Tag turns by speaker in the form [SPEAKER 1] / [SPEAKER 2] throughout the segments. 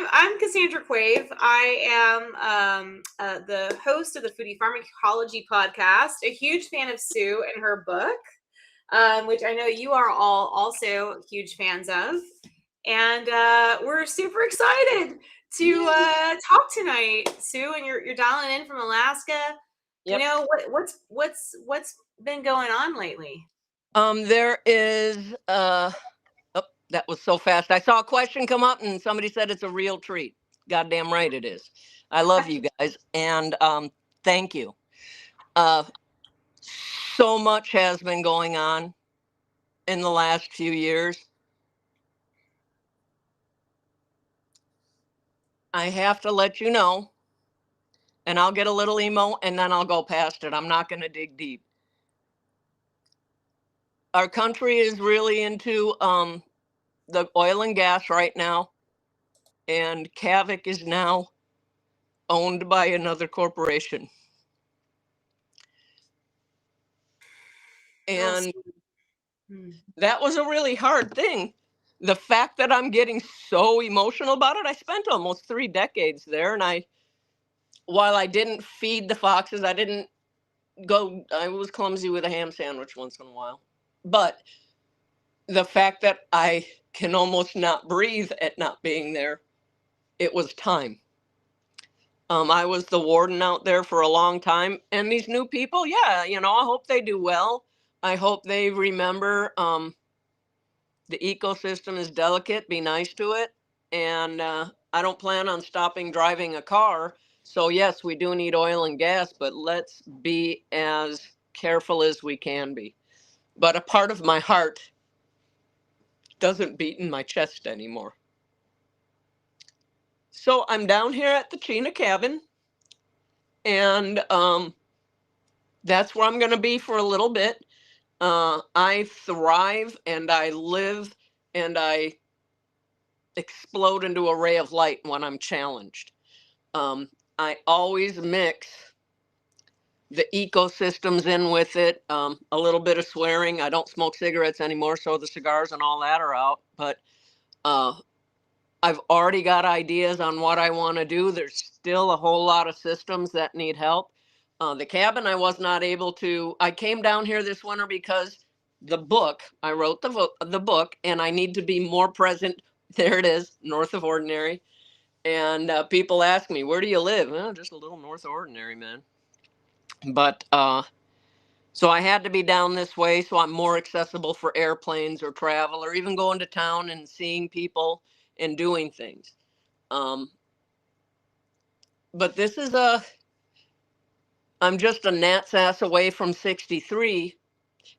[SPEAKER 1] I'm Cassandra Quave. I am the host of the Foodie Pharmacology podcast. A huge fan of Sue and her book, which I know you are all also huge fans of, and we're super excited to talk tonight, Sue. And you're dialing in from Alaska.
[SPEAKER 2] Yep.
[SPEAKER 1] You know what's been going on lately?
[SPEAKER 2] There is oh, that was so fast. I saw a question come up and somebody said it's a real treat. Goddamn right it is. I love you guys, and thank you. So much has been going on in the last few years. I have to let you know, and I'll get a little emo and then I'll go past it. I'm not going to dig deep. Our country is really into the oil and gas right now, and Kavik is now owned by another corporation. And that was a really hard thing. The fact that I'm getting so emotional about it, I spent almost 3 decades there, and while I didn't feed the foxes, I was clumsy with a ham sandwich once in a while. But the fact that I can almost not breathe at not being there, it was time. I was the warden out there for a long time, and these new people, I hope they do well. I hope they remember the ecosystem is delicate, be nice to it, and I don't plan on stopping driving a car. So yes, we do need oil and gas, but let's be as careful as we can be. But a part of my heart doesn't beat in my chest anymore. So I'm down here at the Chena cabin, and that's where I'm going to be for a little bit. I thrive and I live and I explode into a ray of light when I'm challenged. I always mix the ecosystems in with it, a little bit of swearing. I don't smoke cigarettes anymore, so the cigars and all that are out. But I've already got ideas on what I want to do. There's still a whole lot of systems that need help. The cabin, I was not able to. I came down here this winter because I wrote the book, and I need to be more present. There it is, North of Ordinary. And people ask me, where do you live? Well, just a little north of Ordinary, man. But so I had to be down this way so I'm more accessible for airplanes or travel or even going to town and seeing people and doing things. But I'm just a gnat's ass away from 63.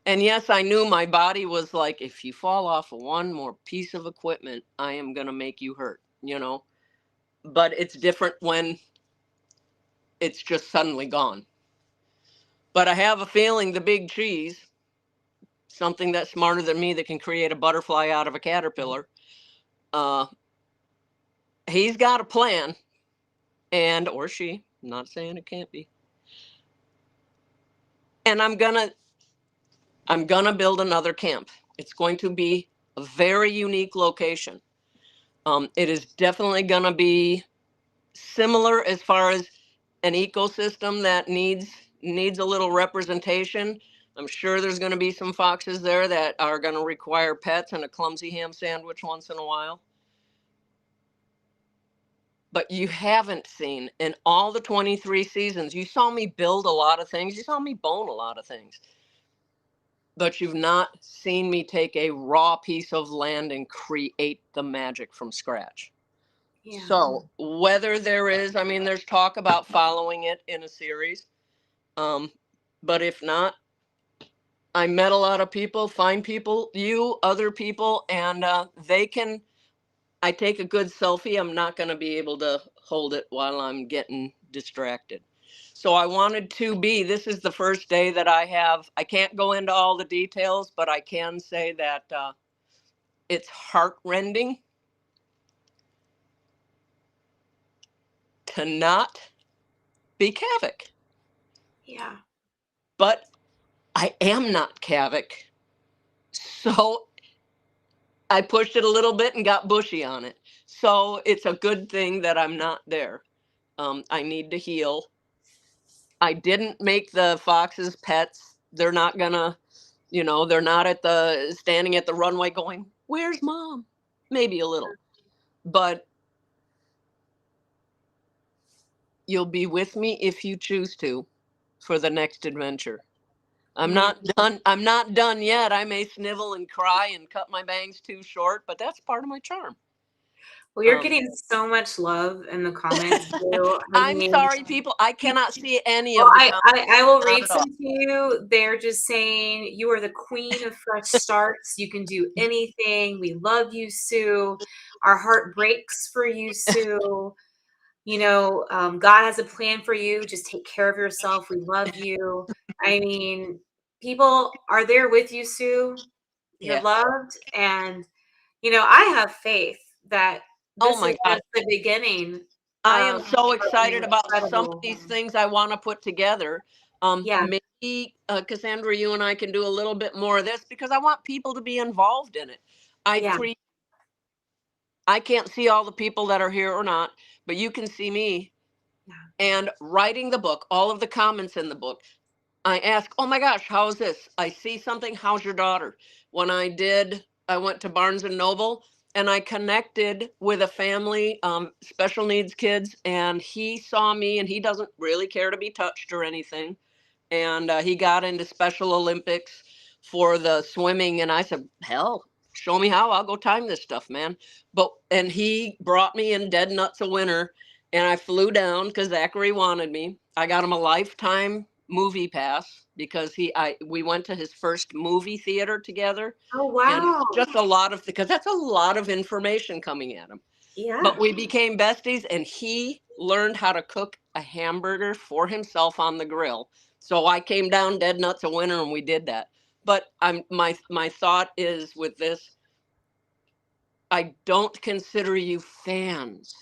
[SPEAKER 2] And yes, I knew my body was like, if you fall off of one more piece of equipment, I am going to make you hurt, But it's different when it's just suddenly gone. But I have a feeling the big cheese, something that's smarter than me that can create a butterfly out of a caterpillar, he's got a plan, or she, I'm not saying it can't be. And I'm gonna build another camp. It's going to be a very unique location. It is definitely gonna be similar as far as an ecosystem that needs a little representation. I'm sure there's going to be some foxes there that are going to require pets and a clumsy ham sandwich once in a while. But you haven't seen in all the 23 seasons, you saw me build a lot of things. You saw me bone a lot of things. But you've not seen me take a raw piece of land and create the magic from scratch. Yeah. So whether there's talk about following it in a series. But if not, I met a lot of people, find people, other people, and I take a good selfie. I'm not going to be able to hold it while I'm getting distracted. So I wanted to this is the first day that I can't go into all the details, but I can say that it's heartrending to not be Kavik.
[SPEAKER 1] Yeah.
[SPEAKER 2] But I am not Kavik. So I pushed it a little bit and got bushy on it. So it's a good thing that I'm not there. I need to heal. I didn't make the foxes pets. They're not gonna, they're not at the standing at the runway going, "Where's mom?" Maybe a little, but you'll be with me if you choose to for the next adventure. I'm
[SPEAKER 1] Mm.
[SPEAKER 2] not done. I'm not done yet. I may snivel and cry and cut my bangs too short, but that's part of my charm.
[SPEAKER 1] Well, you're
[SPEAKER 2] Um,
[SPEAKER 1] getting so much love in the comments too. I
[SPEAKER 2] I'm
[SPEAKER 1] mean,
[SPEAKER 2] sorry, people. I cannot see any
[SPEAKER 1] well,
[SPEAKER 2] of the
[SPEAKER 1] I,
[SPEAKER 2] comments.
[SPEAKER 1] I I will
[SPEAKER 2] Not
[SPEAKER 1] read
[SPEAKER 2] at
[SPEAKER 1] some
[SPEAKER 2] all.
[SPEAKER 1] to you. They're just saying you are the queen of fresh starts. You can do anything. We love you, Sue. Our heart breaks for you, Sue. God has a plan for you. Just take care of yourself. We love you. I mean, people are there with you, Sue. You're
[SPEAKER 2] Yeah.
[SPEAKER 1] loved. And, I have faith that
[SPEAKER 2] Oh
[SPEAKER 1] this is
[SPEAKER 2] my God.
[SPEAKER 1] just the beginning
[SPEAKER 2] I
[SPEAKER 1] of
[SPEAKER 2] am so
[SPEAKER 1] something
[SPEAKER 2] excited about some of
[SPEAKER 1] incredible.
[SPEAKER 2] these things I want to put together.
[SPEAKER 1] Yeah,
[SPEAKER 2] Maybe Cassandra, you and I can do a little bit more of this because I want people to be involved in it. I
[SPEAKER 1] yeah,
[SPEAKER 2] pre I can't see all the people that are here or not, but you can see me.
[SPEAKER 1] yeah.
[SPEAKER 2] And writing the book, all of the comments in the book, I ask, "Oh my gosh, how is this?" I see something, "How's your daughter?" When I went to Barnes and Noble and I connected with a family, special needs kids, and he saw me and he doesn't really care to be touched or anything. And he got into Special Olympics for the swimming, and I said, "Hell, show me how. I'll go time this stuff, man." And he brought me in dead nuts a winter, and I flew down because Zachary wanted me. I got him a lifetime movie pass because we went to his first movie theater together,
[SPEAKER 1] Oh,
[SPEAKER 2] and
[SPEAKER 1] wow.
[SPEAKER 2] just a lot of because that's a lot of information coming at him.
[SPEAKER 1] Yeah.
[SPEAKER 2] But we became besties, and he learned how to cook a hamburger for himself on the grill. So I came down dead nuts a winter, and we did that. But my thought is with this, I don't consider you fans.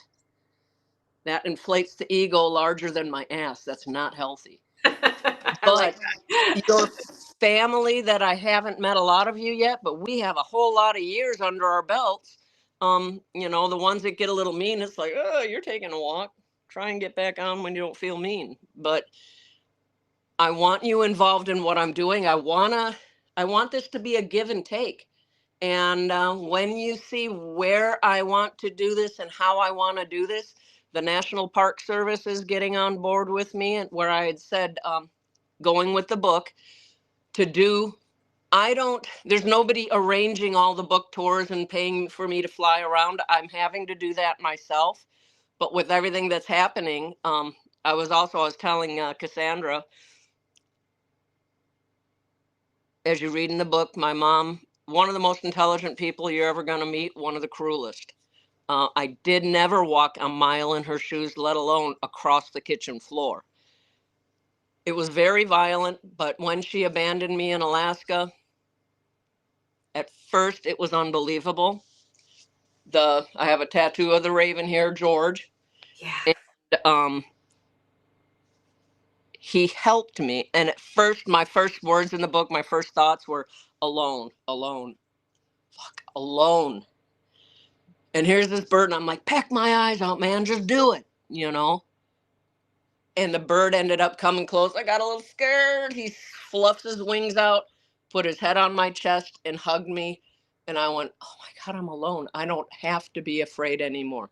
[SPEAKER 2] That inflates the ego larger than my ass. That's not healthy.
[SPEAKER 1] I like
[SPEAKER 2] But
[SPEAKER 1] that.
[SPEAKER 2] your family that I haven't met a lot of you yet, but we have a whole lot of years under our belts. The ones that get a little mean, it's like, "Oh, you're taking a walk. Try and get back on when you don't feel mean." But I want you involved in what I'm doing. I want this to be a give and take. And when you see where I want to do this and how I want to do this, the National Park Service is getting on board with me, and where I had said, going with the book to do. There's nobody arranging all the book tours and paying for me to fly around. I'm having to do that myself. But with everything that's happening, I was telling Cassandra, as you read in the book, my mom, one of the most intelligent people you're ever going to meet, one of the cruelest. I did never walk a mile in her shoes, let alone across the kitchen floor. It was very violent, but when she abandoned me in Alaska, at first it was unbelievable. I have a tattoo of the raven here, George,
[SPEAKER 1] Yeah.
[SPEAKER 2] and he helped me. And at first, my first words in the book, my first thoughts were alone, alone, fuck, alone. And here's this bird, and I'm like, "Peck my eyes out, man, just do it, you know." And the bird ended up coming close. I got a little scared. He fluffs his wings out, put his head on my chest, and hugged me. And I went, "Oh my God, I'm alone. I don't have to be afraid anymore."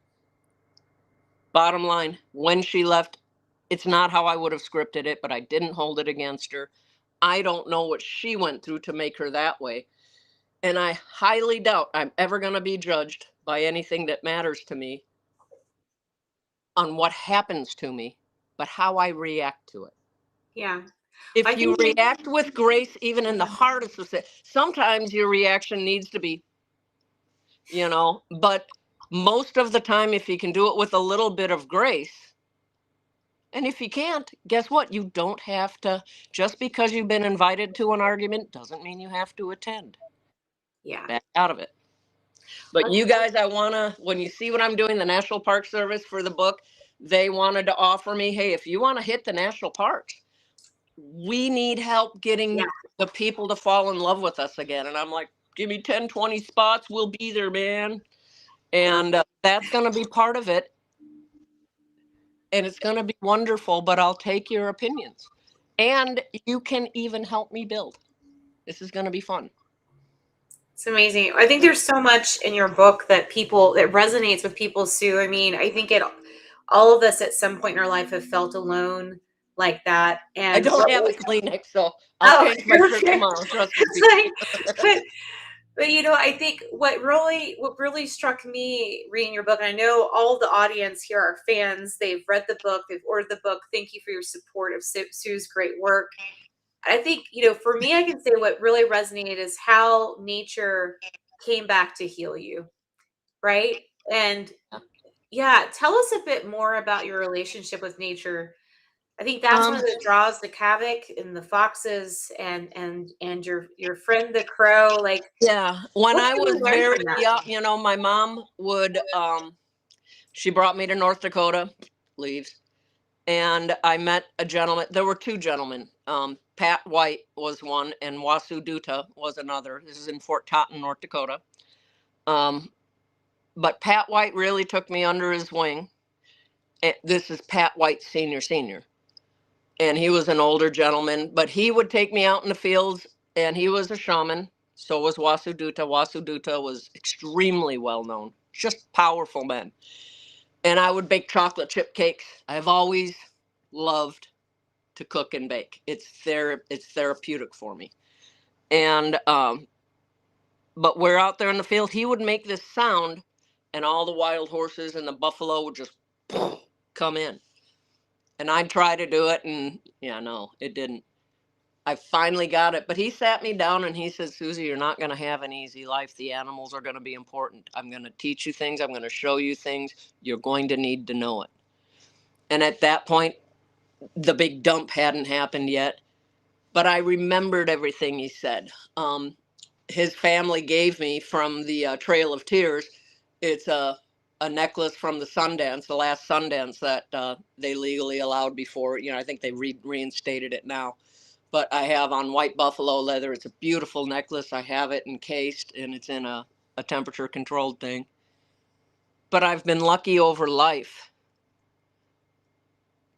[SPEAKER 2] Bottom line, when she left, it's not how I would have scripted it, but I didn't hold it against her. I don't know what she went through to make her that way. And I highly doubt I'm ever going to be judged by anything that matters to me on what happens to me, but how I react to it.
[SPEAKER 1] Yeah.
[SPEAKER 2] If
[SPEAKER 1] I
[SPEAKER 2] you
[SPEAKER 1] think that,
[SPEAKER 2] react with grace, even in the hardest of sometimes your reaction needs to be, but most of the time, if you can do it with a little bit of grace, and if you can't, guess what? You don't have to, just because you've been invited to an argument doesn't mean you have to attend.
[SPEAKER 1] yeah.
[SPEAKER 2] Back out of it. But
[SPEAKER 1] Let's,
[SPEAKER 2] you guys, when you see what I'm doing, the National Park Service for the book, they wanted to offer me, "Hey, if you want to hit the national parks, we need help
[SPEAKER 1] yeah.
[SPEAKER 2] getting the people to fall in love with us again." And I'm like, "Give me 10, 20 spots. We'll be there, man." And that's going to be part of it. And it's going to be wonderful, but I'll take your opinions. And you can even help me build. This is going to be fun.
[SPEAKER 1] It's amazing. I think there's so much in your book that resonates with people, Sue. I mean, I think all of us at some point in our life have felt alone like that.
[SPEAKER 2] I
[SPEAKER 1] And
[SPEAKER 2] don't
[SPEAKER 1] what
[SPEAKER 2] have a
[SPEAKER 1] was,
[SPEAKER 2] Kleenex, so I'll
[SPEAKER 1] oh,
[SPEAKER 2] change my shirt
[SPEAKER 1] okay.
[SPEAKER 2] tomorrow. Trust me.
[SPEAKER 1] It's like, but I think what really struck me reading your book, and I know all the audience here are fans. They've read the book, they've ordered the book. Thank you for your support of Sue's great work. I think, for me, I can say what really resonated is how nature came back to heal you, right? And yeah, tell us a bit more about your relationship with nature. I think that's one of the draws, the Kavik and the foxes and your friend the crow. Like,
[SPEAKER 2] Yeah, when
[SPEAKER 1] what
[SPEAKER 2] I
[SPEAKER 1] can we
[SPEAKER 2] was
[SPEAKER 1] learn
[SPEAKER 2] very
[SPEAKER 1] from that?
[SPEAKER 2] young, my mom would she brought me to North Dakota, leaves, and I met a gentleman. There were two gentlemen. Pat White was one, and Wasu Duta was another. This is in Fort Totten, North Dakota. Um, but Pat White really took me under his wing. This is Pat White Senior, and he was an older gentleman, but he would take me out in the fields, and he was a shaman. So was Wasu Duta. Wasu Duta was extremely well known, just powerful men. And I would bake chocolate chip cakes. I've always loved to cook and bake. It's therapeutic for me. And but we're out there in the field. He would make this sound, and all the wild horses and the buffalo would just come in. And I'd try to do it, and yeah, no, it didn't. I finally got it. But he sat me down and he said, Susie, you're not going to have an easy life. The animals are going to be important. I'm going to teach you things. I'm going to show you things. You're going to need to know it. And at that point, the big dump hadn't happened yet. But I remembered everything he said. His family gave me from the Trail of Tears. It's a necklace from the Sundance, the last Sundance that they legally allowed before. I think they reinstated it now. But I have on white buffalo leather. It's a beautiful necklace. I have it encased, and it's in a temperature controlled thing. But I've been lucky over life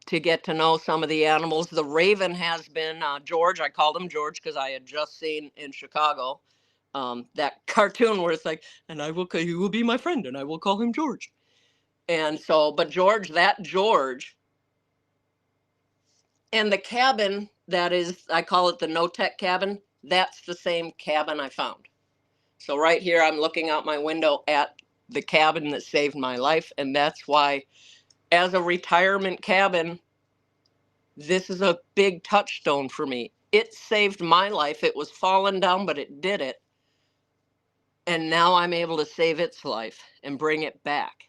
[SPEAKER 2] to get to know some of the animals. The raven has been George. I called him George because I had just seen in Chicago that cartoon where it's like, and he will be my friend, and I will call him George. And so, but George, and the cabin that is, I call it the no-tech cabin, that's the same cabin I found. So right here, I'm looking out my window at the cabin that saved my life. And that's why, as a retirement cabin, this is a big touchstone for me. It saved my life. It was falling down, but it did it. And now I'm able to save its life and bring it back.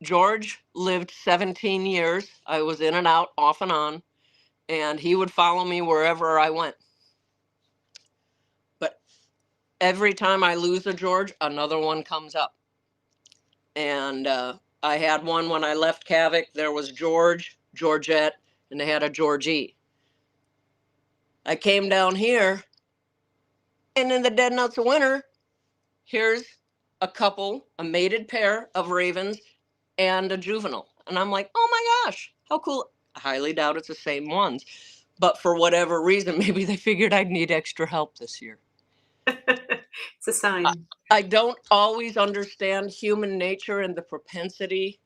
[SPEAKER 2] George lived 17 years. I was in and out, off and on, and he would follow me wherever I went. But every time I lose a George, another one comes up. And I had one when I left Kavik. There was George, Georgette, and they had a Georgie. I came down here, and in the dead nuts of winter, here's a mated pair of ravens and a juvenile. And I'm like, oh my gosh, how cool. I highly doubt it's the same ones. But for whatever reason, maybe they figured I'd need extra help this year.
[SPEAKER 1] It's a sign.
[SPEAKER 2] I don't always understand human nature and the propensity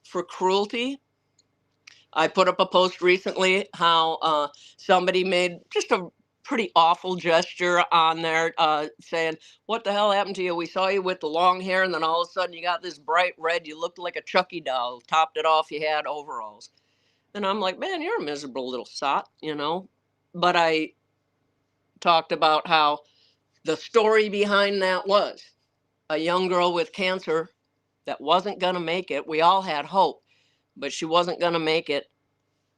[SPEAKER 2] for cruelty. I put up a post recently how somebody made just a pretty awful gesture on there saying, what the hell happened to you? We saw you with the long hair, and then all of a sudden you got this bright red. You looked like a Chucky doll. Topped it off, you had overalls. And I'm like, man, you're a miserable little sot, But I talked about how the story behind that was a young girl with cancer that wasn't going to make it. We all had hope, but she wasn't going to make it.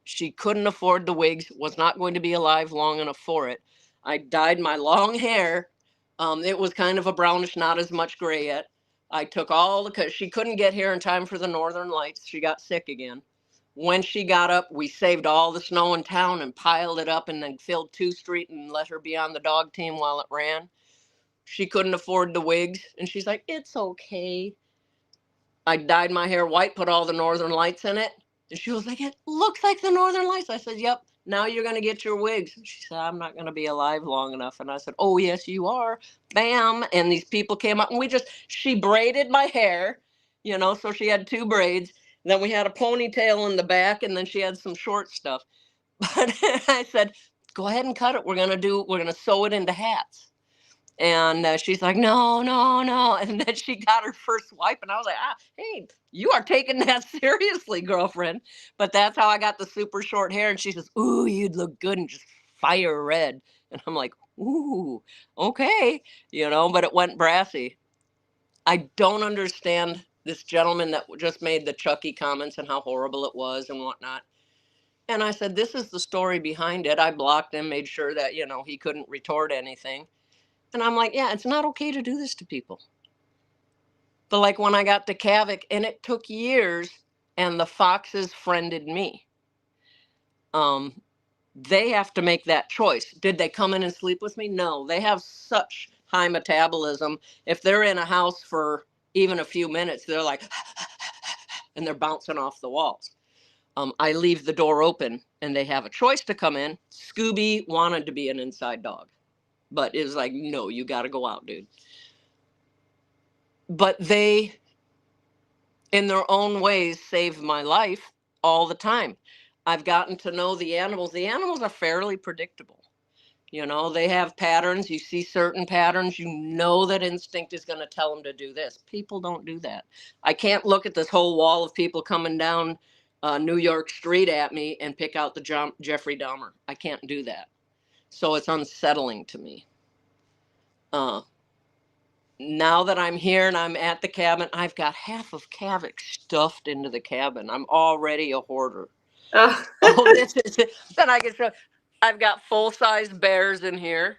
[SPEAKER 2] She couldn't afford the wigs, was not going to be alive long enough for it. I dyed my long hair. It was kind of a brownish, not as much gray yet. I took because she couldn't get here in time for the Northern Lights. She got sick again. When she got up, we saved all the snow in town and piled it up and then filled 2 Street and let her be on the dog team while it ran. She couldn't afford the wigs. And she's like, it's okay. I dyed my hair white, put all the Northern Lights in it. And she was like, it looks like the Northern Lights. I said, yep, now you're going to get your wigs. She said, I'm not going to be alive long enough. And I said, oh, yes, you are. Bam. And these people came up and she braided my hair, so she had 2 braids. Then we had a ponytail in the back, and then she had some short stuff. But I said, go ahead and cut it. We're going to sew it into hats. And she's like, no, no, no. And then she got her first wipe. And I was like, hey, you are taking that seriously, girlfriend. But that's how I got the super short hair. And she says, ooh, you'd look good and just fire red. And I'm like, ooh, okay. But it went brassy. I don't understand this gentleman that just made the Chucky comments and how horrible it was and whatnot. And I said, this is the story behind it. I blocked him, made sure that, he couldn't retort anything. And I'm like, yeah, it's not okay to do this to people. But like when I got to Kavik, and it took years, and the foxes friended me. They have to make that choice. Did they come in and sleep with me? No, they have such high metabolism. If they're in a house for even a few minutes, they're like, and they're bouncing off the walls. I leave the door open, and they have a choice to come in. Scooby wanted to be an inside dog. But it was like, no, you got to go out, dude. But they, in their own ways, saved my life all the time. I've gotten to know the animals. The animals are fairly predictable. They have patterns. You see certain patterns. You know that instinct is going to tell them to do this. People don't do that. I can't look at this whole wall of people coming down New York Street at me and pick out the Jeffrey Dahmer. I can't do that. So it's unsettling to me. Now that I'm here and I'm at the cabin, I've got half of Kavik stuffed into the cabin. I'm already a hoarder.
[SPEAKER 1] Oh,
[SPEAKER 2] This is it. Then I can show. I've got full-size bears in here.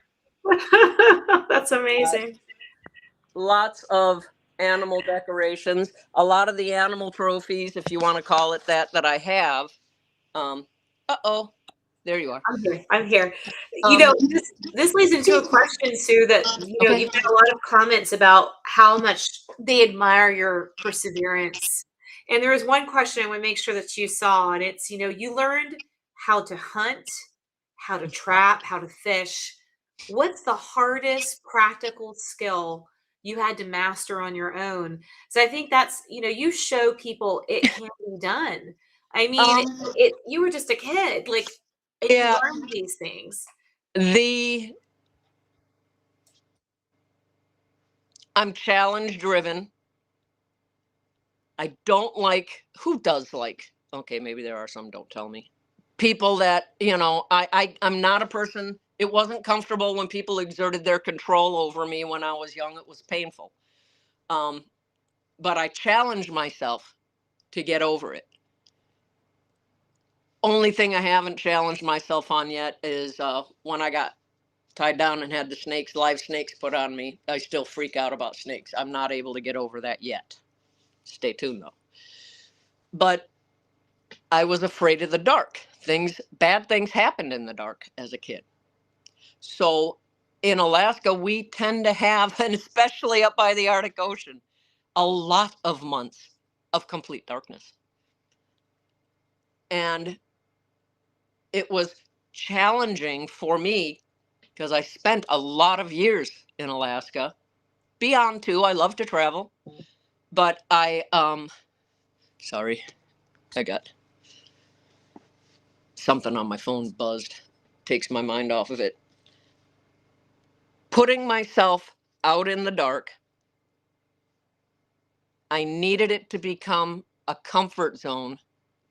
[SPEAKER 1] that's amazing.
[SPEAKER 2] Lots of animal decorations. A lot of the animal trophies, if you want to call it that I have. There you are.
[SPEAKER 1] I'm here. This leads into a question, Sue, that
[SPEAKER 2] Okay.
[SPEAKER 1] you've got a lot of comments about how much they admire your perseverance. And there was one question I want to make sure that you saw, and it's, you learned how to hunt, how to trap, how to fish. What's the hardest practical skill you had to master on your own? So I think that's, you show people it can be done. I mean, you were just a kid, like, and you learn these things.
[SPEAKER 2] I'm challenge driven. I don't like, who does like, okay, maybe there are some, don't tell me. People that, I'm not a person, it wasn't comfortable when people exerted their control over me when I was young. It was painful. But I challenged myself to get over it. Only thing I haven't challenged myself on yet is when I got tied down and had the live snakes put on me. I still freak out about snakes. I'm not able to get over that yet. Stay tuned though. But I was afraid of the dark. Bad things happened in the dark as a kid. So in Alaska, we tend to have, and especially up by the Arctic Ocean, a lot of months of complete darkness. And it was challenging for me because I spent a lot of years in Alaska. Beyond 2, I love to travel. But sorry, I got something on my phone buzzed. Takes my mind off of it. Putting myself out in the dark, I needed it to become a comfort zone,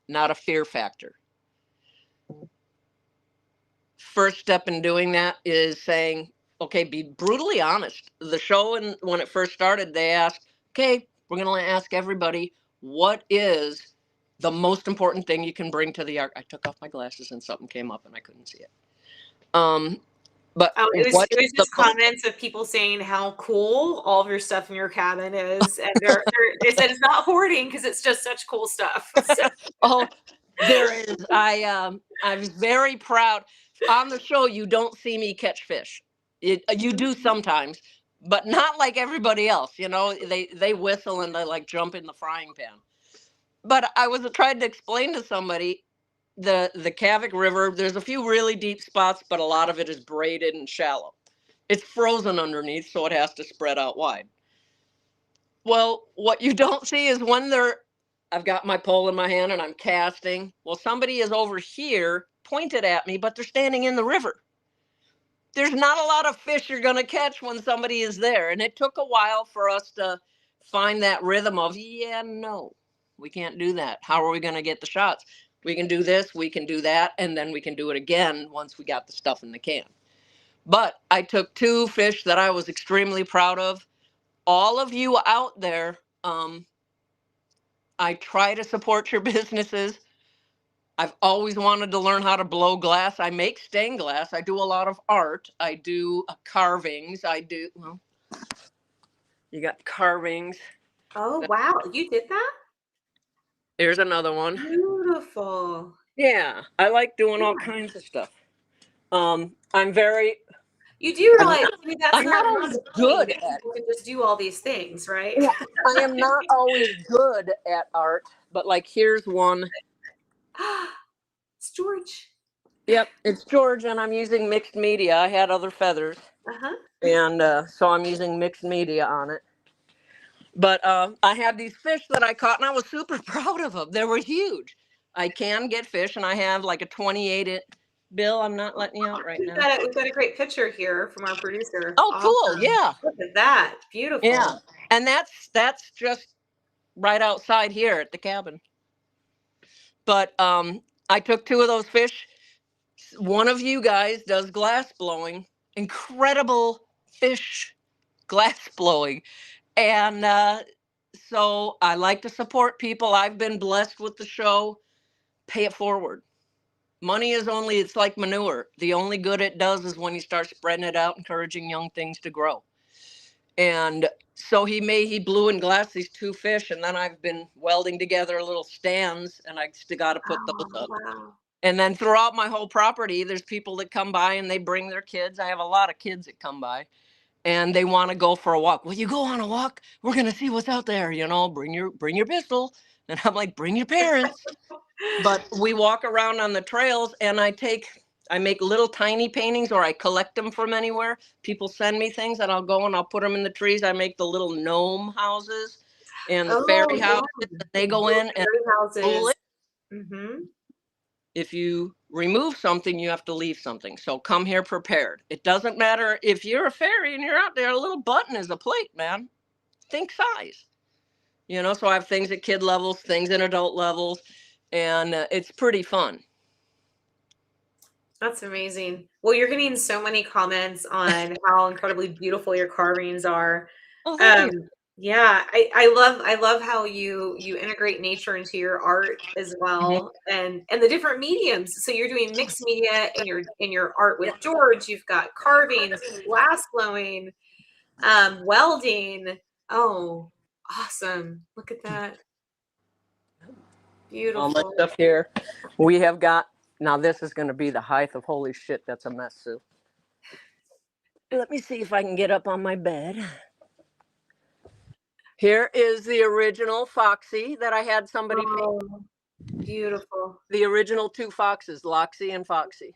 [SPEAKER 2] not a fear factor. First step in doing that is saying, okay, be brutally honest. The show, when it first started, they asked, okay, we're going to ask everybody, what is the most important thing you can bring to the ark? I took off my glasses and something came up and I couldn't see it. But
[SPEAKER 1] it was just comments of people saying how cool all of your stuff in your cabin is, and they said it's not hoarding because it's just such cool stuff. So.
[SPEAKER 2] There is. I was very proud. On the show, you don't see me catch fish. You do sometimes, but not like everybody else. You know, they whistle and they like jump in the frying pan. But I was trying to explain to somebody the Kavik River. There's a few really deep spots, but a lot of it is braided and shallow. It's frozen underneath, so it has to spread out wide. Well, what you don't see is when I've got my pole in my hand and I'm casting. Well, somebody is over here pointed at me, but they're standing in the river. There's not a lot of fish you're going to catch when somebody is there. And it took a while for us to find that rhythm of, yeah, no, we can't do that. How are we going to get the shots? We can do this, we can do that, and then we can do it again once we got the stuff in the can. But I took 2 fish that I was extremely proud of. All of you out there, I try to support your businesses. I've always wanted to learn how to blow glass. I make stained glass. I do a lot of art. I do carvings. Well, you got carvings.
[SPEAKER 1] Oh, wow. You did that?
[SPEAKER 2] Here's another one.
[SPEAKER 1] Beautiful.
[SPEAKER 2] Yeah, I like doing all kinds of stuff. I'm very.
[SPEAKER 1] You do realize that's
[SPEAKER 2] I'm not
[SPEAKER 1] not
[SPEAKER 2] always
[SPEAKER 1] the
[SPEAKER 2] good
[SPEAKER 1] thing.
[SPEAKER 2] at.
[SPEAKER 1] People can just do all these things, right?
[SPEAKER 2] Yeah, I am not always good at art, but like here's one.
[SPEAKER 1] It's George.
[SPEAKER 2] Yep, it's George, and I'm using mixed media. I had other feathers,
[SPEAKER 1] Uh-huh.
[SPEAKER 2] and so I'm using mixed media on it. But I had these fish that I caught, and I was super proud of them. They were huge. I can get fish, and I have like a 28 Bill, I'm not letting you out right now.
[SPEAKER 1] We've got a great picture here from our producer.
[SPEAKER 2] Oh,
[SPEAKER 1] Awesome.
[SPEAKER 2] cool. Yeah.
[SPEAKER 1] Look at that. Beautiful.
[SPEAKER 2] Yeah. And that's just right outside here at the cabin. But I took 2 of those fish. One of you guys does glass blowing. Incredible fish glass blowing. And so I like to support people. I've been blessed with the show. Pay it forward. Money is only, it's like manure. The only good it does is when you start spreading it out, encouraging young things to grow. And so he blew and glassed these 2 fish, and then I've been welding together little stands, and I still got to put those up.
[SPEAKER 1] Wow.
[SPEAKER 2] And then throughout my whole property, there's people that come by and they bring their kids. I have a lot of kids that come by, and they want to go for a walk. Well, you go on a walk, we're gonna see what's out there. You know, bring your pistol. And I'm like, bring your parents. But we walk around on the trails, and I make little tiny paintings, or I collect them from anywhere. People send me things, and I'll go and I'll put them in the trees. I make the little gnome houses and the fairy houses. And they go in and
[SPEAKER 1] houses. Mm-hmm.
[SPEAKER 2] If you remove something, you have to leave something. So come here prepared. It doesn't matter if you're a fairy and you're out there, a little button is a plate, man. Think size. You know, so I have things at kid levels, things at adult levels, and it's pretty fun.
[SPEAKER 1] That's amazing. Well, you're getting so many comments on how incredibly beautiful your carvings are.
[SPEAKER 2] Oh, thank you.
[SPEAKER 1] Yeah, I love how you integrate nature into your art as well, and the different mediums. So you're doing mixed media in your art with George. You've got carvings, glass blowing, welding. Oh, awesome! Look at that. Beautiful.
[SPEAKER 2] All my stuff here. We have got, now this is going to be the height of holy shit. That's a mess, Sue. Let me see if I can get up on my bed. Here is the original Foxy that I had somebody paint.
[SPEAKER 1] Beautiful.
[SPEAKER 2] The original 2 foxes, Loxy and Foxy.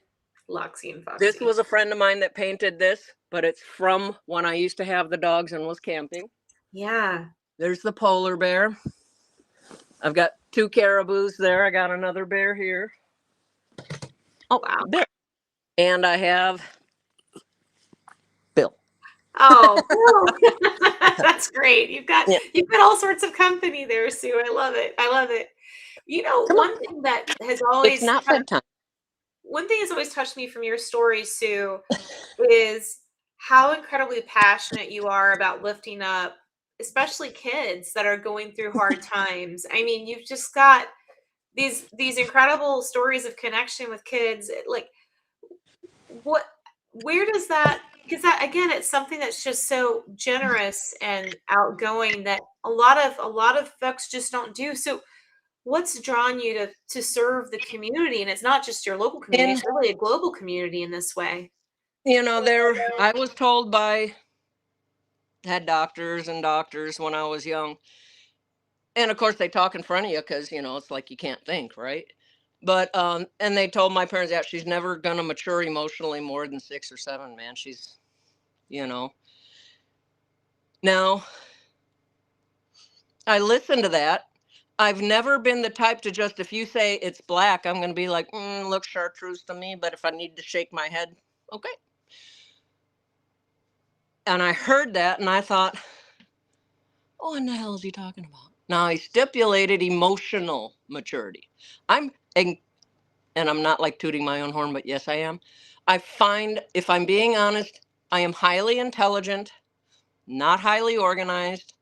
[SPEAKER 1] Loxy and Foxy.
[SPEAKER 2] This was a friend of mine that painted this, but it's from when I used to have the dogs and was camping.
[SPEAKER 1] Yeah.
[SPEAKER 2] There's the polar bear. I've got 2 caribous there. I got another bear here. Oh, wow. There. And I have Bill.
[SPEAKER 1] Oh, that's great. You've got all sorts of company there, Sue. I love it. I love it. You know, one thing that has always
[SPEAKER 2] it's not bedtime.
[SPEAKER 1] One thing has always touched me from your story, Sue, is how incredibly passionate you are about lifting up, especially kids that are going through hard times. I mean, you've just got these incredible stories of connection with kids. Like, where does that, because that, again, it's something that's just so generous and outgoing that a lot of folks just don't do. So what's drawn you to serve the community? And it's not just your local community,
[SPEAKER 2] And
[SPEAKER 1] it's really a global community in this way.
[SPEAKER 2] I was told by head doctors when I was young, and of course they talk in front of you because it's like you can't think, right? But and they told my parents, yeah, she's never gonna mature emotionally more than 6 or 7, man. She's you know now I listen to that. I've never been the type to just, if you say it's black, I'm going to be like, looks chartreuse to me. But if I need to shake my head, okay. And I heard that and I thought, oh, what the hell is he talking about? Now, he stipulated emotional maturity. I'm, and I'm not like tooting my own horn, but yes, I am. I find, if I'm being honest, I am highly intelligent, not highly organized.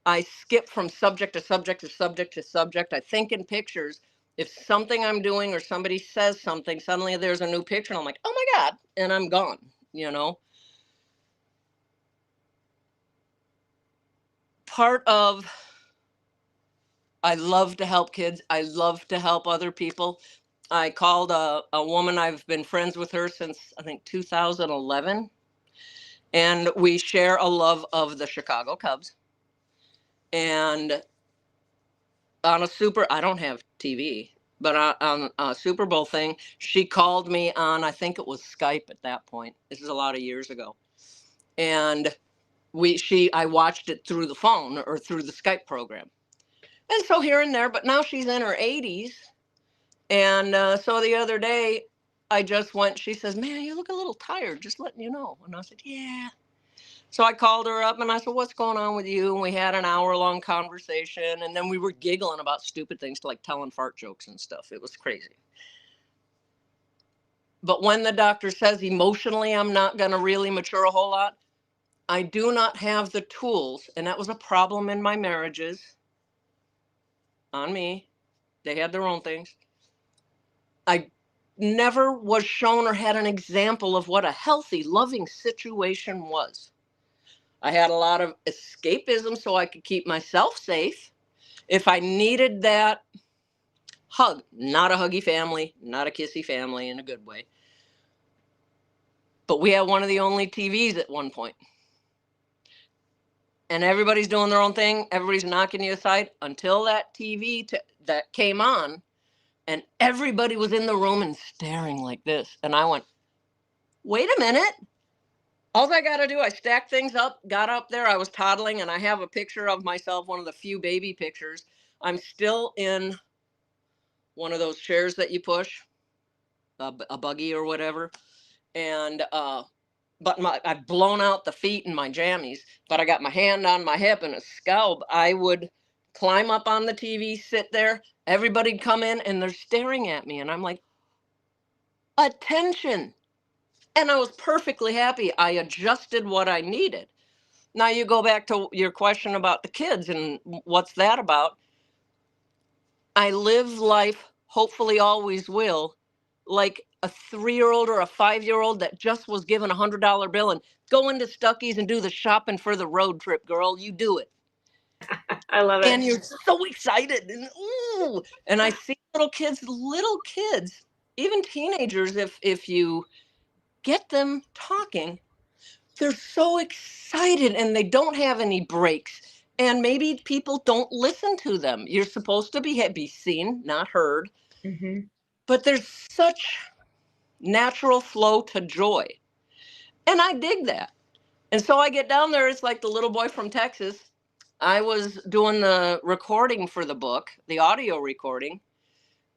[SPEAKER 2] I skip from subject to subject to subject to subject. I think in pictures. If something I'm doing or somebody says something, suddenly there's a new picture and I'm like, oh my God, and I'm gone, Part of, I love to help kids. I love to help other people. I called a woman, I've been friends with her since I think 2011. And we share a love of the Chicago Cubs. And on I don't have TV, but on a Super Bowl thing, she called me on, I think it was Skype at that point. This is a lot of years ago. And I watched it through the phone or through the Skype program. And so here and there, but now she's in her 80s. And so the other day, she says, man, you look a little tired, just letting you know. And I said, yeah. So I called her up and I said, what's going on with you? And we had an hour-long conversation. And then we were giggling about stupid things like telling fart jokes and stuff. It was crazy. But when the doctor says emotionally I'm not going to really mature a whole lot, I do not have the tools. And that was a problem in my marriages. On me. They had their own things. I never was shown or had an example of what a healthy, loving situation was. I had a lot of escapism so I could keep myself safe. If I needed that hug, not a huggy family, not a kissy family in a good way. But we had one of the only TVs at one point. And everybody's doing their own thing. Everybody's knocking you aside until that TV that came on. And everybody was in the room and staring like this. And I went, wait a minute. All I got to do, I stacked things up, got up there. I was toddling, and I have a picture of myself, one of the few baby pictures. I'm still in one of those chairs that you push, a buggy or whatever. And but I've blown out the feet in my jammies, but I got my hand on my hip and a scalp. I would climb up on the TV, sit there. Everybody'd come in, and they're staring at me, and I'm like, attention. And I was perfectly happy. I adjusted what I needed. Now you go back to your question about the kids and what's that about? I live life, hopefully always will, like a 3-year-old or a 5-year-old that just was given $100 bill and go into Stuckey's and do the shopping for the road trip, girl. You do it.
[SPEAKER 1] I love
[SPEAKER 2] And
[SPEAKER 1] it.
[SPEAKER 2] you're so excited. And ooh. And I see little kids, even teenagers, if you get them talking, they're so excited and they don't have any breaks. And maybe people don't listen to them. You're supposed to be seen, not heard.
[SPEAKER 1] Mm-hmm.
[SPEAKER 2] But there's such natural flow to joy. And I dig that. And so I get down there, it's like the little boy from Texas. I was doing the recording for the book, the audio recording.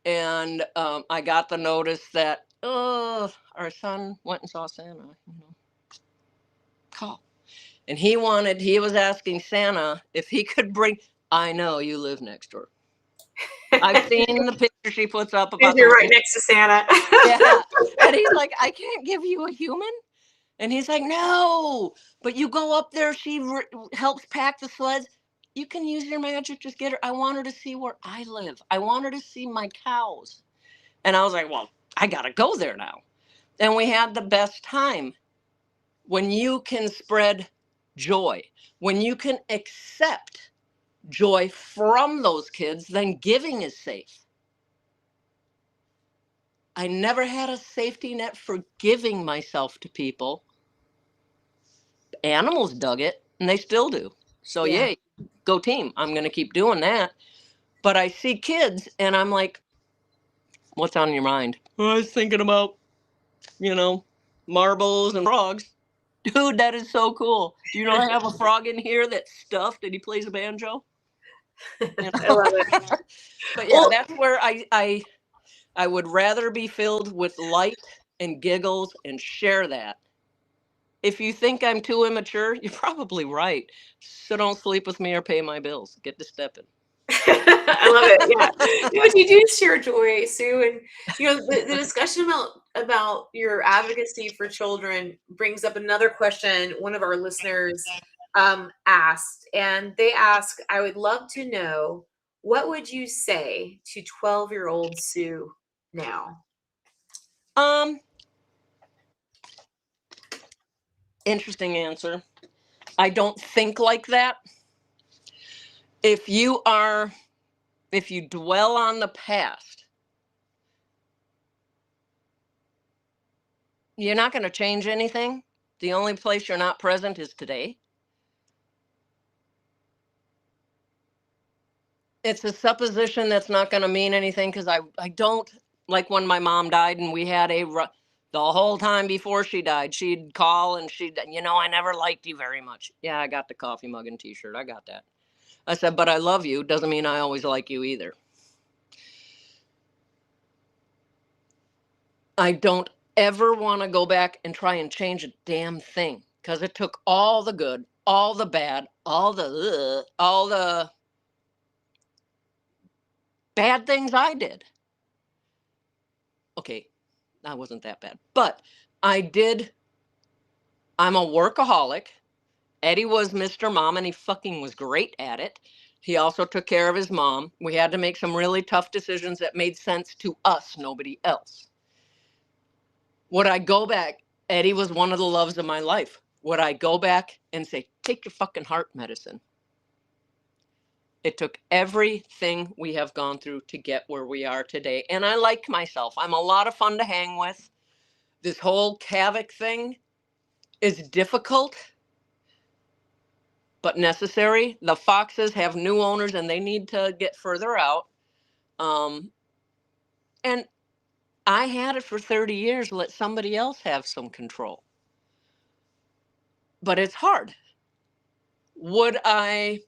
[SPEAKER 2] And I got the notice that, our son went and saw Santa, call. And he was asking Santa if he could bring, I know you live next door. I've seen the picture she puts up about
[SPEAKER 1] You're
[SPEAKER 2] the
[SPEAKER 1] right next to Santa.
[SPEAKER 2] Yeah. And he's like, I can't give you a human. And he's like, no, but you go up there. She helps pack the sleds. You can use your magic. Just get her. I want her to see where I live. I want her to see my cows. And I was like, well, I got to go there now. And we had the best time. When you can spread joy, when you can accept joy from those kids, then giving is safe. I never had a safety net for giving myself to people. Animals dug it, and they still do. So,
[SPEAKER 1] Yeah.
[SPEAKER 2] yay, go team. I'm going to keep doing that. But I see kids, and I'm like, what's on your mind? I was thinking about, marbles and frogs. Dude, that is so cool. Do you know I have a frog in here that's stuffed and he plays a banjo?
[SPEAKER 1] I love it.
[SPEAKER 2] But yeah,
[SPEAKER 1] Well,
[SPEAKER 2] that's where I would rather be filled with light and giggles and share that. If you think I'm too immature, you're probably right. So don't sleep with me or pay my bills. Get to stepping.
[SPEAKER 1] I love it. Yeah. But you do share joy, Sue. And the discussion about your advocacy for children brings up another question one of our listeners asked. And they ask, I would love to know, what would you say to 12-year-old Sue now?
[SPEAKER 2] Um, Interesting answer. I don't think like that. If you dwell on the past, you're not going to change anything. The only place you're not present is today. It's a supposition that's not going to mean anything, because I don't, like when my mom died and we had the whole time before she died, she'd call and I never liked you very much. Yeah, I got the coffee mug and t-shirt. I got that. I said, but I love you. Doesn't mean I always like you either. I don't ever want to go back and try and change a damn thing, because it took all the good, all the bad, all the bad things I did. Okay, that wasn't that bad, but I'm a workaholic. Eddie was Mr. Mom, and he fucking was great at it. He also took care of his mom. We had to make some really tough decisions that made sense to us, nobody else. Would I go back? Eddie was one of the loves of my life. Would I go back and say, take your fucking heart medicine? It took everything we have gone through to get where we are today. And I like myself. I'm a lot of fun to hang with. This whole Kavik thing is difficult, but necessary. The foxes have new owners and they need to get further out. And I had it for 30 years. Let somebody else have some control. But it's hard. Would I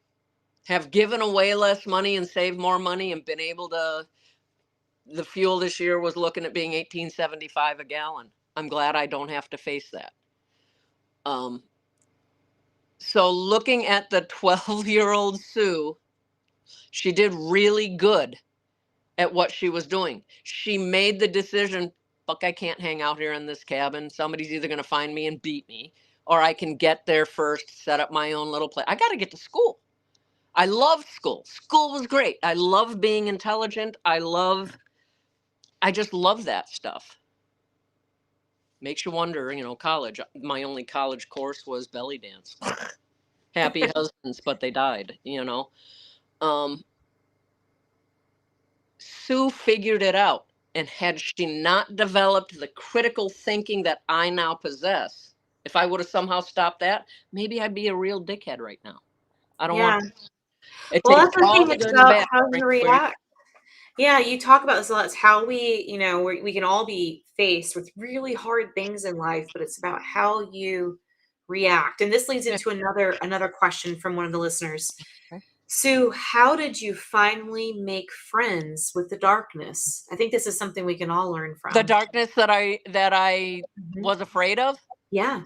[SPEAKER 2] have given away less money and saved more money and been able to? The fuel this year was looking at being $18.75 a gallon. I'm glad I don't have to face that. So looking at the 12-year-old Sue, she did really good at what she was doing. She made the decision, fuck, I can't hang out here in this cabin. Somebody's either going to find me and beat me, or I can get there first, set up my own little place. I got to get to school. I loved school. School was great. I love being intelligent. I just love that stuff. Makes you wonder, college. My only college course was belly dance. Happy husbands, but they died, Sue figured it out. And had she not developed the critical thinking that I now possess, if I would have somehow stopped that, maybe I'd be a real dickhead right now. I don't
[SPEAKER 1] Yeah.
[SPEAKER 2] want it.
[SPEAKER 1] Well,
[SPEAKER 2] Takes
[SPEAKER 1] that's the
[SPEAKER 2] all
[SPEAKER 1] thing.
[SPEAKER 2] the
[SPEAKER 1] It's
[SPEAKER 2] good and the
[SPEAKER 1] about
[SPEAKER 2] bad
[SPEAKER 1] how
[SPEAKER 2] to bring
[SPEAKER 1] you
[SPEAKER 2] you where you.
[SPEAKER 1] react. Yeah, you talk about this a lot. It's how we can all be faced with really hard things in life, but it's about how you react. And this leads
[SPEAKER 2] Yeah.
[SPEAKER 1] into another question from one of the listeners.
[SPEAKER 2] Okay.
[SPEAKER 1] Sue, how did you finally make friends with the darkness? I think this is something we can all learn
[SPEAKER 2] The
[SPEAKER 1] from.
[SPEAKER 2] darkness that I
[SPEAKER 1] Mhm.
[SPEAKER 2] was afraid of.
[SPEAKER 1] Yeah.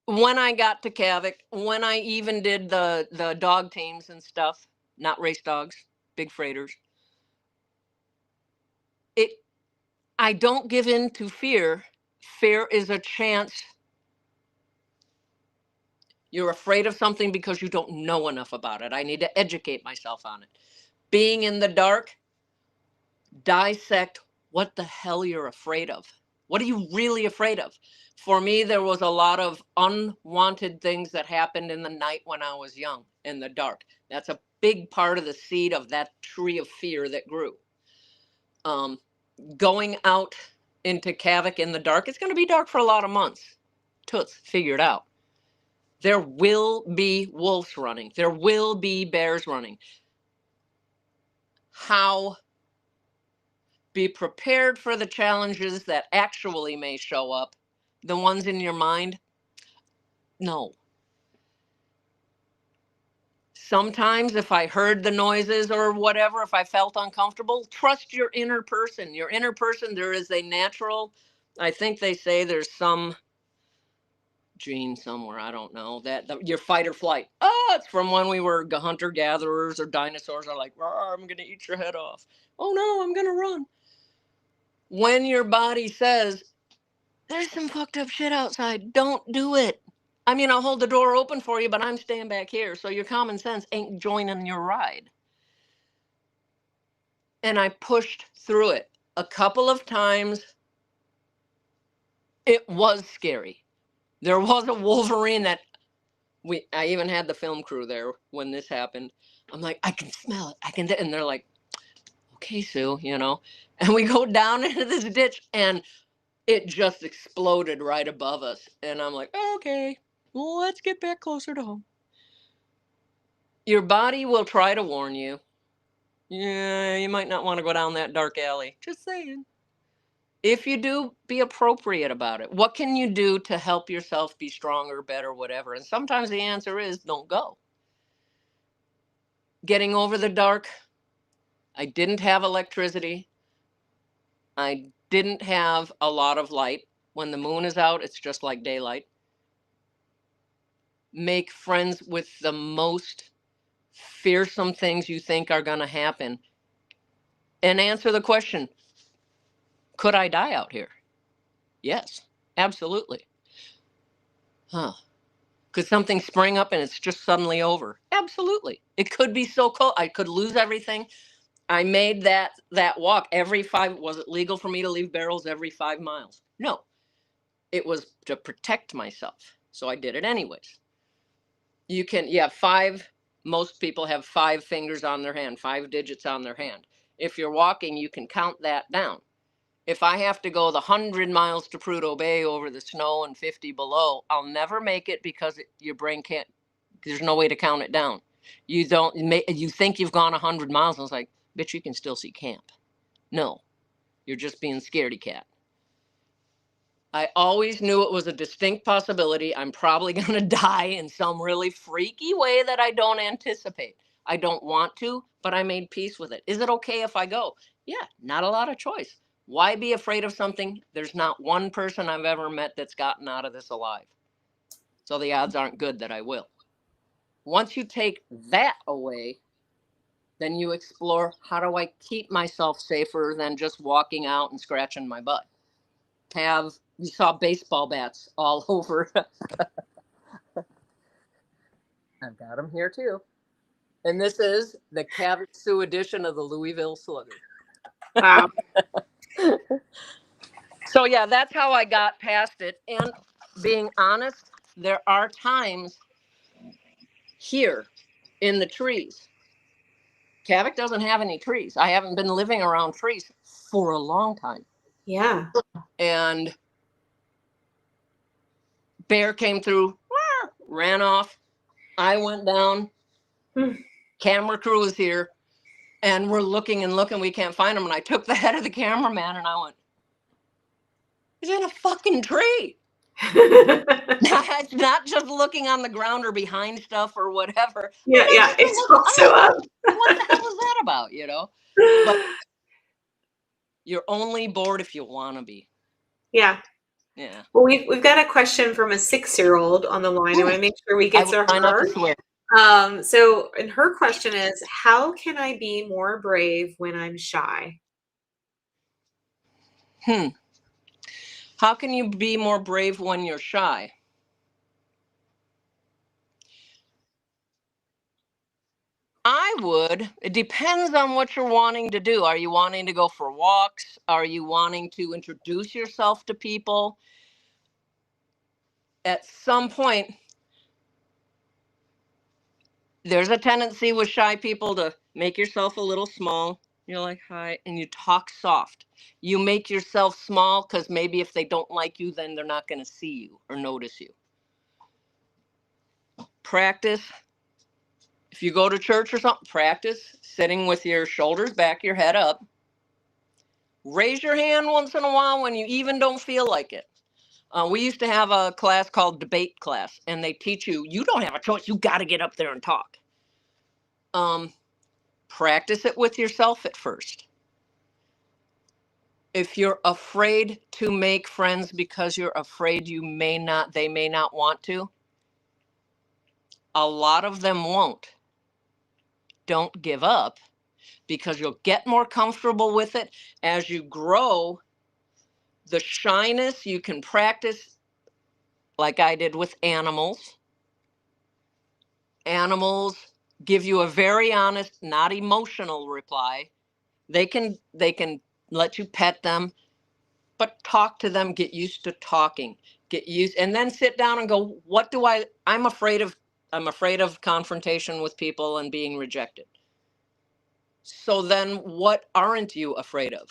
[SPEAKER 2] When I got to Kavik, when I even did the dog teams and stuff, not race dogs, big freighters, it I don't give in to fear. Fear is a chance. You're afraid of something because you don't know enough about it. I need to educate myself on it. Being in the dark, dissect what the hell you're afraid of. What are you really afraid of? For me, there was a lot of unwanted things that happened in the night when I was young, in the dark. That's a big part of the seed of that tree of fear that grew. Going out into Kavik in the dark, it's going to be dark for a lot of months. Toots, figure it out. There will be wolves running. There will be bears running. How be prepared for the challenges that actually may show up. The ones in your mind, no. Sometimes if I heard the noises or whatever, if I felt uncomfortable, trust your inner person. Your inner person, there is a natural, I think they say there's some gene somewhere, I don't know, that your fight or flight. Oh, it's from when we were hunter gatherers, or dinosaurs are like, I'm going to eat your head off. Oh no, I'm going to run. When your body says, there's some fucked up shit outside, don't do it. I mean, I'll hold the door open for you, but I'm staying back here. So your common sense ain't joining your ride. And I pushed through it a couple of times. It was scary. There was a Wolverine that I even had the film crew there when this happened. I'm like, I can smell it. I can, and they're like, okay, Sue, you know, and we go down into this ditch and it just exploded right above us. And I'm like, okay, well, let's get back closer to home. Your body will try to warn you. Yeah, you might not want to go down that dark alley. Just saying. If you do, be appropriate about it. What can you do to help yourself be stronger, better, whatever? And sometimes the answer is don't go. Getting over the dark. I didn't have electricity. I didn't have a lot of light. When the moon is out, it's just like daylight. Make friends with the most fearsome things you think are going to happen. And answer the question, could I die out here? Yes, absolutely. Huh. Could something spring up and it's just suddenly over? Absolutely. It could be so cold. I could lose everything. I made that walk every 5. Was it legal for me to leave barrels every 5 miles? No. It was to protect myself. So I did it anyways. You can, 5, most people have 5 fingers on their hand, 5 digits on their hand. If you're walking, you can count that down. If I have to go the 100 miles to Prudhoe Bay over the snow and 50 below, I'll never make it because your brain can't, there's no way to count it down. You think you've gone 100 miles and it's like, bitch, you can still see camp. No, you're just being scaredy cat. I always knew it was a distinct possibility. I'm probably going to die in some really freaky way that I don't anticipate. I don't want to, but I made peace with it. Is it okay if I go? Yeah, not a lot of choice. Why be afraid of something? There's not one person I've ever met that's gotten out of this alive. So the odds aren't good that I will. Once you take that away, then you explore, how do I keep myself safer than just walking out and scratching my butt? You saw baseball bats all over. I've got them here too. And this is the Kavik Sioux edition of the Louisville Slugger.
[SPEAKER 1] Wow.
[SPEAKER 2] So yeah, that's how I got past it. And being honest, there are times here in the trees. Kavik doesn't have any trees. I haven't been living around trees for a long time.
[SPEAKER 1] Yeah.
[SPEAKER 2] And bear came through, ran off. I went down. Camera crew was here. And we're looking and looking. We can't find him. And I took the head of the cameraman and I went, he's in a fucking tree. It's not just looking on the ground or behind stuff or whatever.
[SPEAKER 1] Yeah, yeah. It's also up.
[SPEAKER 2] What the hell is that about, you know? But you're only bored if you want to be.
[SPEAKER 1] Yeah.
[SPEAKER 2] Yeah.
[SPEAKER 1] Well, we've got a question from a 6-year-old on the line. I want to make sure we get to her. So, and her question is, how can I be more brave when I'm shy?
[SPEAKER 2] How can you be more brave when you're shy? I I would. It depends on what you're wanting to do. Are you wanting to go for walks? Are you wanting to introduce yourself to people? At some point, there's a tendency with shy people to make yourself a little small. You're like, hi, and you talk soft. You make yourself small because maybe if they don't like you, then they're not going to see you or notice you. Practice. If you go to church or something, practice sitting with your shoulders back, your head up. Raise your hand once in a while when you even don't feel like it. We used to have a class called debate class, and they teach you, you don't have a choice. You got to get up there and talk. Practice it with yourself at first. If you're afraid to make friends because you're afraid they may not want to, a lot of them won't. Don't give up, because you'll get more comfortable with it as you grow. The shyness you can practice, like I did with animals. Animals give you a very honest, not emotional reply. They can let you pet them, but talk to them, get used to talking, and then sit down and go, I'm afraid of confrontation with people and being rejected. So then what aren't you afraid of?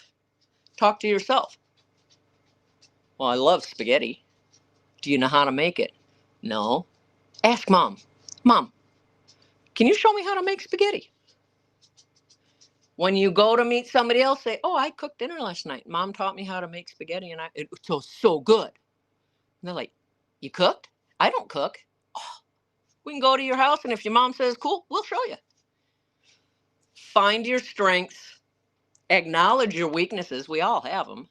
[SPEAKER 2] Talk to yourself. Well, I love spaghetti. Do you know how to make it? No. Ask mom. Mom, can you show me how to make spaghetti? When you go to meet somebody else, say, oh, I cooked dinner last night. Mom taught me how to make spaghetti, and it was so good. And they're like, you cooked? I don't cook. Oh, we can go to your house, and if your mom says, cool, we'll show you. Find your strengths, acknowledge your weaknesses. We all have them.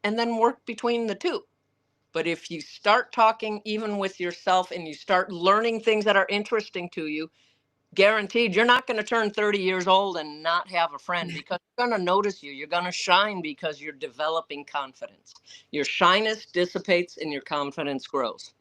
[SPEAKER 2] And then work between the two. But if you start talking even with yourself and you start learning things that are interesting to you, guaranteed you're not going to turn 30 years old and not have a friend, because they're going to notice you. You're going to shine because you're developing confidence. Your shyness dissipates and your confidence grows.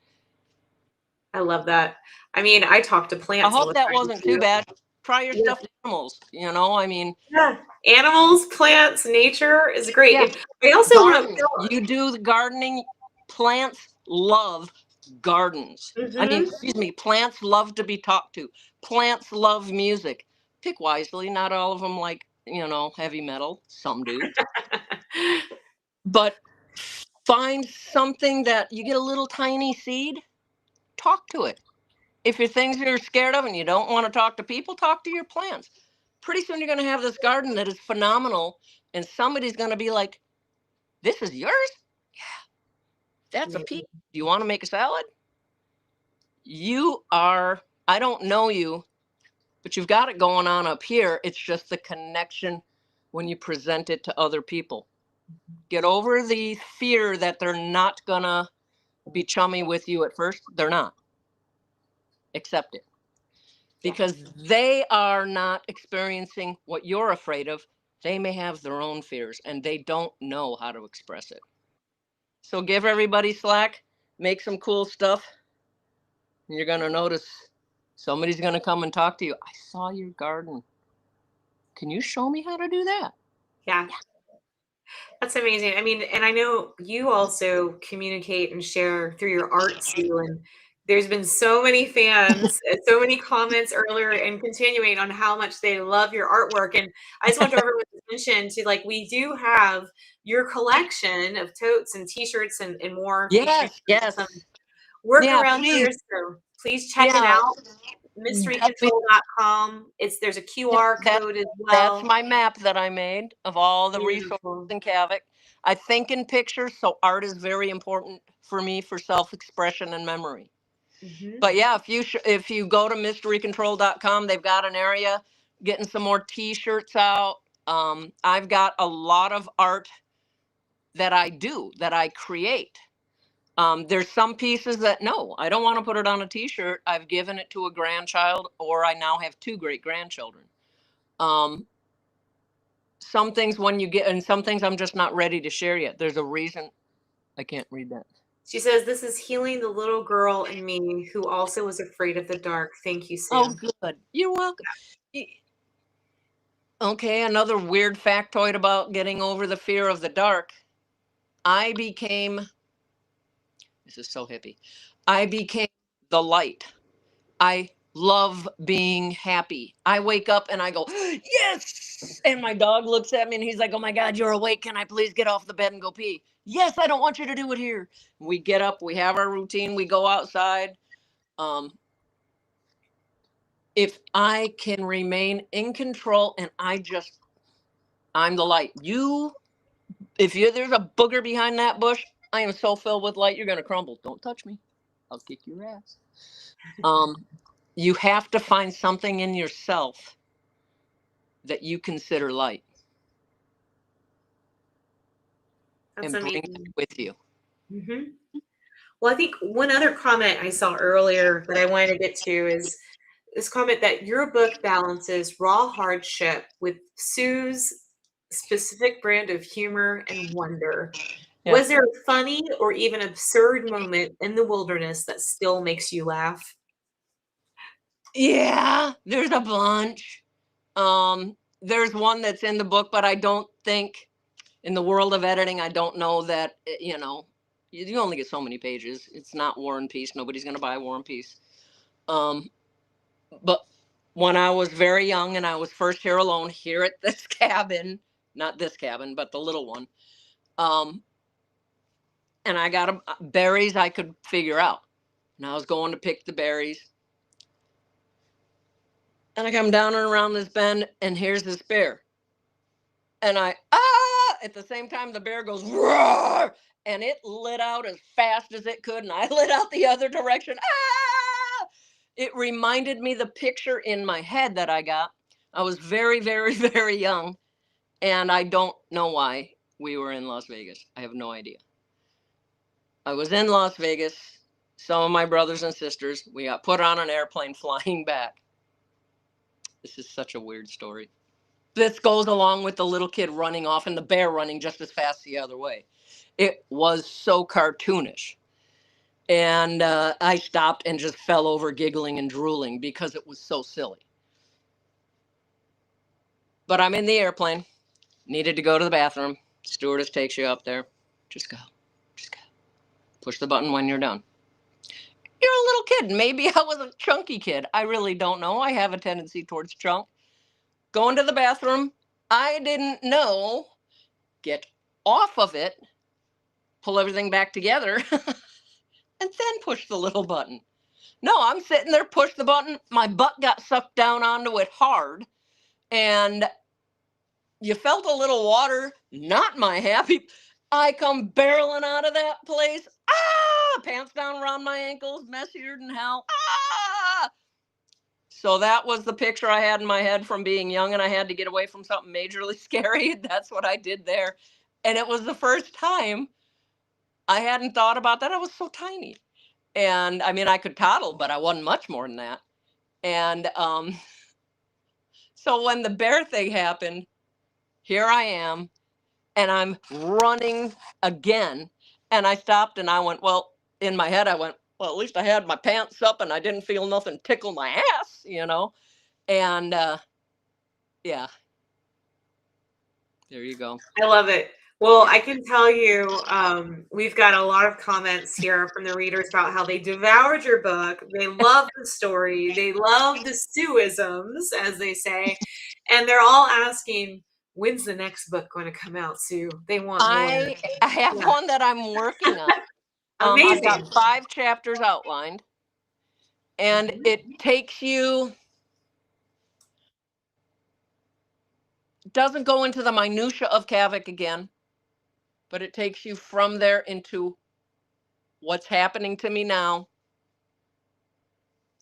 [SPEAKER 1] I love that. I mean, I talk to
[SPEAKER 2] I
[SPEAKER 1] plants all
[SPEAKER 2] hope
[SPEAKER 1] the
[SPEAKER 2] that
[SPEAKER 1] time
[SPEAKER 2] wasn't too
[SPEAKER 1] too.
[SPEAKER 2] bad. Try your
[SPEAKER 1] Yeah.
[SPEAKER 2] stuffed animals. I mean,
[SPEAKER 1] Yeah. Animals, plants, nature is great.
[SPEAKER 2] yeah.
[SPEAKER 1] And I also want
[SPEAKER 2] Gardens.
[SPEAKER 1] to
[SPEAKER 2] You do the gardening. Plants love gardens. I mean, excuse me, plants love to be talked to. Plants love music. Pick wisely. Not all of them like, heavy metal. Some do. But find something that you get a little tiny seed, talk to it. If you're things you're scared of and you don't want to talk to people, talk to your plants. Pretty soon you're going to have this garden that is phenomenal, and somebody's going to be like, this is yours? Yeah. That's a peach. Do you want to make a salad? I don't know you, but you've got it going on up here. It's just the connection when you present it to other people. Get over the fear that they're not going to be chummy with you at first. They're not. Accept it. Because they are not experiencing what you're afraid of. They may have their own fears and they don't know how to express it. So give everybody slack, make some cool stuff, and you're going to notice somebody's going to come and talk to you. I saw your garden. Can you show me how to do that?
[SPEAKER 1] Yeah. That's amazing. I mean, and I know you also communicate and share through your art too. And there's been so many fans, and so many comments earlier and continuing on how much they love your artwork. And I just want everyone to mention to, like, we do have your collection of totes and t-shirts and more featuring
[SPEAKER 2] Yes.
[SPEAKER 1] some work
[SPEAKER 2] Yeah,
[SPEAKER 1] around
[SPEAKER 2] please.
[SPEAKER 1] here. So please check it
[SPEAKER 2] Yeah.
[SPEAKER 1] out. mysterycontrol.com. There's a QR code as
[SPEAKER 2] That's
[SPEAKER 1] well.
[SPEAKER 2] my map that I made of all the resources
[SPEAKER 1] Beautiful.
[SPEAKER 2] in Kavik. I think in pictures, so art is very important for me for self-expression and memory. But yeah, if you go to mysterycontrol.com, they've got an area getting some more t-shirts out. I've got a lot of art that I create. There's some pieces that, no, I don't want to put it on a t-shirt. I've given it to a grandchild, or I now have 2 great grandchildren. Some things and some things I'm just not ready to share yet. There's a reason I can't read that.
[SPEAKER 1] She says, "This is healing the little girl in me who also was afraid of the dark. Thank you,
[SPEAKER 2] Oh,
[SPEAKER 1] Sue."
[SPEAKER 2] good. You're welcome. Okay, another weird factoid about getting over the fear of the dark. I became, this is so hippie, I became the light. I love being happy. I wake up and I go, yes! And my dog looks at me and he's like, oh my God, you're awake. Can I please get off the bed and go pee? Yes, I don't want you to do it here. We get up, we have our routine, we go outside. If I can remain in control and I'm the light. There's a booger behind that bush, I am so filled with light, you're going to crumble. Don't touch me. I'll kick your ass. You have to find something in yourself that you consider light.
[SPEAKER 1] That's
[SPEAKER 2] And bring that
[SPEAKER 1] amazing.
[SPEAKER 2] with you.
[SPEAKER 1] Mm-hmm. Well, I think one other comment I saw earlier that I wanted to get to is this comment that your book balances raw hardship with Sue's specific brand of humor and wonder.
[SPEAKER 2] Yeah.
[SPEAKER 1] Was there a funny or even absurd moment in the wilderness that still makes you laugh?
[SPEAKER 2] Yeah, there's a bunch. There's one that's in the book, but I don't think in the world of editing, I don't know that, you only get so many pages. It's not War and Peace. Nobody's going to buy War and Peace. But when I was very young and I was first here alone here at this cabin, not this cabin, but the little one, and I got berries I could figure out. And I was going to pick the berries. And I come down and around this bend, and here's this bear. And at the same time, the bear goes, roar! And it lit out as fast as it could. And I lit out the other direction. Ah! It reminded me the picture in my head that I got. I was very, very, very young. And I don't know why we were in Las Vegas. I have no idea. I was in Las Vegas. Some of my brothers and sisters, we got put on an airplane flying back. This is such a weird story. This goes along with the little kid running off and the bear running just as fast the other way. It was so cartoonish. And I stopped and just fell over giggling and drooling because it was so silly. But I'm in the airplane, needed to go to the bathroom. Stewardess takes you up there. Just go. Just go. Push the button when you're done. You're a little kid. Maybe I was a chunky kid. I really don't know. I have a tendency towards chunk. Going to the bathroom. I didn't know. Get off of it. Pull everything back together. And then push the little button. No, I'm sitting there, push the button. My butt got sucked down onto it hard. And you felt a little water. Not my happy. I come barreling out of that place. Ah! Pants down around my ankles, messier than hell. Ah! So that was the picture I had in my head from being young, and I had to get away from something majorly scary. That's what I did there. And it was the first time I hadn't thought about that. I was so tiny. And I mean, I could toddle, but I wasn't much more than that. And so when the bear thing happened, here I am, and I'm running again. And I stopped and I went, well, in my head, I went, well, at least I had my pants up and I didn't feel nothing tickle my ass. And yeah, there you go.
[SPEAKER 1] I love it. Well, I can tell you, we've got a lot of comments here from the readers about how they devoured your book. They love the story. They love the Sueisms, as they say. And they're all asking, when's the next book going to come out, Sue? They want more.
[SPEAKER 2] I have
[SPEAKER 1] Yeah.
[SPEAKER 2] one that I'm working on. I've
[SPEAKER 1] Amazing.
[SPEAKER 2] got 5 chapters outlined, and
[SPEAKER 1] Mhm.
[SPEAKER 2] it doesn't go into the minutia of Kavik again, but it takes you from there into what's happening to me now.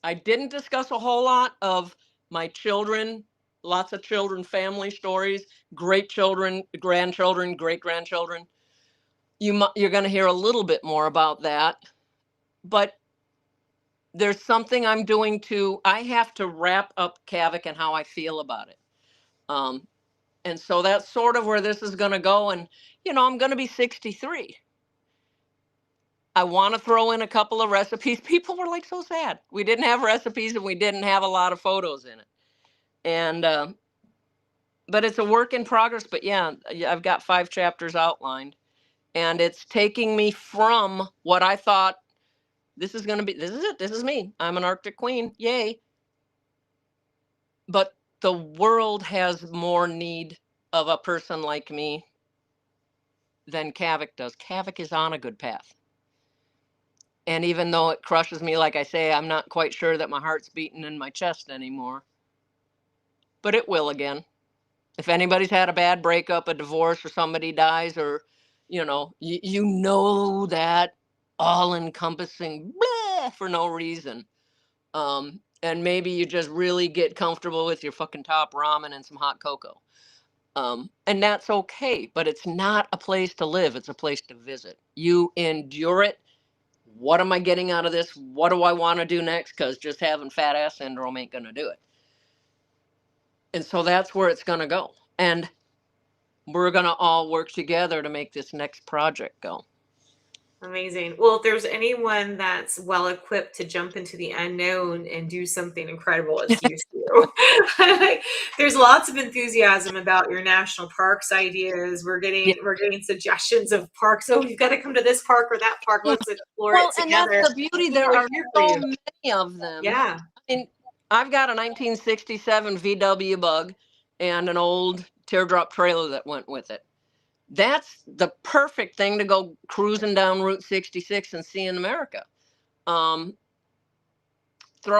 [SPEAKER 2] I didn't discuss a whole lot of my children, lots of children, family stories, great children, grandchildren, great grandchildren. You're going to hear a little bit more about that, but there's something I'm doing I have to wrap up Kavik and how I feel about it. And so that's sort of where this is going to go. And, I'm going to be 63. I want to throw in a couple of recipes. People were like so sad. We didn't have recipes and we didn't have a lot of photos in it. And but it's a work in progress. But yeah, I've got 5 chapters outlined, and it's taking me from what I thought this is going to be. This is it. This is me. I'm an Arctic queen. Yay. But the world has more need of a person like me than Kavik does. Kavik is on a good path. And even though it crushes me, like I say, I'm not quite sure that my heart's beating in my chest anymore. But it will again. If anybody's had a bad breakup, a divorce, or somebody dies, or, you know that all-encompassing bleh for no reason. And maybe you just really get comfortable with your fucking top ramen and some hot cocoa. And that's okay, but it's not a place to live. It's a place to visit. You endure it. What am I getting out of this? What do I want to do next? Because just having fat ass syndrome ain't going to do it. And so that's where it's going to go. And we're going to all work together to make this next project go.
[SPEAKER 1] Amazing. Well, if there's anyone that's well equipped to jump into the unknown and do something incredible, it's you too. There's lots of enthusiasm about your national parks ideas. We're
[SPEAKER 2] Yeah.
[SPEAKER 1] getting suggestions of parks. Oh, you've got to come to this park or that park.
[SPEAKER 2] Yeah.
[SPEAKER 1] Let's explore
[SPEAKER 2] Well,
[SPEAKER 1] it together.
[SPEAKER 2] and that's the beauty. There are so many of them.
[SPEAKER 1] Yeah.
[SPEAKER 2] I mean, I've got a 1967 VW Bug and an old teardrop trailer that went with it. That's the perfect thing to go cruising down Route 66 and see in America. Throw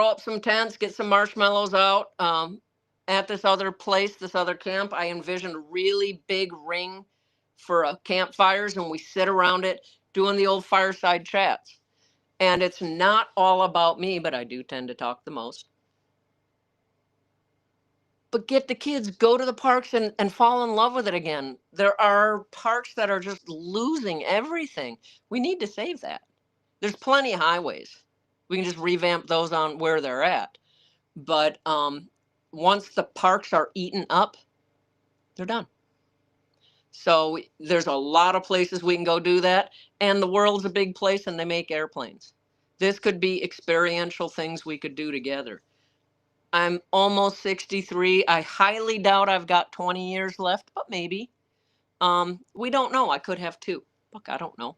[SPEAKER 2] up some tents, get some marshmallows out. At this other place, this other camp, I envisioned a really big ring for campfires, and we sit around it doing the old fireside chats. And it's not all about me, but I do tend to talk the most. But get the kids, go to the parks and fall in love with it again. There are parks that are just losing everything. We need to save that. There's plenty of highways. We can just revamp those on where they're at. But once the parks are eaten up, they're done. So there's a lot of places we can go do that. And the world's a big place and they make airplanes. This could be experiential things we could do together. I'm almost 63. I highly doubt I've got 20 years left, but maybe. We don't know. I could have 2. Fuck, I don't know.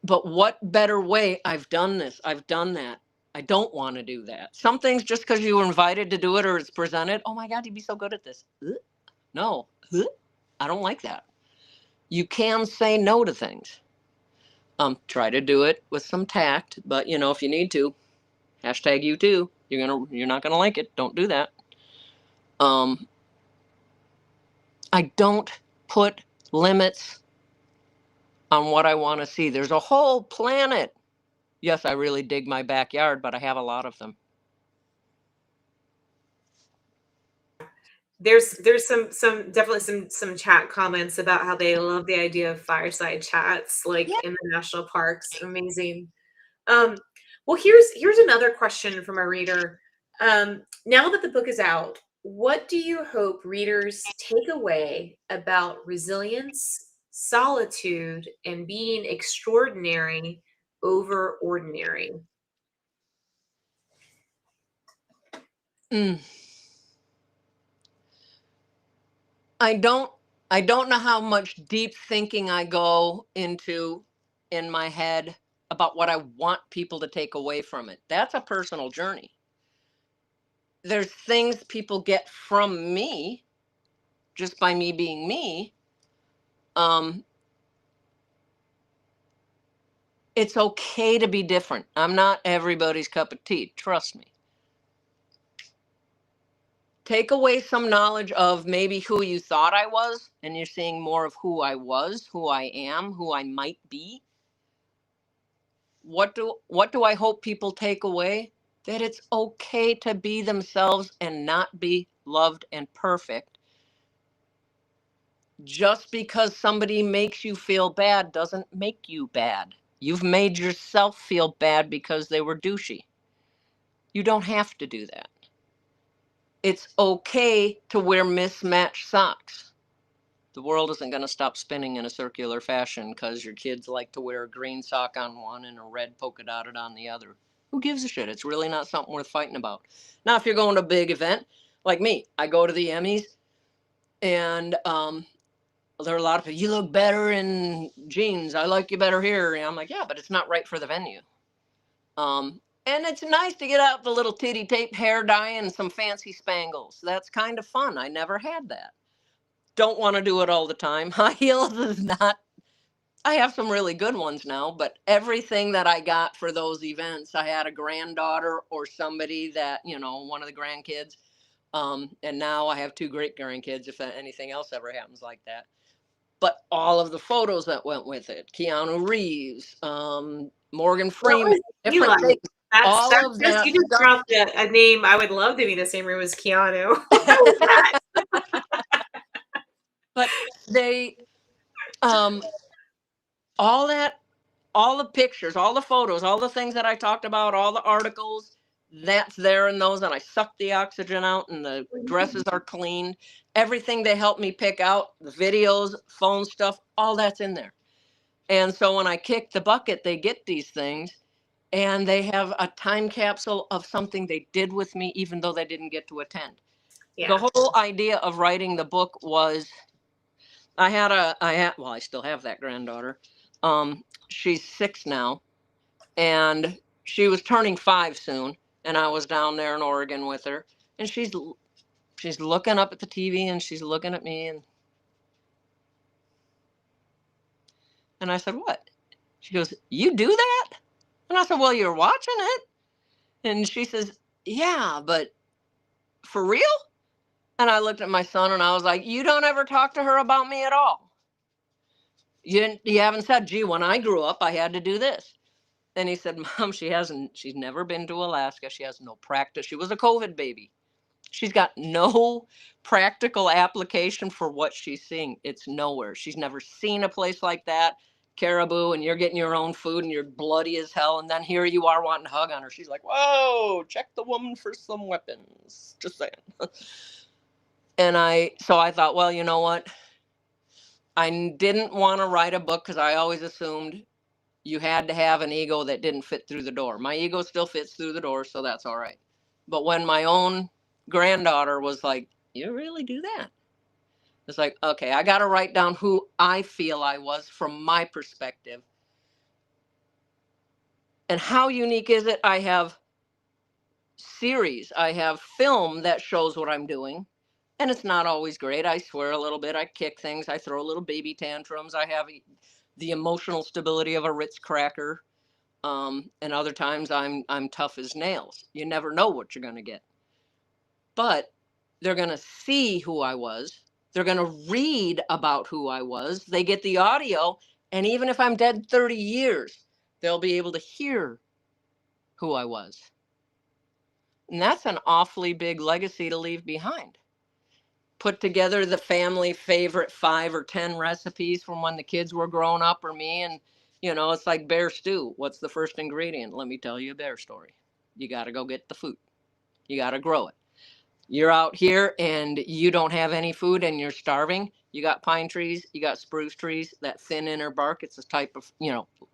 [SPEAKER 2] But what better way? I've done this. I've done that. I don't want to do that. Some things just because you were invited to do it or it's presented. Oh my God, you'd be so good at this. No, I don't like that. You can say no to things. Try to do it with some tact, but if you need to, hashtag you too. You're not gonna like it. Don't do that. I don't put limits on what I want to see. There's a whole planet. Yes, I really dig my backyard, but I have a lot of them.
[SPEAKER 1] There's some definitely some chat comments about how they love the idea of fireside chats in the national parks. Amazing. Well, here's another question from a reader. Now that the book is out, what do you hope readers take away about resilience, solitude, and being extraordinary over ordinary?
[SPEAKER 2] I don't know how much deep thinking I go into in my head about what I want people to take away from it. That's a personal journey. There's things people get from me just by me being me. It's okay to be different. I'm not everybody's cup of tea. Trust me. Take away some knowledge of maybe who you thought I was, and you're seeing more of who I was, who I am, who I might be. What do I hope people take away? That it's okay to be themselves and not be loved and perfect. Just because somebody makes you feel bad doesn't make you bad. You've made yourself feel bad because they were douchey. You don't have to do that. It's okay to wear mismatched socks. The world isn't going to stop spinning in a circular fashion because your kids like to wear a green sock on one and a red polka dotted on the other. Who gives a shit? It's really not something worth fighting about. Now, if you're going to a big event like me, I go to the Emmys, and there are a lot of people, you look better in jeans. I like you better here. And I'm like, yeah, but it's not right for the venue. And it's nice to get out the little titty tape hair dye and some fancy spangles. That's kind of fun. I never had that. Don't want to do it all the time. High heels is not. I have some really good ones now, but everything that I got for those events, I had a granddaughter or somebody that, one of the grandkids. And now I have two great grandkids if anything else ever happens like that. But all of the photos that went with it, Keanu Reeves, Morgan
[SPEAKER 1] What
[SPEAKER 2] Freeman,
[SPEAKER 1] was
[SPEAKER 2] different
[SPEAKER 1] Eli?
[SPEAKER 2] things,
[SPEAKER 1] That's
[SPEAKER 2] all of
[SPEAKER 1] just
[SPEAKER 2] that
[SPEAKER 1] you just
[SPEAKER 2] stuff.
[SPEAKER 1] dropped a name I would love to be in the same room as Keanu. What was that?
[SPEAKER 2] But they, all that, all the pictures, all the photos, all the things that I talked about, all the articles, that's there in those. And I suck the oxygen out and the dresses are cleaned. Everything they helped me pick out, the videos, phone stuff, all that's in there. And so when I kick the bucket, they get these things and they have a time capsule of something they did with me, even though they didn't get to attend.
[SPEAKER 1] Yeah.
[SPEAKER 2] The whole idea of writing the book was well, I still have that granddaughter. She's 6 now, and she was turning 5 soon. And I was down there in Oregon with her, and she's looking up at the TV and she's looking at me, and I said, "What?" She goes, "You do that?" And I said, "Well, you're watching it." And she says, "Yeah, but for real?" And I looked at my son and I was like, "You don't ever talk to her about me at all. You haven't said, gee, when I grew up, I had to do this." And he said, "Mom, she's never been to Alaska. She has no practice. She was a COVID baby. She's got no practical application for what she's seeing. It's nowhere. She's never seen a place like that, Caribou, and you're getting your own food and you're bloody as hell. And then here you are wanting to hug on her." She's like, "Whoa, check the woman for some weapons." Just saying. So I thought, well, you know what? I didn't want to write a book because I always assumed you had to have an ego that didn't fit through the door. My ego still fits through the door, so that's all right. But when my own granddaughter was like, "You really do that?" It's like, okay, I got to write down who I feel I was from my perspective. And how unique is it? I have series, I have film that shows what I'm doing. And it's not always great. I swear a little bit. I kick things. I throw little baby tantrums. I have the emotional stability of a Ritz cracker. And other times I'm tough as nails. You never know what you're going to get. But they're going to see who I was. They're going to read about who I was. They get the audio. And even if I'm dead 30 years, they'll be able to hear who I was. And that's an awfully big legacy to leave behind. Put together the family favorite 5 or 10 recipes from when the kids were growing up or me. And, it's like bear stew. What's the first ingredient? Let me tell you a bear story. You got to go get the food. You got to grow it. You're out here and you don't have any food and you're starving. You got pine trees, you got spruce trees, that thin inner bark. It's a type of,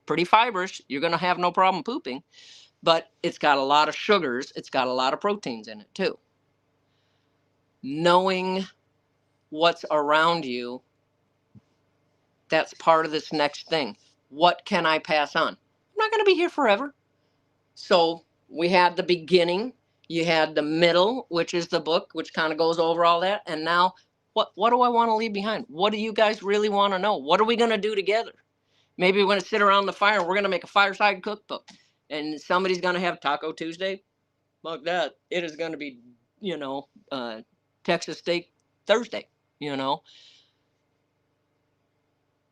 [SPEAKER 2] pretty fibrous. You're going to have no problem pooping, but it's got a lot of sugars. It's got a lot of proteins in it too. Knowing what's around you, that's part of this next thing. What can I pass on? I'm not going to be here forever. So we had the beginning. You had the middle, which is the book, which kind of goes over all that. And now, what do I want to leave behind? What do you guys really want to know? What are we going to do together? Maybe we're going to sit around the fire and we're going to make a fireside cookbook. And somebody's going to have Taco Tuesday. Like that. It is going to be, Texas Steak Thursday,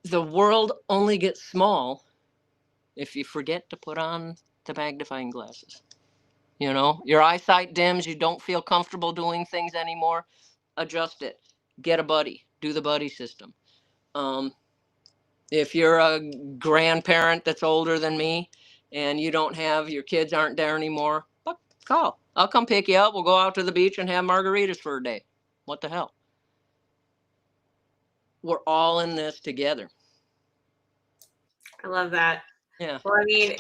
[SPEAKER 2] The world only gets small if you forget to put on the magnifying glasses. Your eyesight dims, you don't feel comfortable doing things anymore. Adjust it. Get a buddy. Do the buddy system. If you're a grandparent that's older than me and you don't have, your kids aren't there anymore, call. I'll come pick you up. We'll go out to the beach and have margaritas for a day. What the hell? we're all in this together.
[SPEAKER 1] I love that.
[SPEAKER 2] Yeah.
[SPEAKER 1] Well, I mean,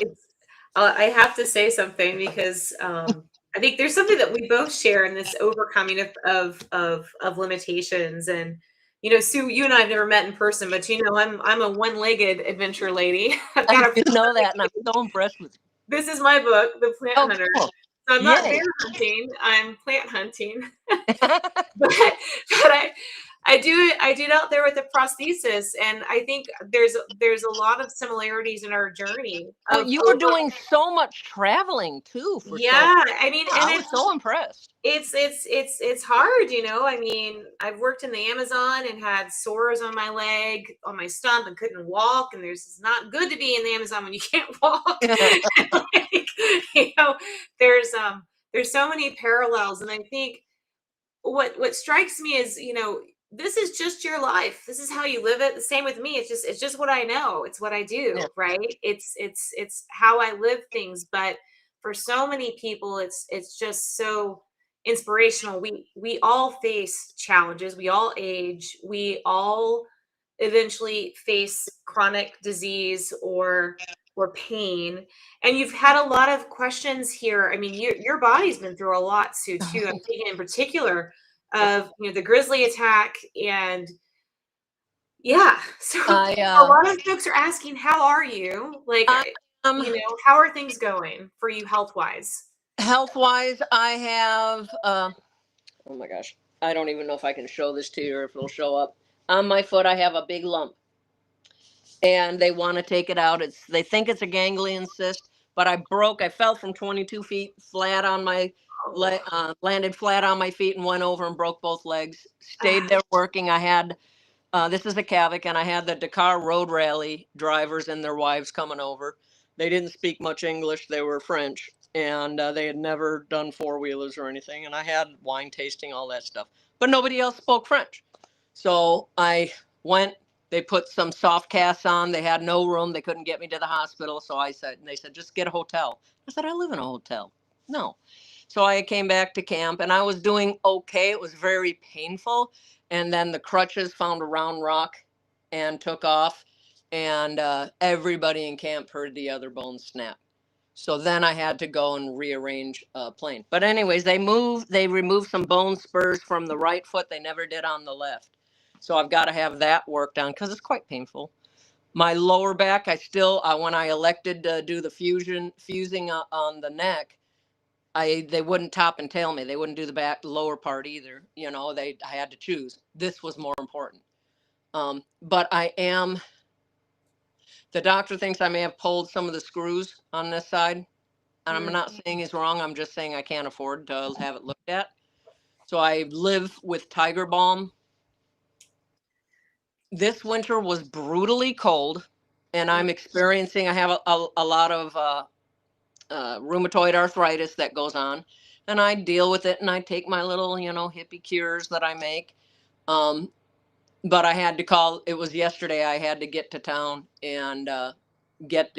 [SPEAKER 1] I have to say something because I think there's something that we both share in this overcoming of limitations. And Sue, you and I have never met in person, but I'm a one-legged adventure lady. I've
[SPEAKER 2] I
[SPEAKER 1] got a.
[SPEAKER 2] didn't know that, and I'm so impressed with you.
[SPEAKER 1] This is my book, The Plant
[SPEAKER 2] Oh,
[SPEAKER 1] Hunter.
[SPEAKER 2] cool.
[SPEAKER 1] So I'm not bear
[SPEAKER 2] Yay.
[SPEAKER 1] hunting; I'm plant hunting. But I did out there with the prosthesis, and I think there's a lot of similarities in our journey
[SPEAKER 2] Well,
[SPEAKER 1] of
[SPEAKER 2] you were
[SPEAKER 1] over.
[SPEAKER 2] doing so much traveling too for so.
[SPEAKER 1] Yeah, I mean,
[SPEAKER 2] Yeah,
[SPEAKER 1] and
[SPEAKER 2] I was so impressed.
[SPEAKER 1] it's hard, I mean, I've worked in the Amazon and had sores on my leg, on my stump, and couldn't walk. And it's not good to be in the Amazon when you can't walk. Like, you know, there's there's so many parallels, and I think what strikes me is, this is just your life. This is how you live it. The same with me. It's just what I know. It's what I
[SPEAKER 2] Yeah.
[SPEAKER 1] do, right? It's how I live things. But for so many people, it's just so inspirational. We all face challenges. We all age. We all eventually face chronic disease or pain. And you've had a lot of questions here. I mean, your body's been through a lot, Sue, too. I'm thinking in particular of the grizzly attack. And yeah, so
[SPEAKER 2] I
[SPEAKER 1] a lot of folks are asking, how are you? Like,
[SPEAKER 2] I
[SPEAKER 1] how are things going for you health wise?
[SPEAKER 2] health wise, I have oh my gosh, I don't even know if I can show this to you or if it'll show up. On my foot, I have a big lump, and they want to take it out. They think it's a ganglion cyst, but I fell from 22 feet flat on my
[SPEAKER 1] Oh,
[SPEAKER 2] landed flat on my feet and went over and broke both legs.
[SPEAKER 1] ah,
[SPEAKER 2] Stayed there working. I had this is a Cavic, and I had the Dakar Road Rally drivers and their wives coming over. They didn't speak much English; they were French, and they had never done four wheelers or anything. And I had wine tasting, all that stuff, but nobody else spoke French. So I went. They put some soft casts on. They had no room. They couldn't get me to the hospital. So I said, and they said, just get a hotel. I said, I live in a hotel. No. So I came back to camp, and I was doing okay. It was very painful. And then the crutches found a round rock and took off. And everybody in camp heard the other bone snap. So then I had to go and rearrange a plane. But anyways, they removed some bone spurs from the right foot. They never did on the left. So I've got to have that worked on because it's quite painful. My lower back, I still, when I elected to do the fusing on the neck, they wouldn't top and tail me. They wouldn't do the lower part either. I had to choose. This was more important. But the doctor thinks I may have pulled some of the screws on this side. And I'm not saying he's wrong. I'm just saying I can't afford to have it looked at. So I live with Tiger Balm. This winter was brutally cold, and
[SPEAKER 1] mm,
[SPEAKER 2] I'm experiencing. I have a lot of rheumatoid arthritis that goes on, and I deal with it. And I take my little, hippie cures that I make. Um, but I had to call. It was yesterday. I had to get to town and get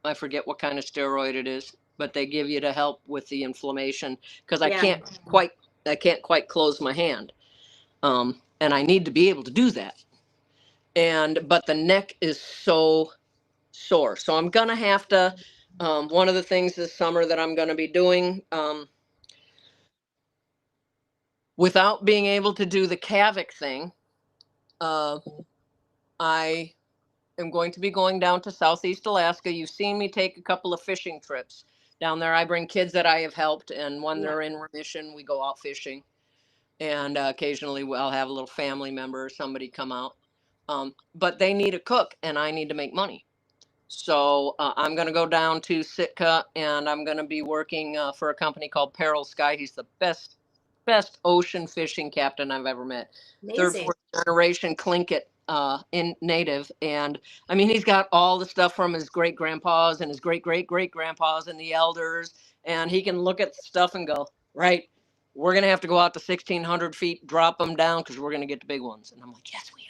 [SPEAKER 2] I forget what kind of steroid it is, but they give you to help with the inflammation because
[SPEAKER 1] yeah.
[SPEAKER 2] I can't quite close my hand. And I need to be able to do that. But the neck is so sore. So I'm going to have to, one of the things this summer that I'm going to be doing, without being able to do the Cavic thing, uh, I am going to be going down to Southeast Alaska. You've seen me take a couple of fishing trips down there. I bring kids that I have helped, and when
[SPEAKER 1] Yeah.
[SPEAKER 2] they're in remission, we go out fishing. And occasionally I'll have a little family member or somebody come out. But they need a cook, and I need to make money. So I'm going to go down to Sitka, and I'm going to be working for a company called Peril Sky. He's the best ocean fishing captain I've ever met. Third,
[SPEAKER 1] Amazing.
[SPEAKER 2] fourth generation Tlingit in native. And I mean, he's got all the stuff from his great grandpas and his great grandpas and the elders. And he can look at stuff and go, right, we're going to have to go out to 1,600 feet, drop them down because we're going to get the big ones. And I'm like, yes, we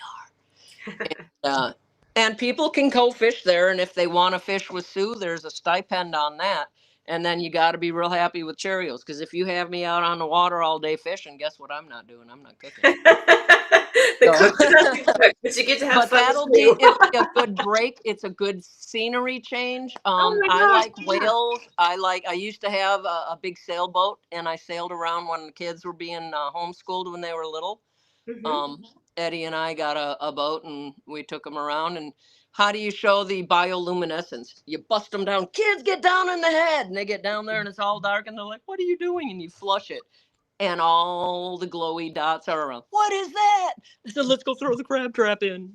[SPEAKER 2] are. And people can go fish there. And if they want to fish with Sue, there's a stipend on that. And then you got to be real happy with Cheerios, because if you have me out on the water all day fishing, guess what I'm not doing? I'm not cooking.
[SPEAKER 1] The
[SPEAKER 2] So,
[SPEAKER 1] cook doesn't cook, but you get to have
[SPEAKER 2] but
[SPEAKER 1] fun
[SPEAKER 2] that'll
[SPEAKER 1] too.
[SPEAKER 2] be a good break. It's a good scenery change.
[SPEAKER 1] Oh my
[SPEAKER 2] I
[SPEAKER 1] gosh,
[SPEAKER 2] like
[SPEAKER 1] yeah.
[SPEAKER 2] whales. I used to have a big sailboat, and I sailed around when the kids were being homeschooled when they were little.
[SPEAKER 1] Mhm.
[SPEAKER 2] um, Eddie and I got a boat, and we took them around. And how do you show the bioluminescence? You bust them down. Kids, get down in the head, and they get down there, and it's all dark, and they're like, "What are you doing?" And you flush it, and all the glowy dots are around. What is that? I said, "Let's go throw the crab trap in."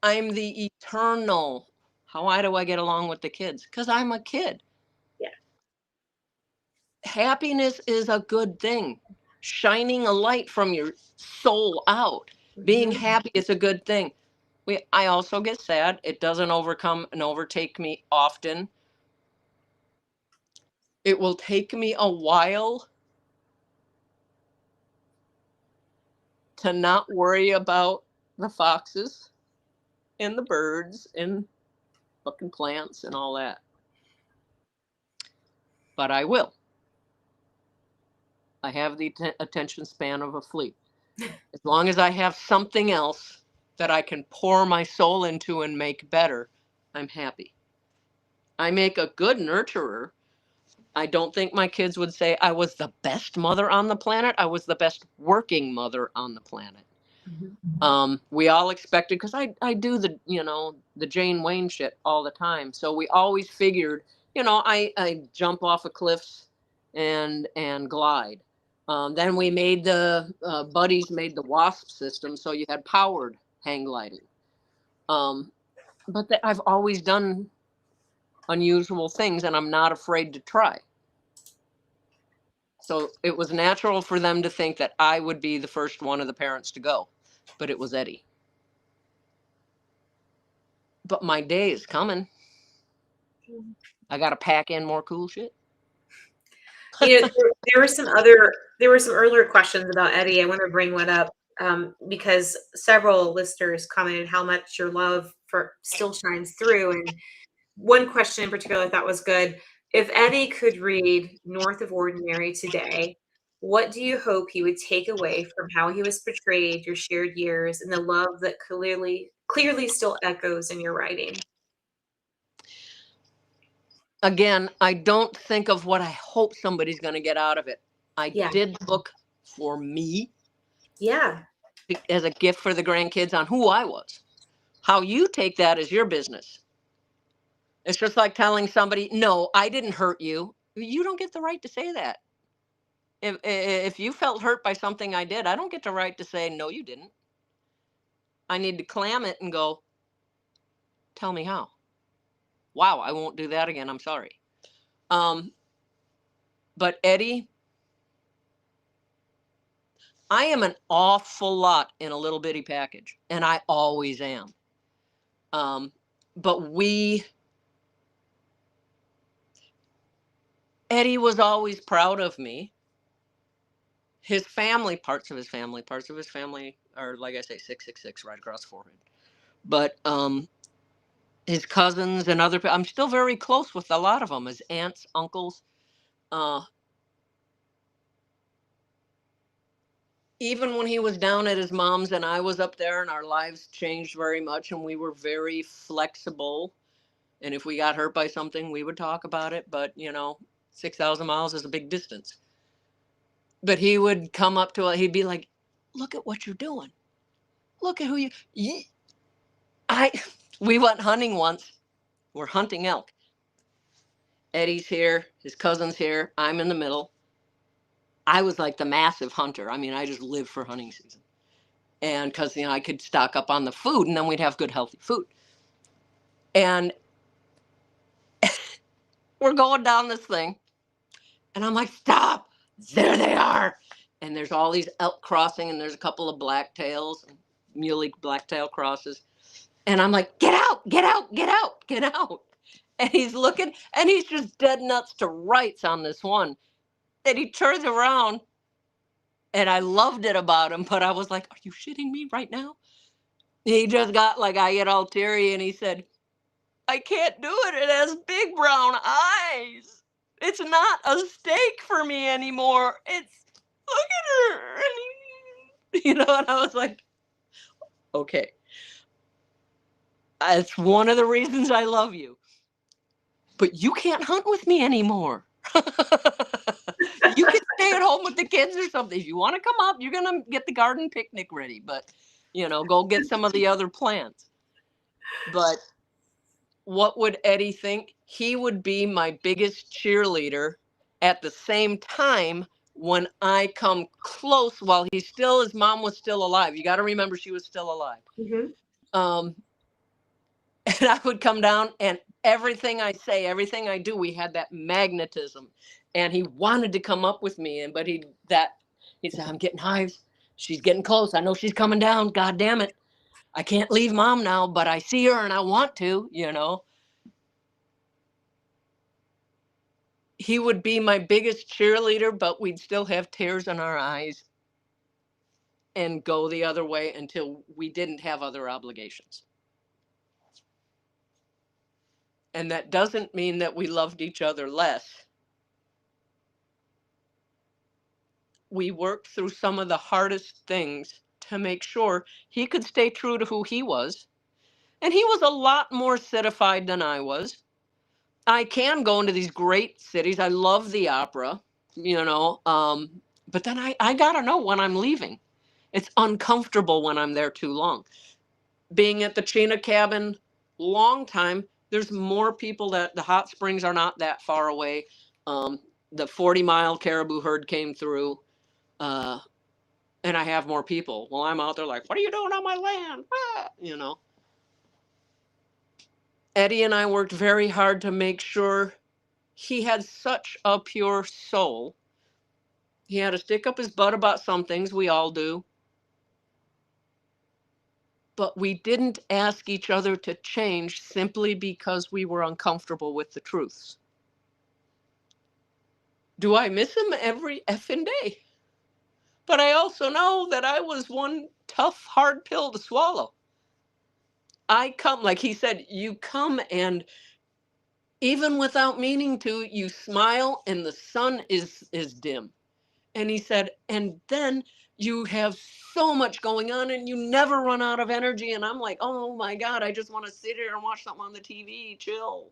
[SPEAKER 2] I'm the eternal. Why do I get along with the kids? Because I'm a kid.
[SPEAKER 1] Yeah.
[SPEAKER 2] Happiness is a good thing. Shining a light from your soul out. Being
[SPEAKER 1] Mhm.
[SPEAKER 2] happy is a good thing. I also get sad. It doesn't overcome and overtake me often. It will take me a while to not worry about the foxes and the birds and fucking plants and all that. But I will. I have the attention span of a flea. As long as I have something else that I can pour my soul into and make better, I'm happy. I make a good nurturer. I don't think my kids would say I was the best mother on the planet. I was the best working mother on the planet.
[SPEAKER 1] Mhm.
[SPEAKER 2] We all expected, because I do the Jane Wayne shit all the time. So we always figured, I jump off of cliffs and glide. Then we made buddies made the wasp system, so you had powered hang gliding. But I've always done unusual things, and I'm not afraid to try. So it was natural for them to think that I would be the first one of the parents to go, but it was Eddie. But my day is coming. I got to pack in more cool shit.
[SPEAKER 1] There were some earlier questions about Eddie. I want to bring one up because several listeners commented how much your love for still shines through. And one question in particular I thought was good. If Eddie could read North of Ordinary today, what do you hope he would take away from how he was portrayed, your shared years, and the love that clearly still echoes in your writing?
[SPEAKER 2] Again, I don't think of what I hope somebody's going to get out of it. I
[SPEAKER 1] Yeah.
[SPEAKER 2] did the book for me,
[SPEAKER 1] Yeah.
[SPEAKER 2] as a gift for the grandkids on who I was. How you take that is your business. It's just like telling somebody, "No, I didn't hurt you." You don't get the right to say that. If you felt hurt by something I did, I don't get the right to say, "No, you didn't." I need to clam it and go, "Tell me how." Wow, I won't do that again. I'm sorry. Um, but Eddie, I am an awful lot in a little bitty package, and I always am. Um, but Eddie was always proud of me. Parts of his family are, like I say, 666 right across the forehead. But his cousins and I'm still very close with a lot of them, his aunts, uncles. Uh, Even when he was down at his mom's and I was up there, and our lives changed very much, and we were very flexible. And if we got hurt by something, we would talk about it. But 6,000 miles is a big distance. But he would come up to it. He'd be like, "Look at what you're doing. Look at who you." I. We went hunting once. We're hunting elk. Eddie's here. His cousin's here. I'm in the middle. I was like the massive hunter. I mean, I just lived for hunting season. And because, I could stock up on the food, and then we'd have good, healthy food. And we're going down this thing. And I'm like, "Stop. There they are." And there's all these elk crossing, and there's a couple of blacktails, muley blacktail crosses. And I'm like, "Get out, get out, get out, get out." And he's looking, and he's just dead nuts to rights on this one. And he turns around, and I loved it about him, but I was like, "Are you shitting me right now?" He just got like, I get all teary, and he said, "I can't do it. It has big brown eyes. It's not a steak for me anymore. It's, look at her." And I was like, okay, it's one of the reasons I love you. But you can't hunt with me anymore. You can stay at home with the kids or something. If you want to come up, you're going to get the garden picnic ready. But, go get some of the other plants. But what would Eddie think? He would be my biggest cheerleader at the same time when I come close while his mom was still alive. You got to remember she was still alive. Um, and I would come down and everything I say, everything I do, we had that magnetism. And he wanted to come up with me. But he'd say, I'm getting hives. She's getting close. I know she's coming down. God damn it. I can't leave mom now, but I see her and I want to. He would be my biggest cheerleader, but we'd still have tears in our eyes and go the other way until we didn't have other obligations. And that doesn't mean that we loved each other less. We worked through some of the hardest things to make sure he could stay true to who he was. And he was a lot more citified than I was. I can go into these great cities. I love the opera, but then I got to know when I'm leaving. It's uncomfortable when I'm there too long. Being at the Chena cabin long time, there's more people that the hot springs are not that far away. The 40-mile caribou herd came through, and I have more people. Well, I'm out there like, what are you doing on my land? Eddie and I worked very hard to make sure he had such a pure soul. He had to stick up his butt about some things, we all do. But we didn't ask each other to change simply because we were uncomfortable with the truths. Do I miss him every effing day? But I also know that I was one tough, hard pill to swallow. I come, like he said, you come and even without meaning to, you smile and the sun is dim. And he said, and then you have so much going on and you never run out of energy. And I'm like, oh my God, I just want to sit here and watch something on the TV, chill,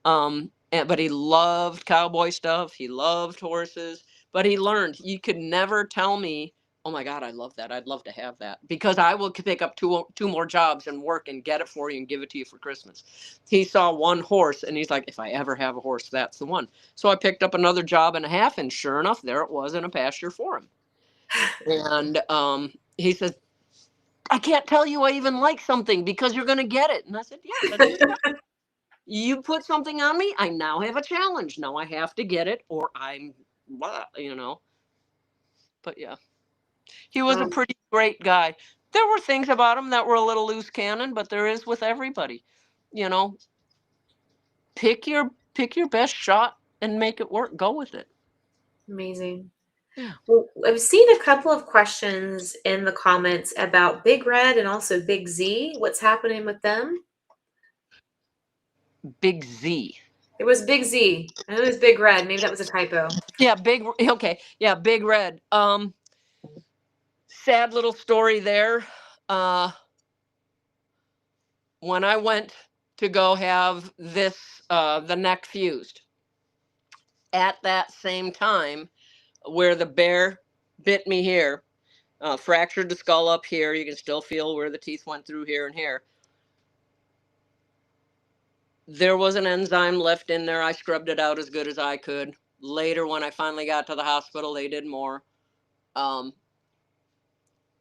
[SPEAKER 2] But he loved cowboy stuff. He loved horses, but he learned you could never tell me, oh my God, I love that. I'd love to have that, because I will pick up two more jobs and work and get it for you and give it to you for Christmas. He saw one horse and he's like, if I ever have a horse, that's the one. So I picked up another job and a half, and sure enough, there it was in a pasture for him. And he says, I can't tell you I even like something because you're going to get it. And I said, yeah, that's you put something on me, I now have a challenge. Now I have to get it or I'm, But yeah, he was a pretty great guy. There were things about him that were a little loose cannon, but there is with everybody. You know, pick your best shot and make it work. Go with it.
[SPEAKER 1] Amazing.
[SPEAKER 2] Yeah.
[SPEAKER 1] Well, I've seen a couple of questions in the comments about Big Red and also Big Z. What's happening with them?
[SPEAKER 2] Big Z.
[SPEAKER 1] It was Big Z. I know it was Big Red. Maybe that was a typo.
[SPEAKER 2] Yeah, okay. Yeah, Big Red. Sad little story there. When I went to go have the neck fused, at that same time where the bear bit me here, fractured the skull up here, you can still feel where the teeth went through here and here. There was an enzyme left in there. I scrubbed it out as good as I could. Later, when I finally got to the hospital, they did more.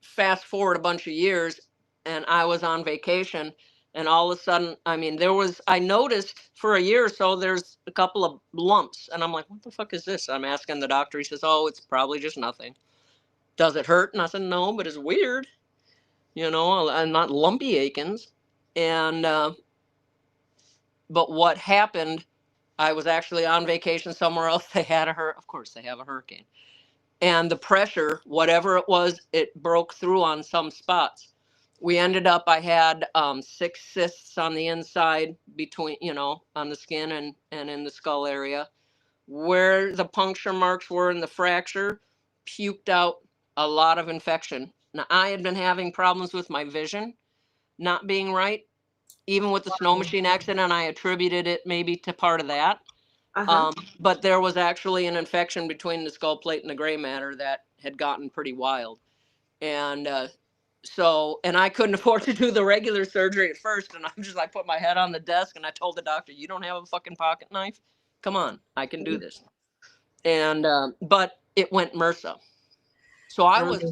[SPEAKER 2] Fast forward a bunch of years, and I was on vacation, and all of a sudden, I noticed for a year or so, there's a couple of lumps, and I'm like, what the fuck is this? I'm asking the doctor. He says, oh, it's probably just nothing. Does it hurt? And I said, no, but it's weird. I'm not lumpy Aikens. And, but what happened, I was actually on vacation somewhere else. Of course, they have a hurricane. And the pressure, whatever it was, it broke through on some spots. We ended up, I had 6 cysts on the inside between, on the skin and in the skull area. Where the puncture marks were in the fracture, puked out a lot of infection. Now, I had been having problems with my vision not being right, even with the snow machine accident. I attributed it maybe to part of that.
[SPEAKER 1] Uh-huh.
[SPEAKER 2] But there was actually an infection between the skull plate and the gray matter that had gotten pretty wild. And and I couldn't afford to do the regular surgery at first. And I'm just, I put my head on the desk and I told the doctor, you don't have a fucking pocket knife? Come on, I can do this. And, but it went MRSA. So I was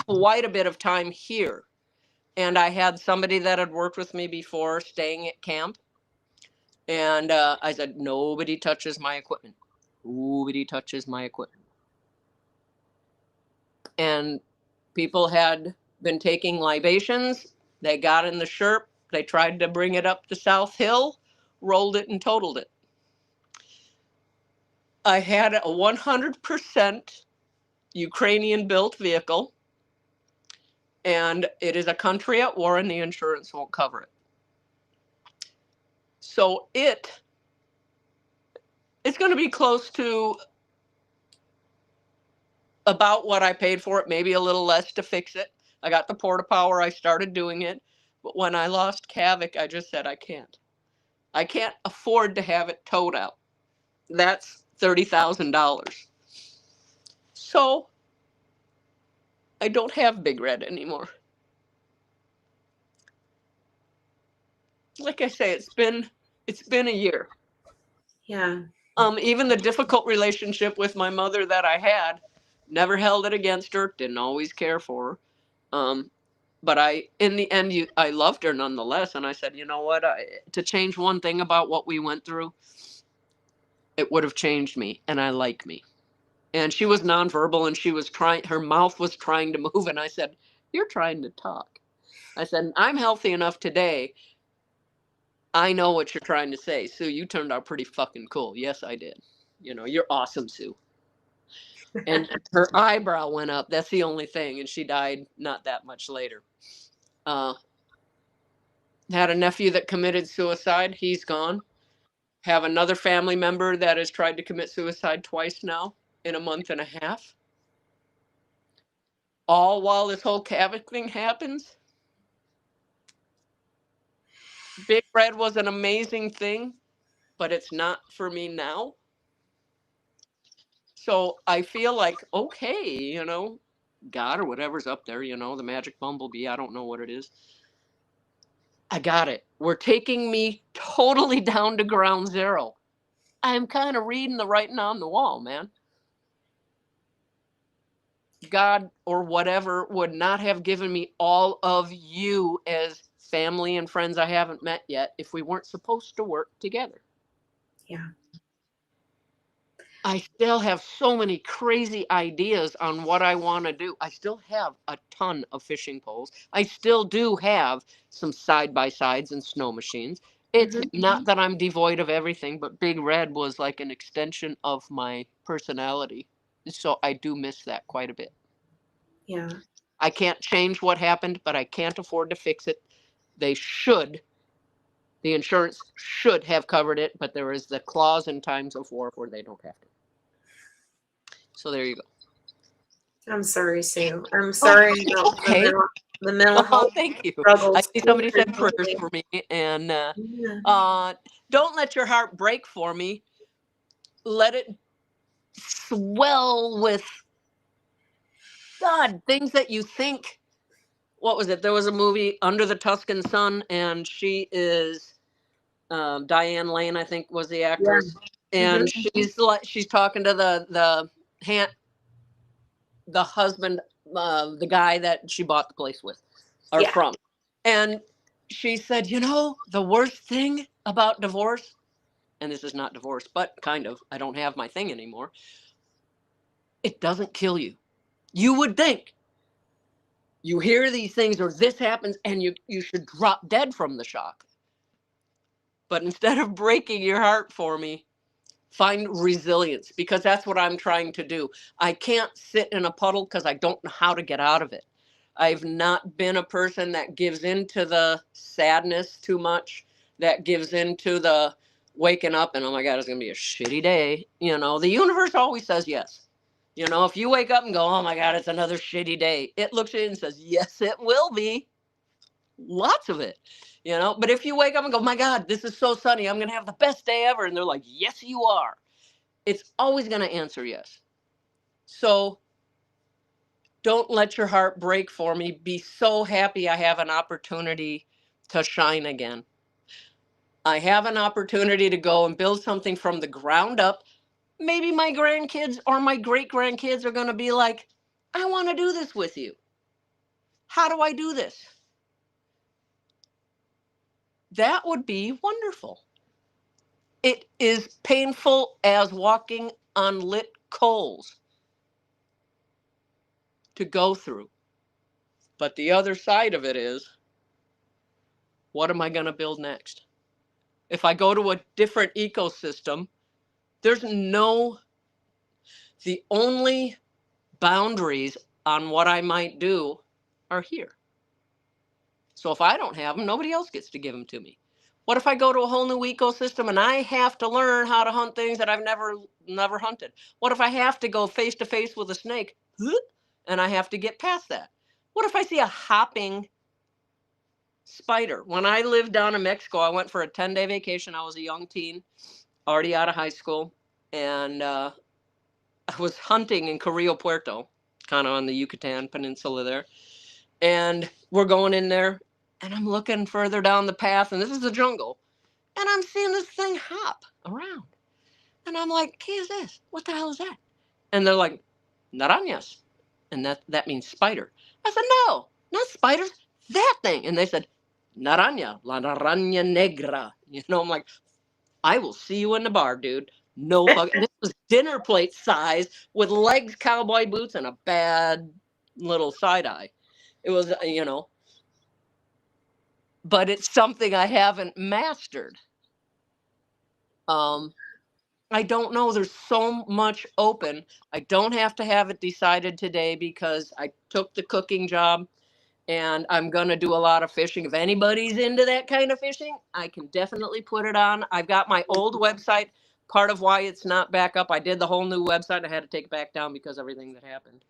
[SPEAKER 2] quite a bit of time here. And I had somebody that had worked with me before staying at camp. And I said, nobody touches my equipment. Nobody touches my equipment. And people had been taking libations. They got in the Sherp. They tried to bring it up the South Hill, rolled it and totaled it. I had a 100% Ukrainian built vehicle, and it is a country at war and the insurance won't cover it. So it's going to be close to about what I paid for it, maybe a little less to fix it. I got the Porta Power, I started doing it. But when I lost Kavik, I just said, I can't afford to have it towed out. That's $30,000. So I don't have Big Red anymore. Like I say, it's been a year.
[SPEAKER 1] Yeah.
[SPEAKER 2] Even the difficult relationship with my mother that I had, never held it against her, didn't always care for her. But in the end, I loved her nonetheless. And I said, you know what, to change one thing about what we went through, it would have changed me, and I like me. And she was nonverbal, and she was trying, her mouth was trying to move. And I said, you're trying to talk. I said, I'm healthy enough today. I know what you're trying to say. Sue, you turned out pretty fucking cool. Yes, I did. You know, you're awesome, Sue. And her eyebrow went up. That's the only thing. And she died not that much later. Had a nephew that committed suicide. He's gone. Have another family member that has tried to commit suicide twice now in a month and a half. All while this whole Kavik thing happens. Big Red was an amazing thing, but it's not for me now. So I feel like, okay, you know, God or whatever's up there, you know, the magic bumblebee, I don't know what it is. I got it. We're taking me totally down to ground zero. I'm kind of reading the writing on the wall, man. God or whatever would not have given me all of you as family and friends I haven't met yet if we weren't supposed to work together.
[SPEAKER 1] Yeah.
[SPEAKER 2] I still have so many crazy ideas on what I want to do. I still have a ton of fishing poles. I still do have some side-by-sides and snow machines. It's not that I'm devoid of everything, but Big Red was like an extension of my personality. So I do miss that quite a bit.
[SPEAKER 1] Yeah.
[SPEAKER 2] I can't change what happened, but I can't afford to fix it. The insurance should have covered it, but there is the clause in times of war where they don't have to. So there you go.
[SPEAKER 1] I'm sorry, Sue. I'm sorry about
[SPEAKER 2] Okay.
[SPEAKER 1] the mental health
[SPEAKER 2] Thank you.
[SPEAKER 1] struggles.
[SPEAKER 2] I see somebody said prayers for me, and don't let your heart break for me. Let it swell with God, things that you think. What was it? There was a movie, Under the Tuscan Sun, and she is Diane Lane, I think, was the actress, and she's talking to the husband, the guy that she bought the place with or from, and she said, you know, the worst thing about divorce, and this is not divorce, but kind of, I don't have my thing anymore. It doesn't kill you. You would think you hear these things or this happens and you should drop dead from the shock. But instead of breaking your heart for me, find resilience, because that's what I'm trying to do. I can't sit in a puddle because I don't know how to get out of it. I've not been a person that gives into the sadness too much, that gives into the waking up and, oh my God, it's going to be a shitty day. You know, the universe always says yes. You know, if you wake up and go, oh my God, it's another shitty day, it looks at you and says, yes, it will be. Lots of it, you know. But if you wake up and go, my God, this is so sunny, I'm going to have the best day ever. And they're like, yes, you are. It's always going to answer yes. So don't let your heart break for me. Be so happy I have an opportunity to shine again. I have an opportunity to go and build something from the ground up. Maybe my grandkids or my great grandkids are going to be like, I want to do this with you. How do I do this? That would be wonderful. It is painful as walking on lit coals to go through. But the other side of it is, what am I going to build next? If I go to a different ecosystem, there's no, the only boundaries on what I might do are here. So if I don't have them, nobody else gets to give them to me. What if I go to a whole new ecosystem and I have to learn how to hunt things that I've never hunted? What if I have to go face to face with a snake and I have to get past that? What if I see a hopping spider? When I lived down in Mexico, I went for a 10-day vacation. I was a young teen, already out of high school, and I was hunting in Carrillo Puerto, kind of on the Yucatan Peninsula there. And we're going in there, and I'm looking further down the path, and this is the jungle, and I'm seeing this thing hop around. And I'm like, "Hey, is this? What the hell is that?" And they're like, "Narañas." And that means spider. I said, "No, not spiders, that thing." And they said, "Naraña, la naraña negra." You know, I'm like, I will see you in the bar, dude. No fucking. This was dinner plate size with legs, cowboy boots, and a bad little side eye. It was, you know, but it's something I haven't mastered. Um, I don't know. There's so much open. I don't have to have it decided today because I took the cooking job and I'm going to do a lot of fishing. If anybody's into that kind of fishing, I can definitely put it on. I've got my old website. Part of why it's not back up, I did the whole new website. I had to take it back down because of everything that happened.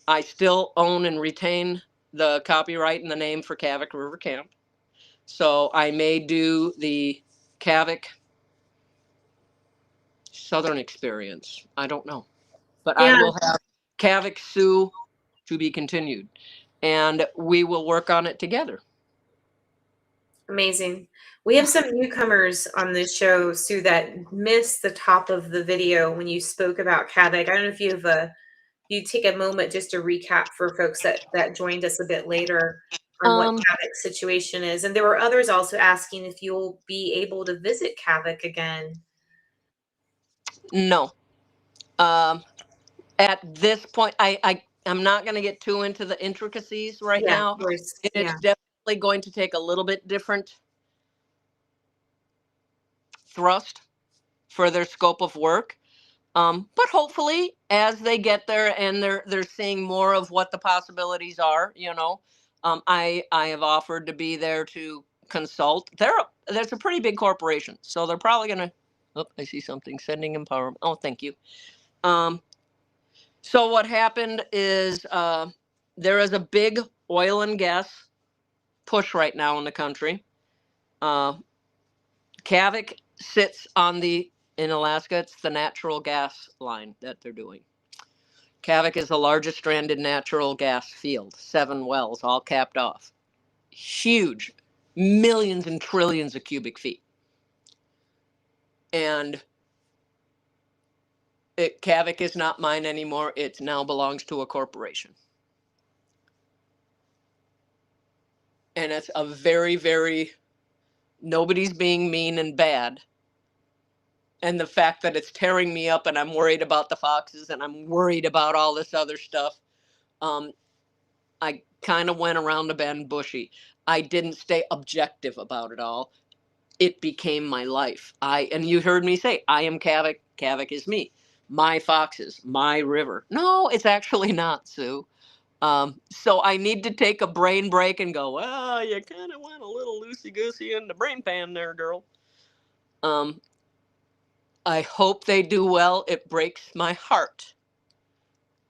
[SPEAKER 2] I still own and retain the copyright and the name for Kavik River Camp. So I may do the Kavik Southern Experience. I don't know. But I
[SPEAKER 1] Yeah,
[SPEAKER 2] will have Kavik Sue to be continued. And we will work on it together.
[SPEAKER 1] amazing. We have some newcomers on this show, Sue, that missed the top of the video when you spoke about Kavik. I don't know if you take a moment just to recap for folks that joined us a bit later on what
[SPEAKER 2] Um,
[SPEAKER 1] Kavik's situation is. And there were others also asking if you'll be able to visit Kavik again.
[SPEAKER 2] no. Um, at this point, I'm not going to get too into the intricacies right
[SPEAKER 1] Yeah, of
[SPEAKER 2] now.
[SPEAKER 1] course.
[SPEAKER 2] And
[SPEAKER 1] Yeah.
[SPEAKER 2] it's definitely going to take a little bit different thrust for their scope of work. But hopefully, as they get there and they're seeing more of what the possibilities are, you know, I have offered to be there to consult. There's a pretty big corporation, so they're probably gonna. Oh, I see something. Sending empowerment. Oh, thank you. Um, so what happened is there is a big oil and gas push right now in the country. Uh, Kavik sits on in Alaska. It's the natural gas line that they're doing. Kavik is the largest stranded natural gas field, 7 wells, all capped off. Huge, millions and trillions of cubic feet. And Kavik is not mine anymore. It now belongs to a corporation. And it's a very, very, nobody's being mean and bad. And the fact that it's tearing me up and I'm worried about the foxes and I'm worried about all this other stuff. I kind of went around the bend bushy. I didn't stay objective about it all. It became my life. And you heard me say, I am Kavik. Kavik is me. My foxes, my river. No, it's actually not, Sue. So I need to take a brain break and go, well, you kind of went a little loosey-goosey in the brain pan there, girl. I hope they do well. It breaks my heart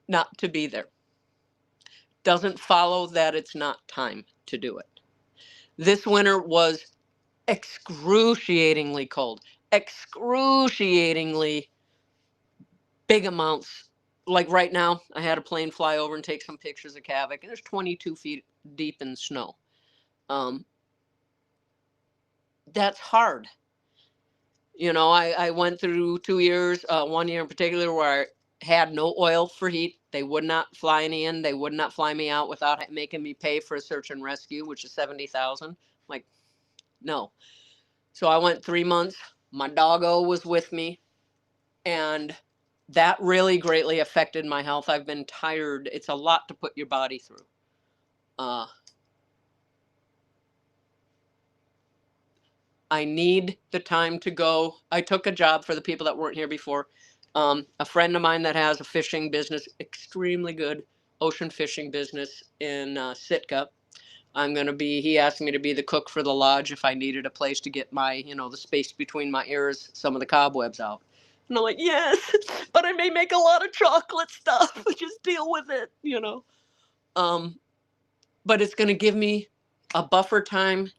[SPEAKER 2] not to be there. Doesn't follow that it's not time to do it. This winter was excruciatingly cold, excruciatingly big amounts. Like right now, I had a plane fly over and take some pictures of Kavik, and there's 22 feet deep in snow. That's hard. You know, I went through 2 years, 1 year in particular, where I had no oil for heat. They would not fly me in. They would not fly me out without making me pay for a search and rescue, which is $70,000. Like, no. So I went 3 months. My doggo was with me, and that really greatly affected my health. I've been tired. It's a lot to put your body through. I need the time to go. I took a job for the people that weren't here before. A friend of mine that has a fishing business, extremely good ocean fishing business in Sitka. He asked me to be the cook for the lodge if I needed a place to get my, the space between my ears, some of the cobwebs out. And I'm like, yes, but I may make a lot of chocolate stuff. Just deal with it, But it's going to give me a buffer time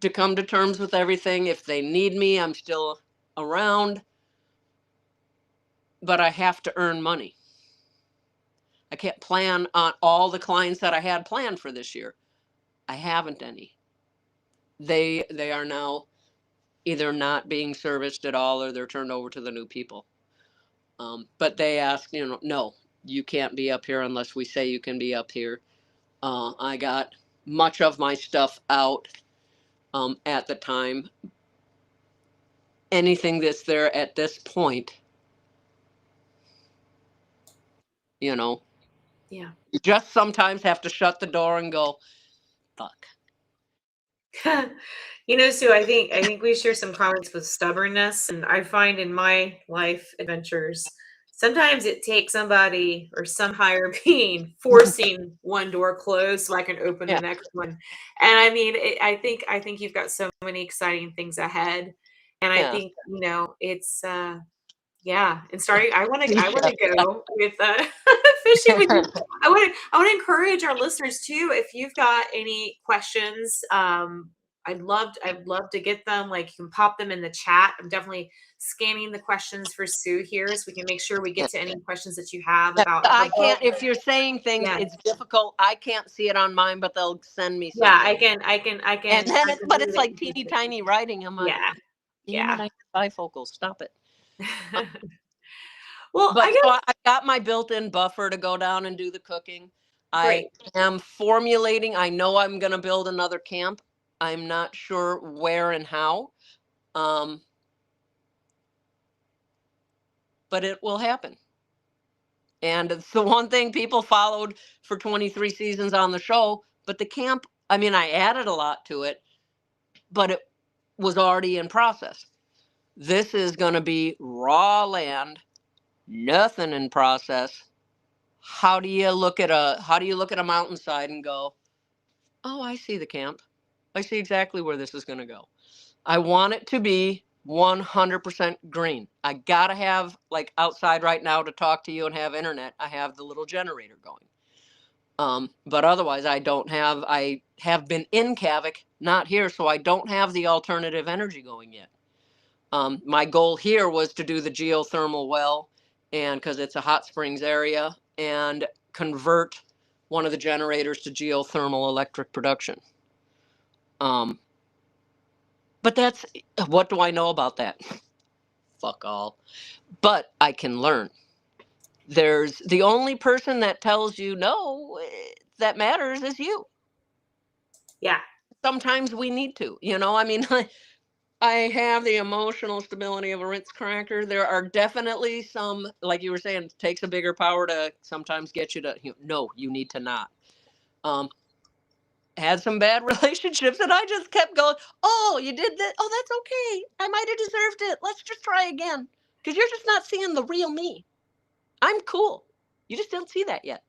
[SPEAKER 2] to come to terms with everything. If they need me, I'm still around. But I have to earn money. I can't plan on all the clients that I had planned for this year. I haven't any. They are now either not being serviced at all or they're turned over to the new people. But they ask, no, you can't be up here unless we say you can be up here. I got much of my stuff out at the time. Anything that's there at this point,
[SPEAKER 1] Yeah.
[SPEAKER 2] You just sometimes have to shut the door and go, fuck.
[SPEAKER 1] Sue, I think we share some comments with stubbornness, and I find in my life adventures, sometimes it takes somebody or some higher being forcing one door closed so I can open the next one. And I mean, I think you've got so many exciting things ahead, and I think it's yeah. And starting, I want to go with fishing with you. I want to encourage our listeners too. If you've got any questions, I'd love to get them. Like, you can pop them in the chat. I'm definitely scanning the questions for Sue here, so we can make sure we get to any questions that you have about.
[SPEAKER 2] I can't. If you're saying things, it's difficult. I can't see it on mine, but they'll send me something.
[SPEAKER 1] Yeah, I can.
[SPEAKER 2] And then, but it's like teeny tiny writing. I'm like,
[SPEAKER 1] yeah.
[SPEAKER 2] I have bifocals. Stop it.
[SPEAKER 1] Well,
[SPEAKER 2] but I got my built-in buffer to go down and do the cooking.
[SPEAKER 1] Great.
[SPEAKER 2] I am formulating. I know I'm going to build another camp. I'm not sure where and how. But it will happen. And it's the one thing people followed for 23 seasons on the show. But the camp, I mean, I added a lot to it, but it was already in process. This is going to be raw land, nothing in process. How do you look at a mountainside and go, oh, I see the camp. I see exactly where this is going to go. I want it to be 100% green. I got to have, like, outside right now to talk to you and have internet. I have the little generator going. But otherwise, I have been in Kavik, not here, so I don't have the alternative energy going yet. My goal here was to do the geothermal well, and because it's a hot springs area, and convert one of the generators to geothermal electric production. But what do I know about that? Fuck all. But I can learn. There's the only person that tells you no, that matters is you.
[SPEAKER 1] Yeah.
[SPEAKER 2] Sometimes we need to, I mean, I have the emotional stability of a Ritz cracker. There are definitely some, like you were saying, it takes a bigger power to sometimes get you to, no, you need to not. Had some bad relationships, and I just kept going, oh, you did that? Oh, that's okay. I might have deserved it. Let's just try again. Because you're just not seeing the real me. I'm cool. You just don't see that yet.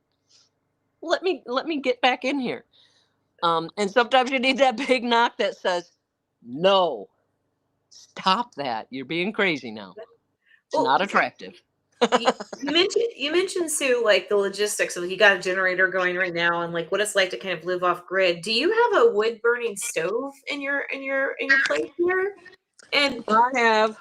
[SPEAKER 2] Let me get back in here. And sometimes you need that big knock that says, no, stop that. You're being crazy now. It's not attractive.
[SPEAKER 1] You mentioned Sue, like the logistics. So you got a generator going right now, and like what it's like to kind of live off grid. Do you have a wood burning stove in your place here? And
[SPEAKER 2] I have,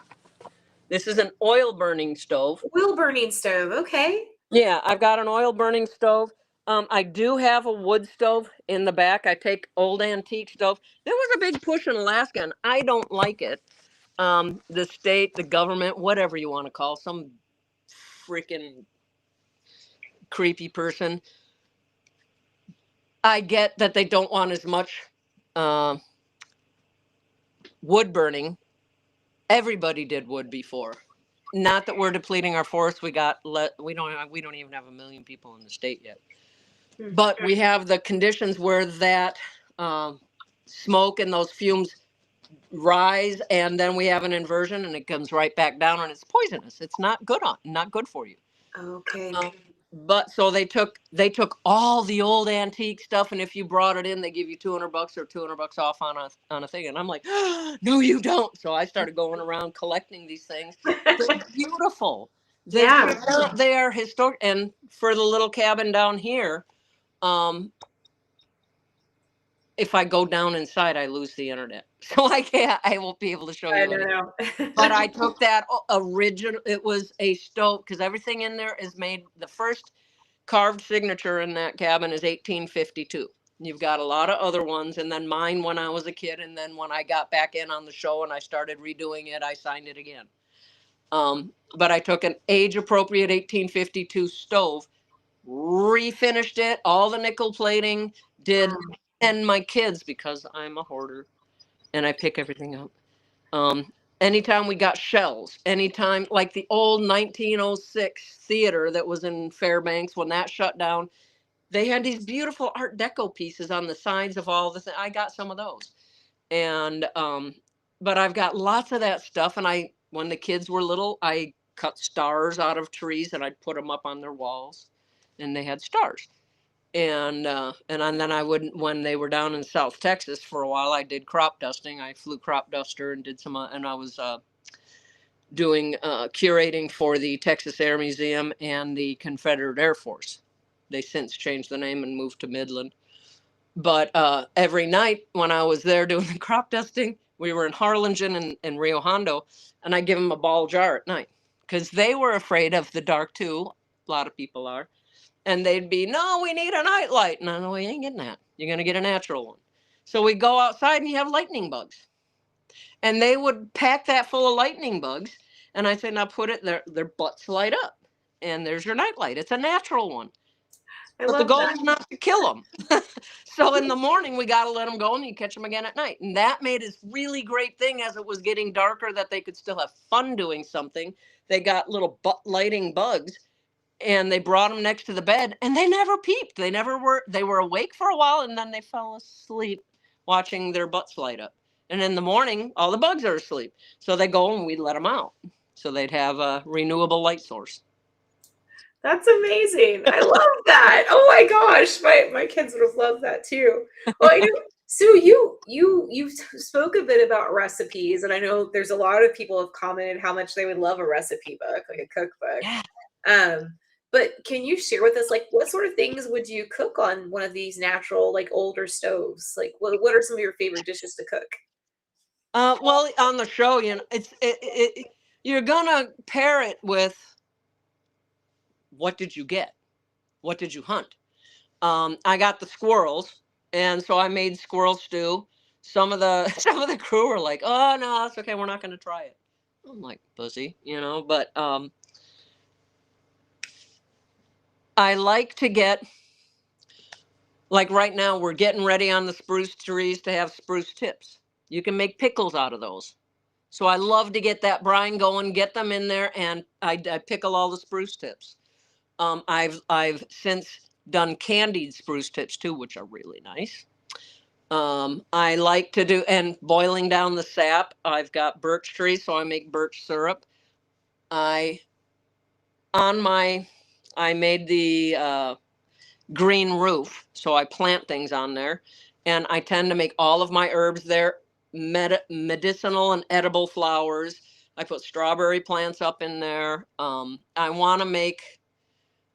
[SPEAKER 2] this is an oil burning stove.
[SPEAKER 1] oil burning stove. Okay.
[SPEAKER 2] Yeah, I've got an oil burning stove. I do have a wood stove in the back. I take old antique stove. There was a big push in Alaska, and I don't like it. The state, the government, whatever you want to call, some freaking creepy person. I get that they don't want as much uh, wood burning. Everybody did wood before. Not that we're depleting our forests. We don't even have 1 million people in the state yet.
[SPEAKER 1] Hmm.
[SPEAKER 2] But we have the conditions where that um, smoke and those fumes rise, and then we have an inversion, and it comes right back down, and it's poisonous. It's not good for you.
[SPEAKER 1] Okay.
[SPEAKER 2] Um, but so they took all the old antique stuff, and if you brought it in, they give you $200 or $200 off on a thing. And I'm like, no, you don't. So I started going around collecting these things. They're beautiful.
[SPEAKER 1] Yeah.
[SPEAKER 2] They are historic. And for the little cabin down here, um, if I go down inside, I lose the internet, so I won't be able to show
[SPEAKER 1] I
[SPEAKER 2] you
[SPEAKER 1] don't
[SPEAKER 2] anything.
[SPEAKER 1] know.
[SPEAKER 2] But I took that original. It was a stove because everything in there is made. The first carved signature in that cabin is 1852. You've got a lot of other ones, and then mine when I was a kid, and then when I got back in on the show and I started redoing it, I signed it again. But I took an age-appropriate 1852 stove, refinished it, all the nickel plating, did, and my kids, because I'm a hoarder and I pick everything up. Anytime we got shells, anytime like the old 1906 theater that was in Fairbanks, when that shut down, they had these beautiful Art Deco pieces on the sides of all the things. I got some of those. And but I've got lots of that stuff. And when the kids were little, I cut stars out of trees and I'd put them up on their walls, and they had stars. And then I would, when they were down in South Texas for a while, I did crop dusting. I flew crop duster and did some, and I was doing curating for the Texas Air Museum and the Confederate Air Force. They since changed the name and moved to Midland. But every night when I was there doing the crop dusting, we were in Harlingen and Rio Hondo, and I give them a ball jar at night because they were afraid of the dark too. A lot of people are. And they'd be, no, we need a night light. No, no, we ain't getting that. You're going to get a natural one. So we go outside and you have lightning bugs. And they would pack that full of lightning bugs. And I say, now put it, their butts light up. And there's your night light. It's a natural one.
[SPEAKER 1] I
[SPEAKER 2] But the
[SPEAKER 1] love
[SPEAKER 2] goal
[SPEAKER 1] that.
[SPEAKER 2] is not to kill them. So in the morning, we got to let them go and you catch them again at night. And that made this really great thing as it was getting darker that they could still have fun doing something. They got little butt lighting bugs and they brought them next to the bed and they never peeped. They were awake for a while and then they fell asleep watching their butts light up. And in the morning, all the bugs are asleep. So they go and we let them out. So they'd have a renewable light source.
[SPEAKER 1] That's amazing. I love that. Oh my gosh, my kids would have loved that too. Well, I know, Sue, you spoke a bit about recipes, and I know there's a lot of people have commented how much they would love a recipe book, like a cookbook.
[SPEAKER 2] Yeah.
[SPEAKER 1] But can you share with us, like, what sort of things would you cook on one of these natural, like, older stoves? Like, what are some of your favorite dishes to cook?
[SPEAKER 2] Well, on the show, you're gonna pair it with what did you get? What did you hunt? I got the squirrels, and so I made squirrel stew. Some of the some of the crew were like, "Oh no, that's okay. We're not going to try it." I'm like, "Pussy," you know. But I like to get, like right now, we're getting ready on the spruce trees to have spruce tips. You can make pickles out of those. So I love to get that brine going, get them in there, and I pickle all the spruce tips. I've since done candied spruce tips too, which are really nice. I like to do, and boiling down the sap. I've got birch trees, so I make birch syrup. I on my I made the green roof, so I plant things on there, and I tend to make all of my herbs there medicinal and edible flowers. I put strawberry plants up in there. I want to make,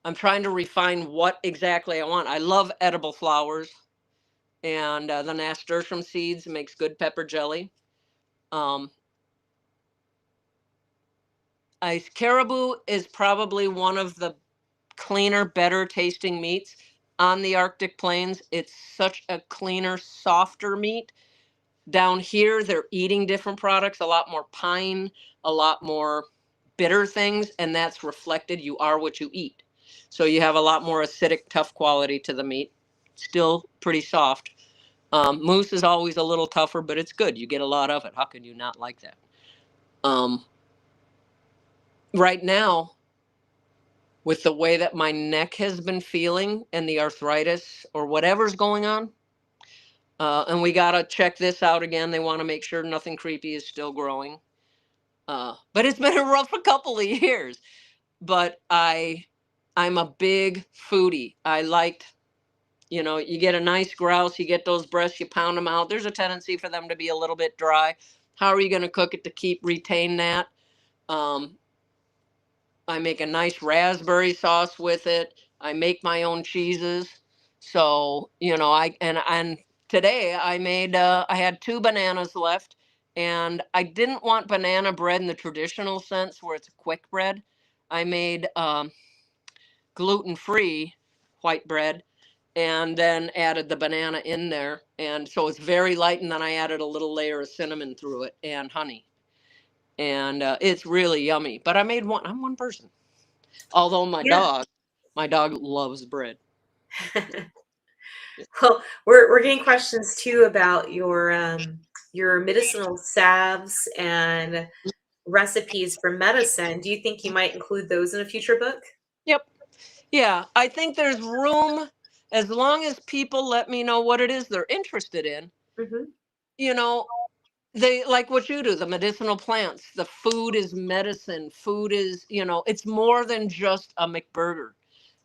[SPEAKER 2] I'm trying to refine what exactly I want. I love edible flowers, and the nasturtium seeds makes good pepper jelly. Um, Ice caribou is probably one of the cleaner, better tasting meats on the Arctic plains. It's such a cleaner, softer meat. Down here, they're eating different products, a lot more pine, a lot more bitter things, and that's reflected. You are what you eat. So you have a lot more acidic, tough quality to the meat. Still pretty soft. Moose is always a little tougher, but it's good. You get a lot of it. How can you not like that? Um, right now, with the way that my neck has been feeling and the arthritis or whatever's going on, and we got to check this out again. They want to make sure nothing creepy is still growing. But it's been a rough a couple of years. But I'm a big foodie. I liked, you get a nice grouse, you get those breasts, you pound them out. There's a tendency for them to be a little bit dry. How are you going to cook it to retain that? Um, I make a nice raspberry sauce with it. I make my own cheeses. So, and today I had 2 bananas left, and I didn't want banana bread in the traditional sense where it's a quick bread. I made gluten-free white bread and then added the banana in there. And so it's very light, and then I added a little layer of cinnamon through it and honey. And it's really yummy. But I'm one person. Although
[SPEAKER 1] Yeah.
[SPEAKER 2] my dog loves bread.
[SPEAKER 1] Well, we're getting questions too about your medicinal salves and recipes for medicine. Do you think you might include those in a future book?
[SPEAKER 2] Yep. Yeah, I think there's room as long as people let me know what it is they're interested in.
[SPEAKER 1] Hmm.
[SPEAKER 2] You know, they like what you do, the medicinal plants. The food is medicine. Food is, it's more than just a McBurger.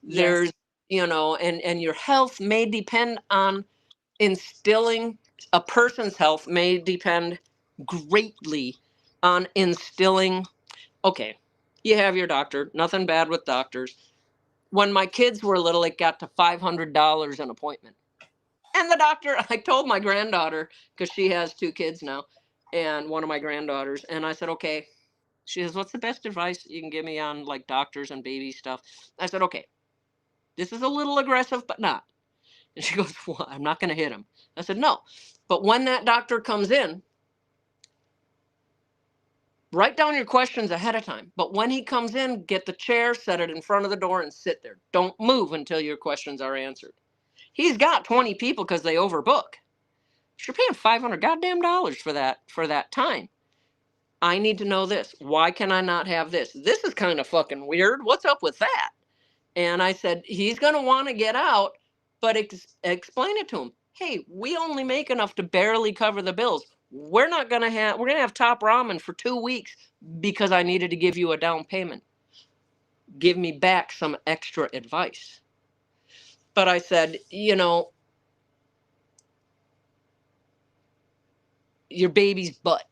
[SPEAKER 1] Yes.
[SPEAKER 2] There's, and your health may depend on instilling a person's health may depend greatly on instilling. Okay, you have your doctor, nothing bad with doctors. When my kids were little, it got to $500 an appointment. And the doctor, I told my granddaughter, because she has 2 kids now, and one of my granddaughters, and I said, okay. She says, what's the best advice you can give me on like doctors and baby stuff? I said, okay, this is a little aggressive, but not. And she goes, well, I'm not going to hit him. I said, no. But when that doctor comes in, write down your questions ahead of time. But when he comes in, get the chair, set it in front of the door, and sit there. Don't move until your questions are answered. He's got 20 people because they overbook. You're paying 500 goddamn dollars for that time. I need to know this. Why can I not have this? This is kind of fucking weird. What's up with that? And I said, he's going to want to get out, but explain it to him. Hey, we only make enough to barely cover the bills. We're going to have top ramen for 2 weeks because I needed to give you a down payment. Give me back some extra advice. But I said, your baby's butt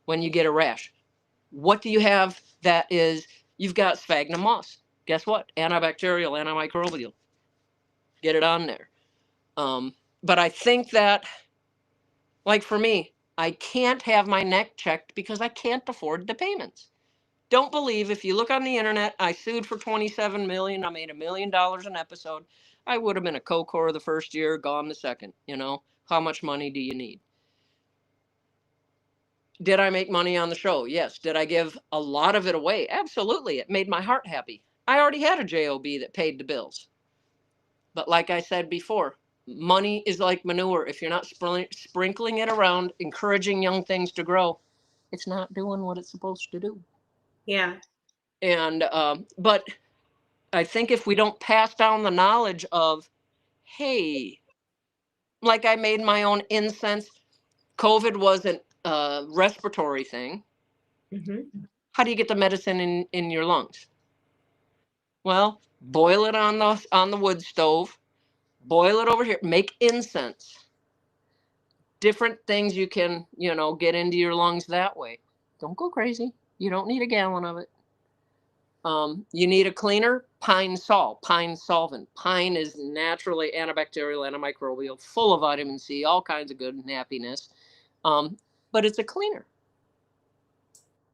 [SPEAKER 2] when you get a rash. What do you have that is, you've got sphagnum moss. Guess what? Antibacterial, antimicrobial. Get it on there. But I think that, like for me, I can't have my neck checked because I can't afford the payments. Don't believe if you look on the internet, I sued for 27 million. I made $1 million an episode. I would have been a co-core the first year, gone the second. How much money do you need? Did I make money on the show? Yes. Did I give a lot of it away? Absolutely. It made my heart happy. I already had a job that paid the bills. But like I said before, money is like manure. If you're not sprinkling it around, encouraging young things to grow, it's not doing what it's supposed to do.
[SPEAKER 1] Yeah.
[SPEAKER 2] And but I think if we don't pass down the knowledge of, hey, like I made my own incense. COVID wasn't a respiratory thing.
[SPEAKER 1] Hmm.
[SPEAKER 2] How do you get the medicine in your lungs? Well, boil it on the wood stove. Boil it over here. Make incense. Different things you can, get into your lungs that way. Don't go crazy. You don't need a gallon of it. You need a cleaner, pine sol, pine solvent. Pine is naturally antibacterial, antimicrobial, full of vitamin C, all kinds of good and happiness. But it's a cleaner.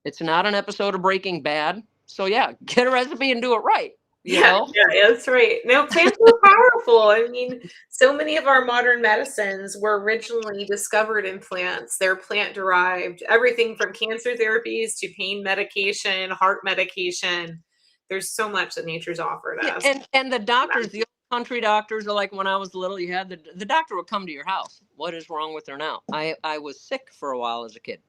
[SPEAKER 2] It's not an episode of Breaking Bad. So yeah, get a recipe and do it right. You know?
[SPEAKER 1] Yeah, that's right. No, plants are powerful. I mean, so many of our modern medicines were originally discovered in plants. They're plant derived, everything from cancer therapies to pain medication, heart medication. There's so much that nature's offered
[SPEAKER 2] Yeah,
[SPEAKER 1] us.
[SPEAKER 2] and the doctors, the old country doctors are like when I was little, you had the doctor would come to your house. What is wrong with her now? I was sick for a while as a kid.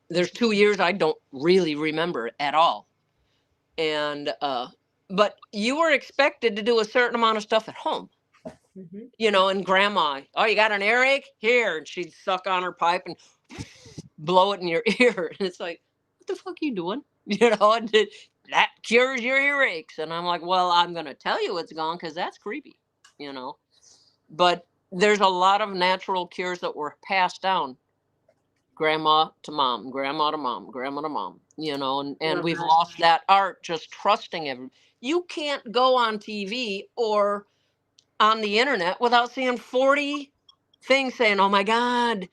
[SPEAKER 2] There's 2 years I don't really remember at all. And but you were expected to do a certain amount of stuff at home.
[SPEAKER 1] Mhm.
[SPEAKER 2] You know, and grandma, oh, you got an earache? Here. And she'd suck on her pipe and blow it in your ear. And it's like, what the fuck are you doing? You know, and that cures your earaches. And I'm like, well, I'm going to tell you it's gone because that's creepy, you know. But there's a lot of natural cures that were passed down grandma to mom, grandma to mom, grandma to mom, you know, and
[SPEAKER 1] Love
[SPEAKER 2] we've
[SPEAKER 1] that.
[SPEAKER 2] lost that art just trusting every. You can't go on TV or on the internet without seeing 40 things saying, oh my God,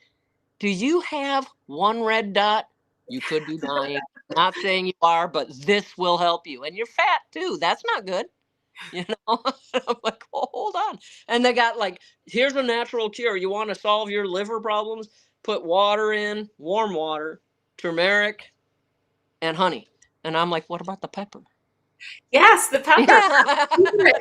[SPEAKER 2] do you have one red dot? You could be dying. Not saying you are, but this will help you. And you're fat too. That's not good. You know, I'm like, well, hold on. And they got like, here's a natural cure. You want to solve your liver problems? Put water in, warm water, turmeric, and honey. And I'm like, what about the pepper?
[SPEAKER 1] Yes, the pepper.
[SPEAKER 2] Yeah.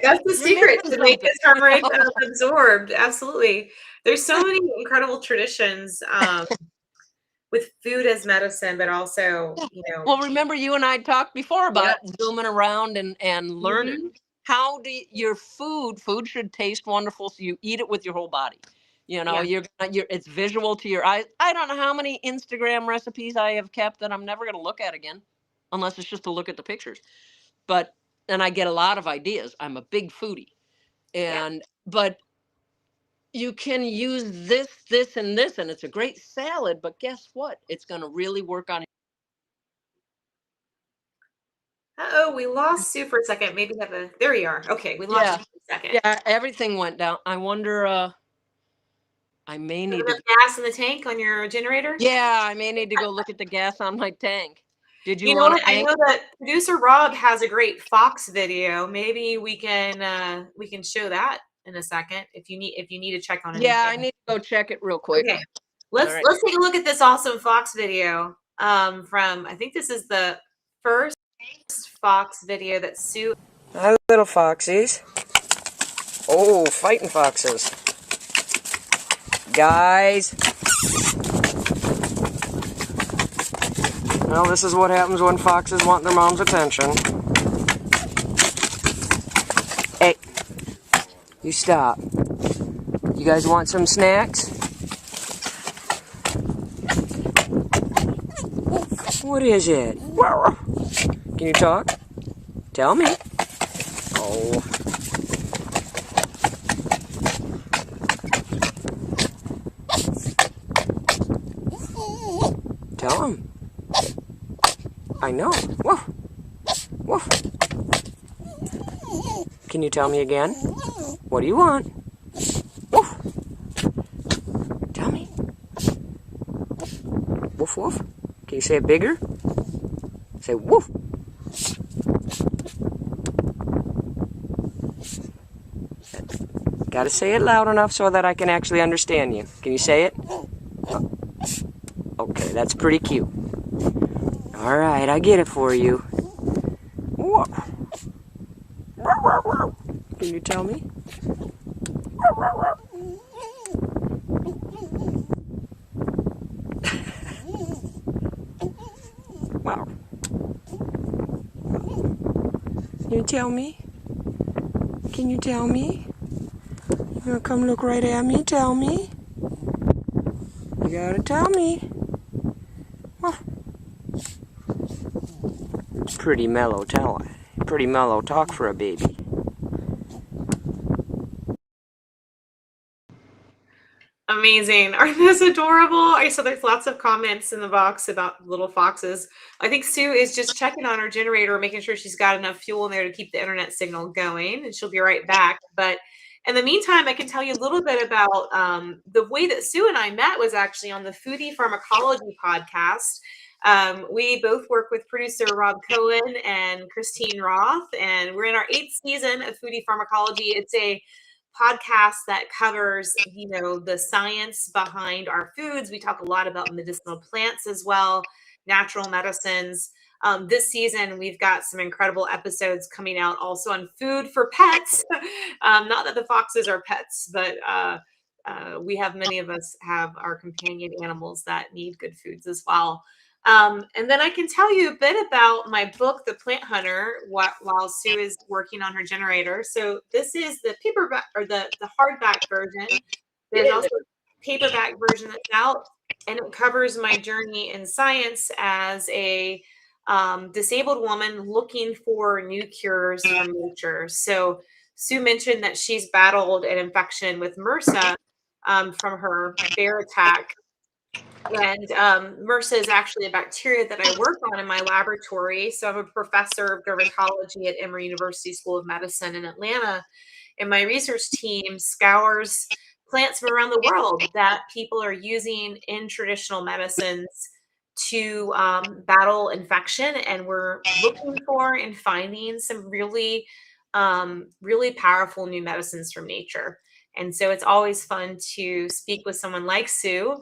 [SPEAKER 1] That's the
[SPEAKER 2] You're
[SPEAKER 1] secret
[SPEAKER 2] missing
[SPEAKER 1] to make
[SPEAKER 2] something.
[SPEAKER 1] it turmeric absorbed. Absolutely. There's so many incredible traditions with food as medicine, but also,
[SPEAKER 2] Well, remember you and I talked before
[SPEAKER 1] yeah.
[SPEAKER 2] about zooming around and learning
[SPEAKER 1] Mhm.
[SPEAKER 2] how your food should taste wonderful so you eat it with your whole body. You know,
[SPEAKER 1] Yeah.
[SPEAKER 2] you're it's visual to your eyes. I don't know how many Instagram recipes I have kept that I'm never going to look at again unless it's just to look at the pictures. But and I get a lot of ideas. I'm a big foodie.
[SPEAKER 1] Yeah.
[SPEAKER 2] But you can use this and this and it's a great salad, but guess what? It's going to really work on.
[SPEAKER 1] Uh-oh, we lost Sue for a second. Maybe have a there you are. Okay, we lost
[SPEAKER 2] Yeah.
[SPEAKER 1] you for a second.
[SPEAKER 2] Yeah, everything went down. I wonder I may
[SPEAKER 1] Got
[SPEAKER 2] need to
[SPEAKER 1] enough gas in the tank on your generator?
[SPEAKER 2] Yeah, I may need to go look at the gas on my tank. Did you
[SPEAKER 1] You know
[SPEAKER 2] want
[SPEAKER 1] what?
[SPEAKER 2] to
[SPEAKER 1] I
[SPEAKER 2] thank?
[SPEAKER 1] know that producer Rob has a great Fox video. Maybe we can show that in a second if you need to check on
[SPEAKER 2] Yeah, I
[SPEAKER 1] anything.
[SPEAKER 2] need to go check it real quick.
[SPEAKER 1] Okay.
[SPEAKER 2] All right.
[SPEAKER 1] Let's take a look at this awesome Fox video. From I think this is the first Fox video that Sue.
[SPEAKER 3] Hi, little foxies. Oh, fighting foxes. Guys. Well, this is what happens when foxes want their mom's attention. Hey, you stop. You guys want some snacks? What is it? Can you talk? Tell me. Oh. Tell him. I know. Woof. Woof. Can you tell me again? What do you want? Woof. Tell me. Woof, woof. Can you say it bigger? Say woof. Gotta say it loud enough so that I can actually understand you. Can you say it? Okay, that's pretty cute. Alright, I get it for you. Whoa. Can you tell me? Wow. Can you tell me? Can you tell me? You gonna come look right at me? Tell me. You gotta tell me. Oh. Pretty mellow pretty mellow talk for a baby.
[SPEAKER 1] Amazing. Aren't those adorable? I saw there's lots of comments in the box about little foxes. I think Sue is just checking on her generator, making sure she's got enough fuel in there to keep the internet signal going, and she'll be right back. But in the meantime, I can tell you a little bit about the way that Sue and I met was actually on the Foodie Pharmacology podcast. We both work with producer Rob Cohen and Christine Roth, and we're in our 8th season of Foodie Pharmacology. It's a podcast that covers, the science behind our foods. We talk a lot about medicinal plants as well, natural medicines. This season, we've got some incredible episodes coming out also on food for pets. Not that the foxes are pets, but we have many of us have our companion animals that need good foods as well. And then I can tell you a bit about my book, The Plant Hunter, while Sue is working on her generator. So this is the paperback or the hardback version. There's also a paperback version that's out, and it covers my journey in science as a disabled woman looking for new cures from nature. So Sue mentioned that she's battled an infection with MRSA from her bear attack. And MRSA is actually a bacteria that I work on in my laboratory. So I'm a professor of dermatology at Emory University School of Medicine in Atlanta. And my research team scours plants from around the world that people are using in traditional medicines to battle infection. And we're looking for and finding some really, really powerful new medicines from nature. And so it's always fun to speak with someone like Sue,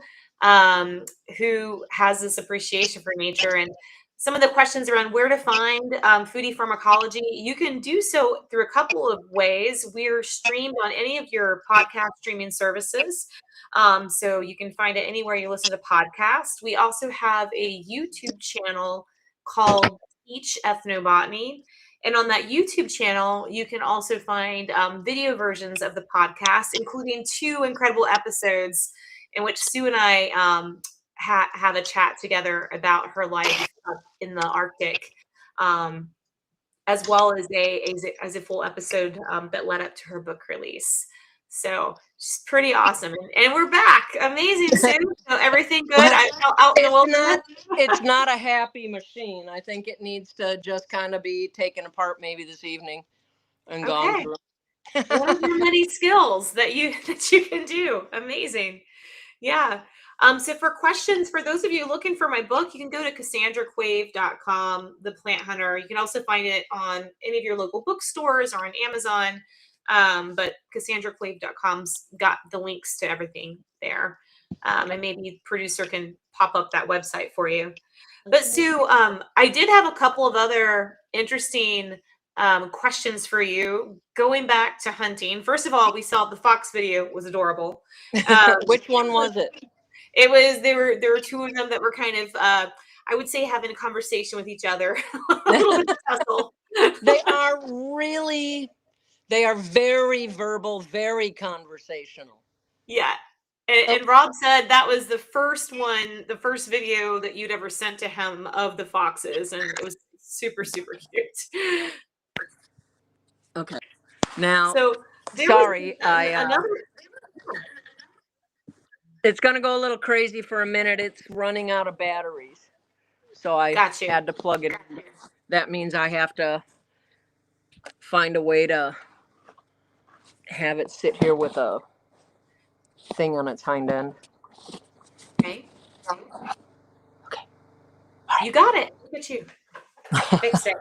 [SPEAKER 1] who has this appreciation for nature. And some of the questions around where to find Foodie Pharmacology, you can do so through a couple of ways. We're streamed on any of your podcast streaming services. So you can find it anywhere you listen to podcasts. We also have a YouTube channel called Teach Ethnobotany. And on that YouTube channel, you can also find video versions of the podcast, including 2 incredible episodes in which Sue and I have a chat together about her life in the Arctic, as well as a full episode that led up to her book release. So she's pretty awesome, and we're back. Amazing, Sue. So everything good out in the wilderness?
[SPEAKER 2] It's not a happy machine. I think it needs to just kind of be taken apart maybe this evening and gone through.
[SPEAKER 1] One of your many skills that you can do. Amazing. Yeah. So for questions, for those of you looking for my book, you can go to CassandraQuave.com, The Plant Hunter. You can also find it on any of your local bookstores or on Amazon. But CassandraQuave.com's got the links to everything there. And maybe producer can pop up that website for you. But Sue, I did have a couple of other interesting questions for you. Going back to hunting, first of all, we saw the fox video was adorable.
[SPEAKER 2] Which one was it?
[SPEAKER 1] It was there were 2 of them that were kind of I would say having a conversation with each other. A little bit of tussle.
[SPEAKER 2] They are very verbal, very conversational.
[SPEAKER 1] Yeah. And Rob said that was the first video that you'd ever sent to him of the foxes, and it was super, super cute.
[SPEAKER 2] Okay. Now,
[SPEAKER 1] so
[SPEAKER 2] sorry, it's going to go a little crazy for a minute. It's running out of batteries. So I had to plug it in. That means I have to find a way to have it sit here with a thing on its hind end.
[SPEAKER 1] Okay. You got it. Look at you. Fixed it.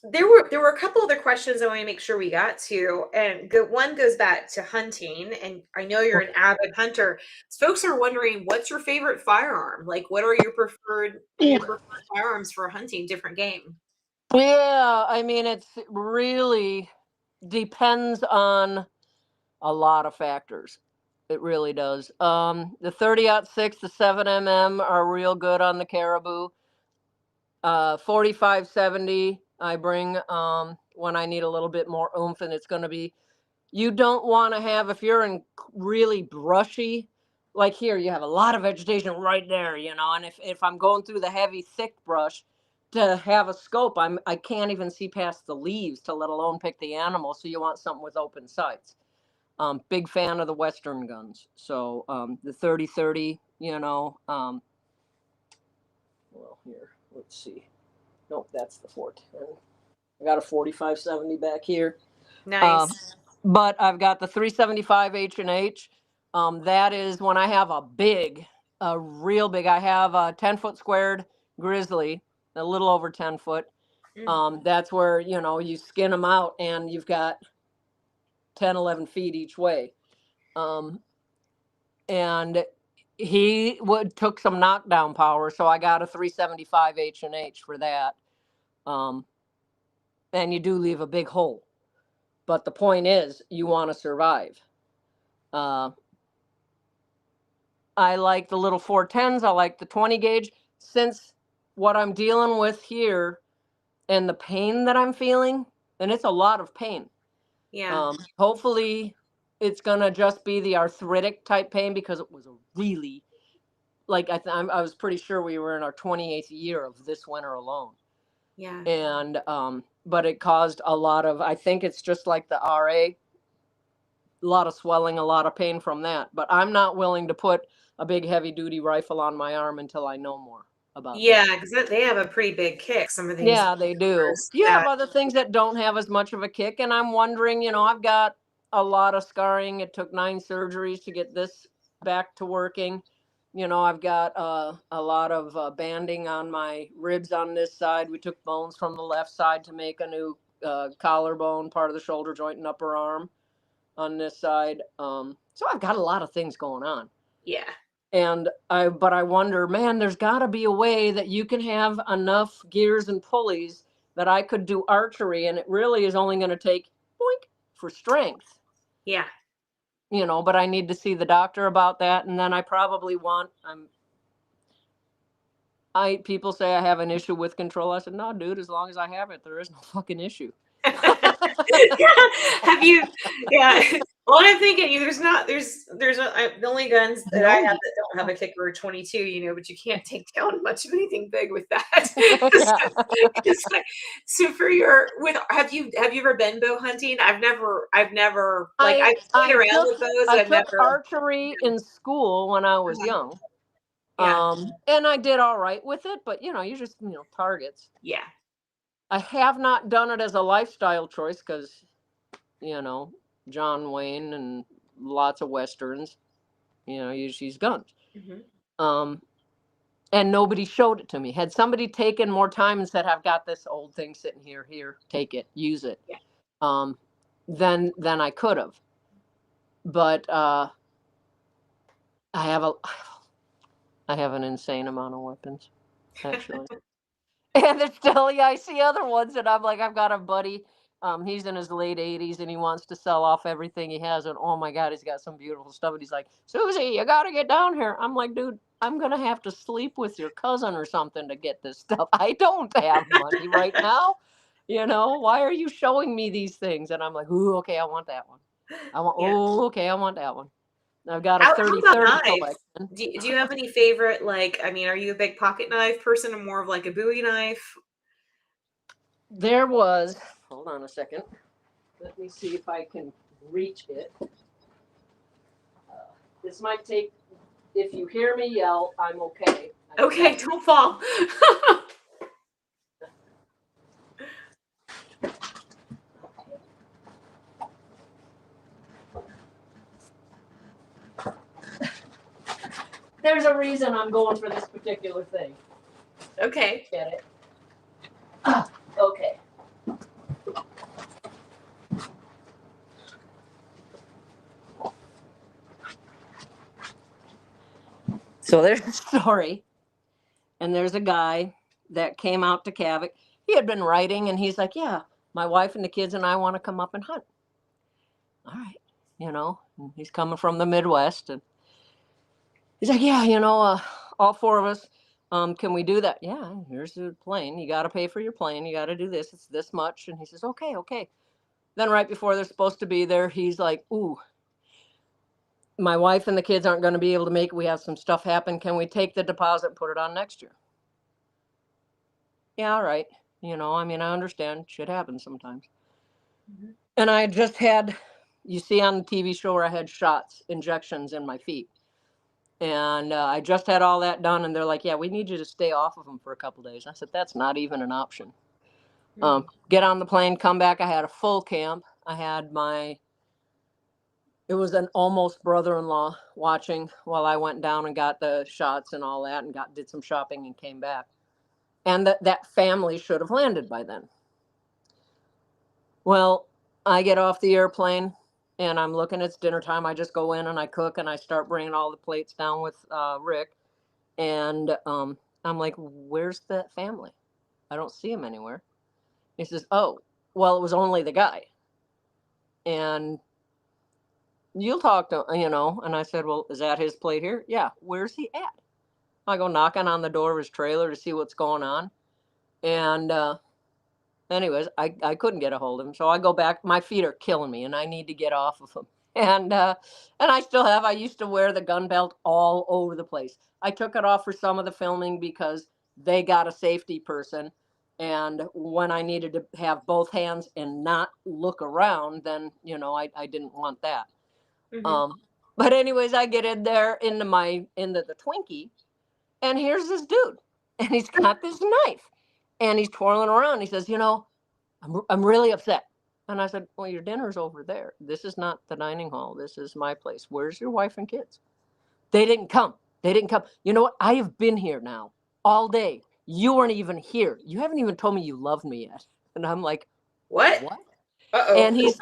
[SPEAKER 1] There were a couple other questions I want to make sure we got to, and one goes back to hunting, and I know you're an avid hunter. So folks are wondering, what's your favorite firearm? Like, what are your preferred firearms for hunting different game?
[SPEAKER 2] Yeah, I mean, it really depends on a lot of factors. It really does. The 30-06, the 7mm are real good on the caribou. 45-70 I bring when I need a little bit more oomph, and it's going to be, you don't want to have, if you're in really brushy, like here, you have a lot of vegetation right there, and if I'm going through the heavy, thick brush, to have a scope, I can't even see past the leaves to let alone pick the animal, so you want something with open sights. Big fan of the Western guns. So the 30-30, well, here, let's see. Nope, that's the 410. I got a 45-70 back here.
[SPEAKER 1] Nice.
[SPEAKER 2] But I've got the 375 H&H. That is when I have a real big, I have a 10-foot squared grizzly, a little over 10 foot. That's where, you skin them out and you've got 10, 11 feet each way. And he took some knockdown power. So I got a 375 H&H for that. And you do leave a big hole. But the point is, you want to survive. I like the little 410s. I like the 20 gauge. Since what I'm dealing with here and the pain that I'm feeling, and it's a lot of pain.
[SPEAKER 1] Yeah.
[SPEAKER 2] Hopefully, it's going to just be the arthritic type pain because it was a really, like, I was pretty sure we were in our 28th year of this winter alone.
[SPEAKER 1] Yeah.
[SPEAKER 2] And, but it caused a lot of, I think it's just like the RA, a lot of swelling, a lot of pain from that. But I'm not willing to put a big heavy duty rifle on my arm until I know more about
[SPEAKER 1] Yeah,
[SPEAKER 2] that.
[SPEAKER 1] because they have a pretty big kick. Some of these.
[SPEAKER 2] Yeah, they do. You
[SPEAKER 1] Yeah.
[SPEAKER 2] have other things that don't have as much of a kick. And I'm wondering, I've got a lot of scarring. It took 9 surgeries to get this back to working. I've got a lot of banding on my ribs on this side. We took bones from the left side to make a new collarbone, part of the shoulder joint and upper arm on this side. So I've got a lot of things going on.
[SPEAKER 1] Yeah.
[SPEAKER 2] But I wonder, man, there's got to be a way that you can have enough gears and pulleys that I could do archery, and it really is only going to take boink for strength.
[SPEAKER 1] Yeah.
[SPEAKER 2] But I need to see the doctor about that, and then I probably people say I have an issue with control. I said, no, dude, as long as I have it, there is no fucking issue.
[SPEAKER 1] Have you? Yeah. Well, I'm thinking the only guns that I have that don't have a kicker are 22, but you can't take down much of anything big with that. So have you ever been bow hunting? I've never I've played around with those.
[SPEAKER 2] I took archery in school when I was young.
[SPEAKER 1] Yeah.
[SPEAKER 2] And I did all right with it, but you just, targets.
[SPEAKER 1] Yeah.
[SPEAKER 2] I have not done it as a lifestyle choice because, John Wayne and lots of Westerns, use guns.
[SPEAKER 1] Mm-hmm.
[SPEAKER 2] And nobody showed it to me. Had somebody taken more time and said, I've got this old thing sitting here, take it, use it.
[SPEAKER 1] Yeah.
[SPEAKER 2] Then I could have. But I have an insane amount of weapons, actually. And it's still, I see other ones, and I'm like, I've got a buddy. He's in his late 80s, and he wants to sell off everything he has. And oh my God, he's got some beautiful stuff. And he's like, Susie, you got to get down here. I'm like, dude, I'm going to have to sleep with your cousin or something to get this stuff. I don't have money right now. Why are you showing me these things? And I'm like, ooh, okay, I want that one. I want that one. I've got a 30-30 collection.
[SPEAKER 1] Do you have any favorite, are you a big pocket knife person or more of like a Bowie knife?
[SPEAKER 2] There was, hold on a second. Let me see if I can reach it. This might take, if you hear me yell, I'm okay.
[SPEAKER 1] Okay, don't fall.
[SPEAKER 2] There's a reason I'm going for this particular thing.
[SPEAKER 1] Okay.
[SPEAKER 2] Get it? Okay. So there's a story, and there's a guy that came out to Kavik. He had been writing, and he's like, yeah, my wife and the kids and I want to come up and hunt. All right. And he's coming from the Midwest, and he's like, yeah, all 4 of us, can we do that? Yeah, here's the plane. You got to pay for your plane. You got to do this. It's this much. And he says, okay. Then right before they're supposed to be there, he's like, ooh, my wife and the kids aren't going to be able to make it. We have some stuff happen. Can we take the deposit and put it on next year? Yeah, all right. I understand. Shit happens sometimes. Mm-hmm. And I just had you see on the TV show where I had injections in my feet. And I just had all that done, and they're like, yeah, we need you to stay off of them for a couple days. I said, that's not even an option. Get on the plane, come back. I had a full camp. I had it was an almost brother-in-law watching while I went down and got the shots and all that, and did some shopping and came back. And that family should have landed by then. Well, I get off the airplane and I'm looking, it's dinner time. I just go in and I cook and I start bringing all the plates down with Rick. And I'm like, where's that family? I don't see him anywhere. He says, oh, well, it was only the guy. And you'll talk to, and I said, well, is that his plate here? Yeah. Where's he at? I go knocking on the door of his trailer to see what's going on. And anyways, I couldn't get a hold of him. So I go back. My feet are killing me and I need to get off of them. And I used to wear the gun belt all over the place. I took it off for some of the filming because they got a safety person. And when I needed to have both hands and not look around, then, I didn't want that. But anyways, I get in there into the Twinkie, and here's this dude, and he's got this knife, and he's twirling around. He says, I'm really upset. And I said, well, your dinner's over there. This is not the dining hall. This is my place. Where's your wife and kids? They didn't come. You know what? I have been here now all day. You weren't even here. You haven't even told me you love me yet. And I'm like,
[SPEAKER 1] what?
[SPEAKER 2] Uh-oh. And he's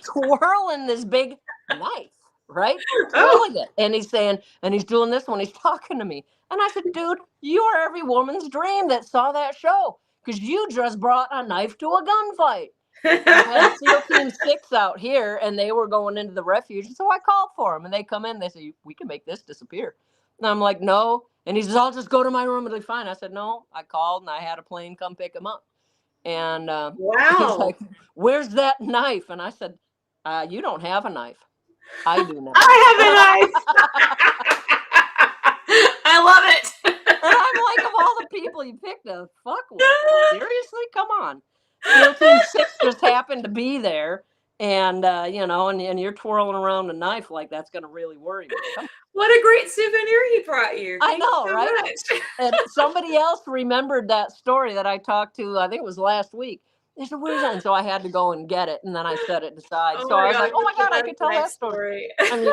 [SPEAKER 2] twirling this big knife, right? Twirling it. And he's saying, and he's doing this when he's talking to me. And I said, dude, you are every woman's dream that saw that show, because you just brought a knife to a gunfight. I had SEAL Team 6 out here, and they were going into the refuge. And so I called for them, and they come in. They say, we can make this disappear. And I'm like, no. And he says, I'll just go to my room. It'll be fine. I said, no. I called, and I had a plane come pick him up. And he's like, where's that knife? And I said, you don't have a knife. I do now.
[SPEAKER 1] I have a knife. I love it.
[SPEAKER 2] And I'm like, of all the people you picked to fuck with, seriously? Come on. SEAL Team 6 just happened to be there. And, and you're twirling around a knife like that's going to really worry me.
[SPEAKER 1] What a great souvenir he brought you.
[SPEAKER 2] I know, so right? Much. And somebody else remembered that story that I talked to, I think it was last week. They said, where's that? And so I had to go and get it. And then I set it aside. So I was like, oh my God, I could tell that story. I mean,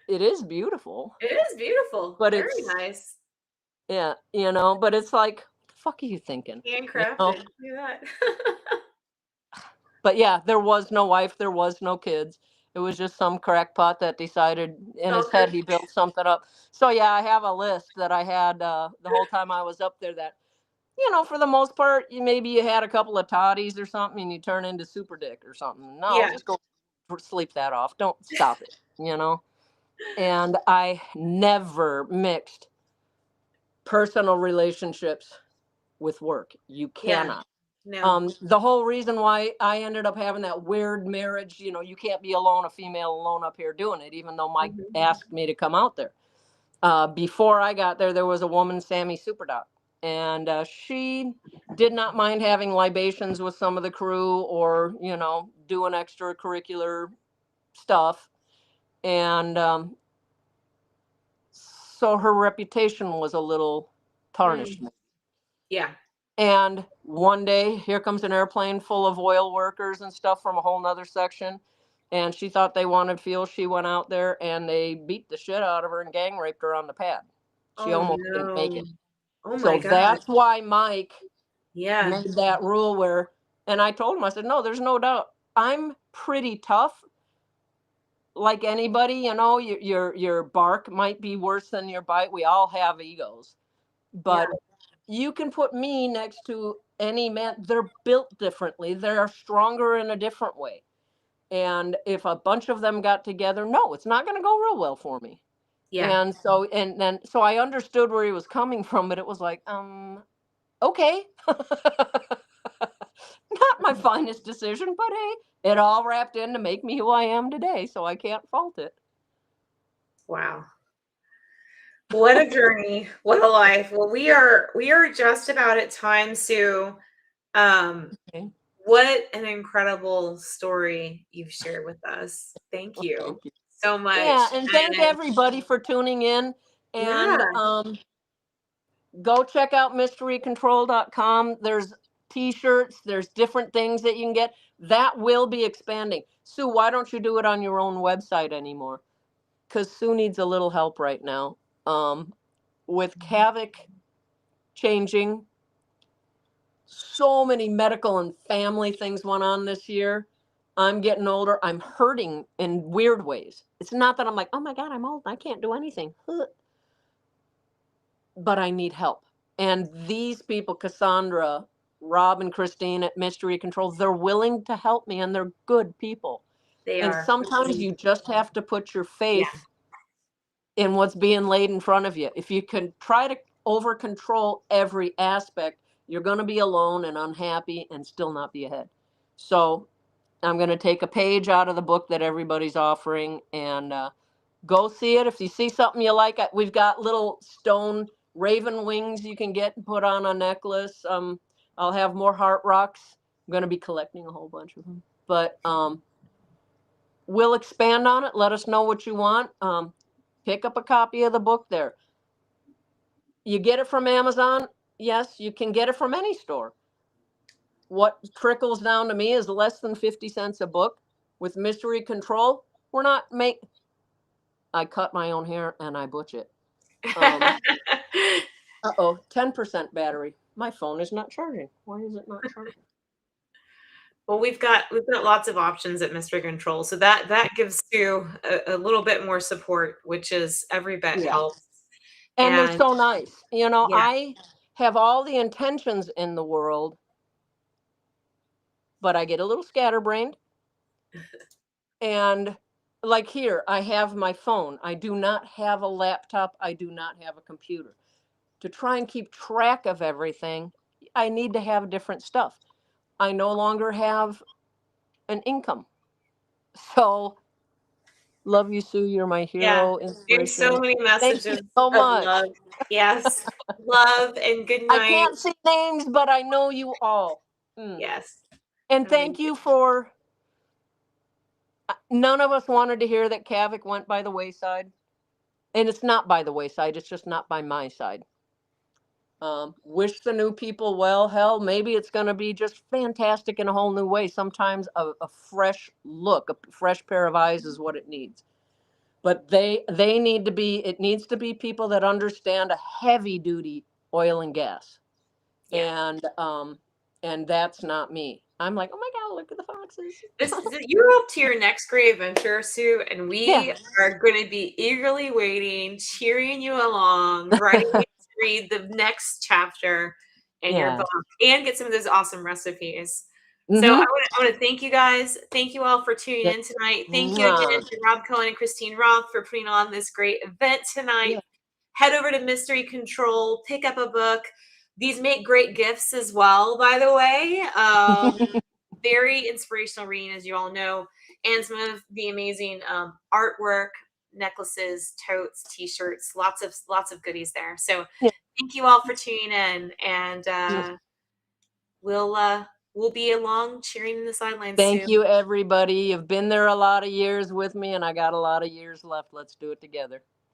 [SPEAKER 2] it is beautiful.
[SPEAKER 1] It is beautiful. But very nice.
[SPEAKER 2] Yeah, but it's like, what the fuck are you thinking?
[SPEAKER 1] Handcrafted. Do that.
[SPEAKER 2] But yeah, there was no wife, there was no kids. It was just some crackpot that decided in his head he built something up. So yeah, I have a list that I had the whole time I was up there that, for the most part, maybe you had a couple of toddies or something and you turn into super dick or something. No, just go sleep that off. Don't stop it, And I never mixed personal relationships with work. You cannot. No. The whole reason why I ended up having that weird marriage, you can't be alone, a female alone up here doing it, even though Mike asked me to come out there. Before I got there was a woman, Sammy Superdoc, and she did not mind having libations with some of the crew or, doing extracurricular stuff. And so her reputation was a little tarnished.
[SPEAKER 1] Yeah.
[SPEAKER 2] And one day, here comes an airplane full of oil workers and stuff from a whole nother section. And she thought they wanted fuel. She went out there and they beat the shit out of her and gang raped her on the pad. She almost didn't make it.
[SPEAKER 1] Oh my God.
[SPEAKER 2] That's why Mike made that rule where, and I told him, I said, no, there's no doubt. I'm pretty tough. Like anybody, your bark might be worse than your bite. We all have egos. But you can put me next to any man. They're built differently. They're stronger in a different way. And if a bunch of them got together, no, it's not going to go real well for me. Yeah. And so, so I understood where he was coming from, but it was like, okay. Not my finest decision, but hey, it all wrapped in to make me who I am today. So I can't fault it.
[SPEAKER 1] Wow. What a journey. What a life. Well, we are just about at time, Sue. What an incredible story you've shared with us. Thank
[SPEAKER 2] Well,
[SPEAKER 1] you
[SPEAKER 2] thank you.
[SPEAKER 1] so much.
[SPEAKER 2] Yeah, and thank everybody for tuning in.
[SPEAKER 1] Yeah,
[SPEAKER 2] And go check out mysterycontrol.com. There's t-shirts, there's different things that you can get. That will be expanding. Sue, why don't you do it on your own website anymore? Because Sue needs a little help right now. With Kavik changing, so many medical and family things went on this year. I'm getting older. I'm hurting in weird ways. It's not that I'm like, oh my God, I'm old. I can't do anything. But I need help. And these people, Cassandra, Rob, and Christine at Mystery Control, they're willing to help me, and they're good people.
[SPEAKER 1] they
[SPEAKER 2] And
[SPEAKER 1] are.
[SPEAKER 2] sometimes you just have to put your
[SPEAKER 1] Yeah.
[SPEAKER 2] faith in what's being laid in front of you. If you can try to over control every aspect, you're going to be alone and unhappy and still not be ahead. So I'm going to take a page out of the book that everybody's offering and go see it. If you see something you like, we've got little stone raven wings you can get and put on a necklace. I'll have more heart rocks. I'm going to be collecting a whole bunch of them. But we'll expand on it. Let us know what you want. Pick up a copy of the book there. You get it from Amazon. Yes, you can get it from any store. What trickles down to me is less than 50 cents a book. With Mystery Control, we're not I cut my own hair and I butch it. 10% battery. My phone is not charging. Why is it not charging?
[SPEAKER 1] Well, we've got lots of options at Mystery Control, so that gives Sue a little bit more support, which is every bit
[SPEAKER 2] Yeah.
[SPEAKER 1] helps.
[SPEAKER 2] And they're
[SPEAKER 1] And
[SPEAKER 2] so nice. You know,
[SPEAKER 1] yeah,
[SPEAKER 2] I have all the intentions in the world, but I get a little scatterbrained. And like here, I have my phone. I do not have a laptop. I do not have a computer. To try and keep track of everything, I need to have different stuff. I no longer have an income. So, love you, Sue. You're my
[SPEAKER 1] yeah,
[SPEAKER 2] hero,
[SPEAKER 1] there's so
[SPEAKER 2] inspiration.
[SPEAKER 1] many
[SPEAKER 2] Thank you
[SPEAKER 1] messages
[SPEAKER 2] so
[SPEAKER 1] of
[SPEAKER 2] much.
[SPEAKER 1] love. Yes, love and good
[SPEAKER 2] I
[SPEAKER 1] night.
[SPEAKER 2] can't see names, but I know you all.
[SPEAKER 1] Yes,
[SPEAKER 2] And thank
[SPEAKER 1] amazing.
[SPEAKER 2] you for. None of us wanted to hear that Kavik went by the wayside. And it's not by the wayside, it's just not by my side. Wish the new people well. Hell, maybe it's going to be just fantastic in a whole new way. Sometimes a fresh look, a fresh pair of eyes is what it needs. But they need to be. It needs to be people that understand a heavy duty oil and gas,
[SPEAKER 1] Yeah.
[SPEAKER 2] and that's not me. I'm like, oh my God, look at the foxes.
[SPEAKER 1] You're up to your next great adventure, Sue, and we
[SPEAKER 2] Yeah.
[SPEAKER 1] are going to be eagerly waiting, cheering you along, ready to read the next chapter in your
[SPEAKER 2] Yeah.
[SPEAKER 1] book and get some of those awesome recipes. So
[SPEAKER 2] Mm-hmm.
[SPEAKER 1] I want to thank you guys. Thank you all for tuning in tonight. Thank you again
[SPEAKER 2] Mwah.
[SPEAKER 1] to Rob Cohen and Christine Roth for putting on this great event tonight.
[SPEAKER 2] Yeah.
[SPEAKER 1] Head over to Mystery Control, pick up a book. These make great gifts as well, by the way. Very inspirational reading, as you all know, and some of the amazing artwork, necklaces, totes, t-shirts, lots of goodies there. So
[SPEAKER 2] Yeah.
[SPEAKER 1] thank you all for tuning in, and we'll be along cheering in the sidelines
[SPEAKER 2] Thank
[SPEAKER 1] soon.
[SPEAKER 2] you, everybody. You've been there a lot of years with me, and I got a lot of years left. Let's do it together.